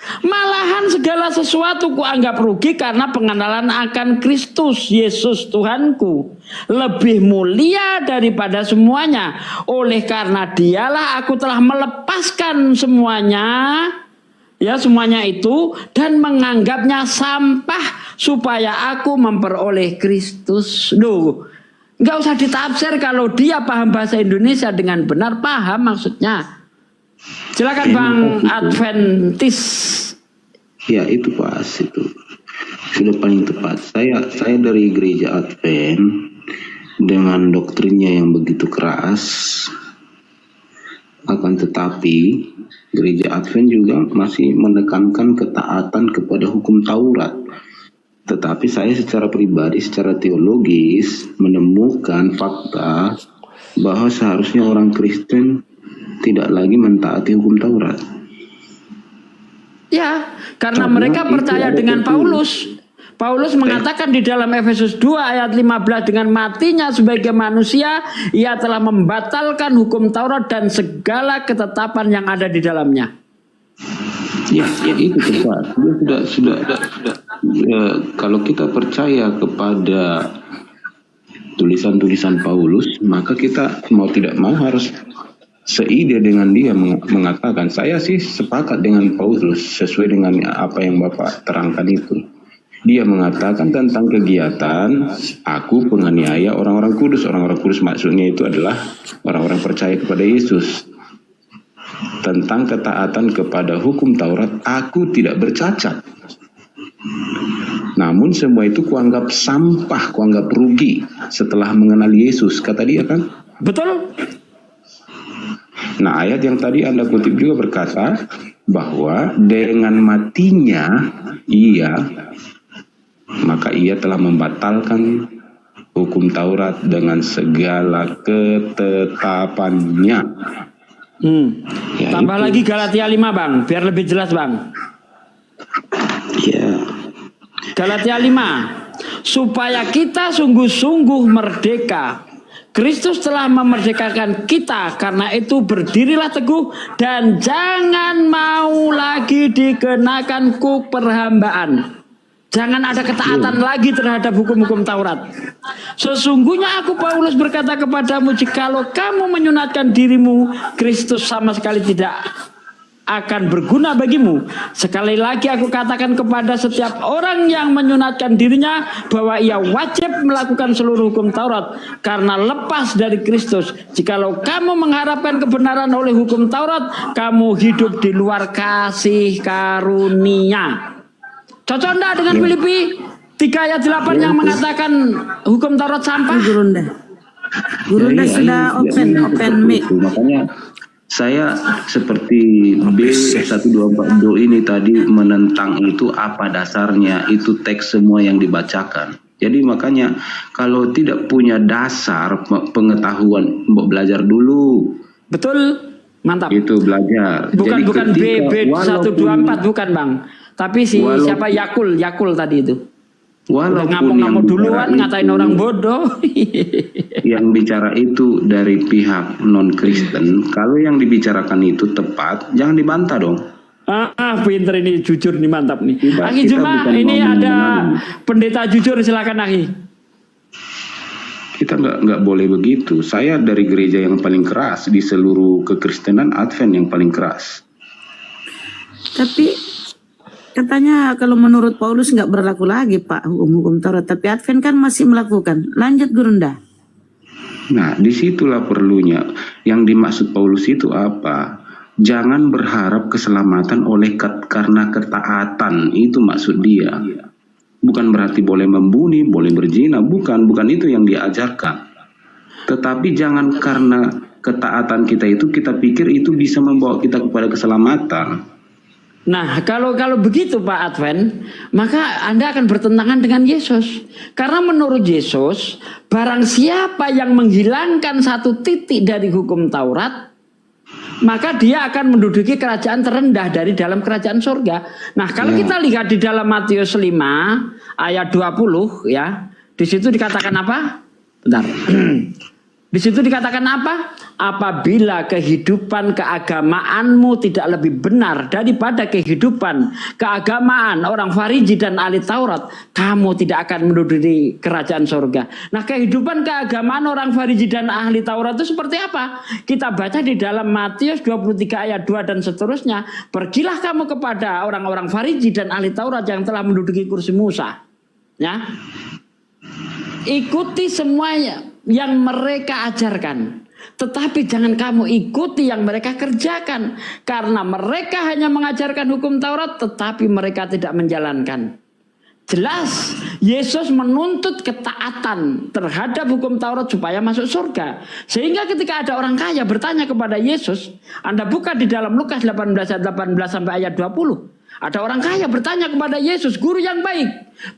Malahan segala sesuatu kuanggap rugi karena pengenalan akan Kristus Yesus Tuhanku lebih mulia daripada semuanya. Oleh karena dialah aku telah melepaskan semuanya, ya semuanya itu, dan menganggapnya sampah supaya aku memperoleh Kristus. Loh, nggak usah ditafsir kalau dia paham bahasa Indonesia dengan benar, paham maksudnya. Silakan Bang Adventis. Ya itu pas itu sudah paling tepat. Saya dari gereja Advent dengan doktrinnya yang begitu keras. Akan tetapi gereja Advent juga masih menekankan ketaatan kepada hukum Taurat. Tetapi saya secara pribadi, secara teologis menemukan fakta bahwa seharusnya orang Kristen tidak lagi mentaati hukum Taurat. Ya, karena mereka percaya dengan Paulus. Paulus mengatakan di dalam Efesus 2 ayat 15, dengan matinya sebagai manusia, ia telah membatalkan hukum Taurat dan segala ketetapan yang ada di dalamnya. Ya itu tepat. Sudah. Kalau kita percaya kepada tulisan-tulisan Paulus, maka kita mau tidak mau harus seide dengan dia mengatakan, saya sih sepakat dengan Paulus sesuai dengan apa yang Bapak terangkan itu. Dia mengatakan tentang kegiatan aku penganiaya orang-orang kudus. Orang-orang kudus maksudnya itu adalah orang-orang percaya kepada Yesus. Tentang ketaatan kepada hukum Taurat aku tidak bercacat. Namun semua itu kuanggap sampah, kuanggap rugi setelah mengenal Yesus, kata dia kan? Betul. Nah, ayat yang tadi Anda kutip juga berkata bahwa dengan matinya maka ia telah membatalkan hukum Taurat dengan segala ketetapannya. Ya, tambah itu lagi Galatia 5 Bang, biar lebih jelas Bang. Ya. Galatia 5, supaya kita sungguh-sungguh merdeka. Kristus telah memerdekakan kita, karena itu berdirilah teguh dan jangan mau lagi dikenakan kuk perhambaan. Jangan ada ketaatan lagi terhadap hukum-hukum Taurat. Sesungguhnya aku Paulus berkata kepadamu, jikalau kamu menyunatkan dirimu, Kristus sama sekali tidak akan berguna bagimu. Sekali lagi aku katakan kepada setiap orang yang menyunatkan dirinya bahwa ia wajib melakukan seluruh hukum Taurat karena lepas dari Kristus. Jikalau kamu mengharapkan kebenaran oleh hukum Taurat, kamu hidup di luar kasih karunia. Cocok enggak dengan Filipi 3 ayat 8 yang mengatakan hukum Taurat sampah? Gurunda sudah open mic. Makanya saya seperti B1242 ini tadi menentang itu apa dasarnya, itu teks semua yang dibacakan. Jadi makanya kalau tidak punya dasar pengetahuan, belajar dulu. Betul, mantap. Itu belajar. Bukan BB124 bukan Bang. Tapi siapa Yakul tadi itu. Walaupun ngamuk-ngamuk duluan ngatain orang bodoh. Yang bicara itu dari pihak non Kristen, kalau yang dibicarakan itu tepat, jangan dibantah dong. Pinter ini, jujur nih, mantap nih. Aki Juma, ini ada pendeta jujur, silakan Aki. Kita nggak boleh begitu. Saya dari gereja yang paling keras di seluruh kekristenan, Advent yang paling keras. Tapi katanya kalau menurut Paulus nggak berlaku lagi Pak hukum-hukum Taurat, tapi Advent kan masih melakukan. Lanjut Gurunda. Nah, disitulah perlunya. Yang dimaksud Paulus itu apa? Jangan berharap keselamatan karena ketaatan. Itu maksud dia. Bukan berarti boleh membunuh, boleh berzina. Bukan itu yang diajarkan. Tetapi jangan karena ketaatan kita itu, kita pikir itu bisa membawa kita kepada keselamatan. Nah, kalau begitu Pak Advent, maka Anda akan bertentangan dengan Yesus. Karena menurut Yesus, barang siapa yang menghilangkan satu titik dari hukum Taurat, maka dia akan menduduki kerajaan terendah dari dalam kerajaan surga. Nah, kalau kita lihat di dalam Matius 5 ayat 20 ya, di situ dikatakan apa? Bentar. Di situ dikatakan apa? Apabila kehidupan keagamaanmu tidak lebih benar daripada kehidupan keagamaan orang Farisi dan ahli Taurat, kamu tidak akan menduduki kerajaan surga. Nah, kehidupan keagamaan orang Farisi dan ahli Taurat itu seperti apa? Kita baca di dalam Matius 23 ayat 2 dan seterusnya. Pergilah kamu kepada orang-orang Farisi dan ahli Taurat yang telah menduduki kursi Musa. Ya. Ikuti semuanya yang mereka ajarkan, tetapi jangan kamu ikuti yang mereka kerjakan, karena mereka hanya mengajarkan hukum Taurat tetapi mereka tidak menjalankan. Jelas Yesus menuntut ketaatan terhadap hukum Taurat supaya masuk surga. Sehingga ketika ada orang kaya bertanya kepada Yesus, Anda buka di dalam Lukas 18 ayat 18 sampai ayat 20. Ada orang kaya bertanya kepada Yesus, "Guru yang baik,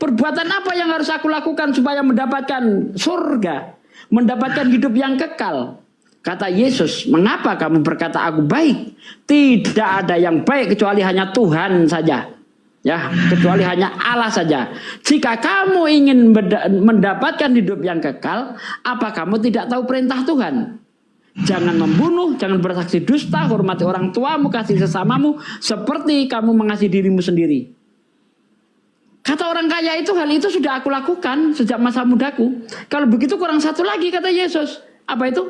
perbuatan apa yang harus aku lakukan supaya mendapatkan surga, mendapatkan hidup yang kekal?" Kata Yesus, "Mengapa kamu berkata aku baik? Tidak ada yang baik kecuali hanya Tuhan saja. Ya, kecuali hanya Allah saja. Jika kamu ingin mendapatkan hidup yang kekal, apa kamu tidak tahu perintah Tuhan? Jangan membunuh, jangan bersaksi dusta, hormati orang tuamu, kasih sesamamu seperti kamu mengasihi dirimu sendiri." Kata orang kaya itu, hal itu sudah aku lakukan sejak masa mudaku. Kalau begitu kurang satu lagi, kata Yesus. Apa itu?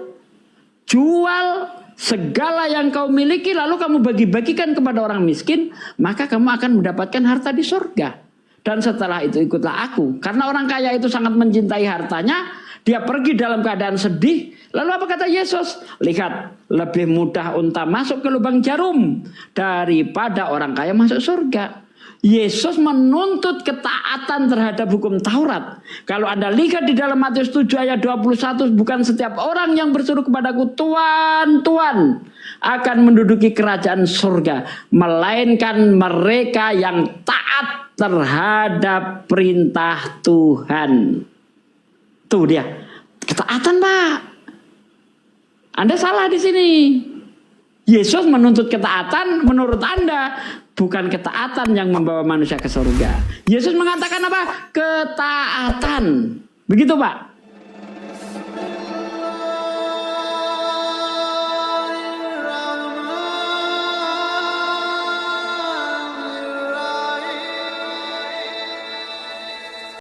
Jual segala yang kau miliki lalu kamu bagi-bagikan kepada orang miskin, maka kamu akan mendapatkan harta di surga. Dan setelah itu ikutlah aku. Karena orang kaya itu sangat mencintai hartanya, dia pergi dalam keadaan sedih. Lalu apa kata Yesus? "Lihat, lebih mudah unta masuk ke lubang jarum daripada orang kaya masuk surga." Yesus menuntut ketaatan terhadap hukum Taurat. Kalau Anda lihat di dalam Matius 7 ayat 21, bukan setiap orang yang berseru kepadaku, "Tuhan, Tuhan," akan menduduki kerajaan surga, melainkan mereka yang taat terhadap perintah Tuhan. Tuh dia, ketaatan, Pak. Anda salah di sini. Yesus menuntut ketaatan menurut Anda, bukan ketaatan yang membawa manusia ke surga. Yesus mengatakan apa? Ketaatan. Begitu, Pak.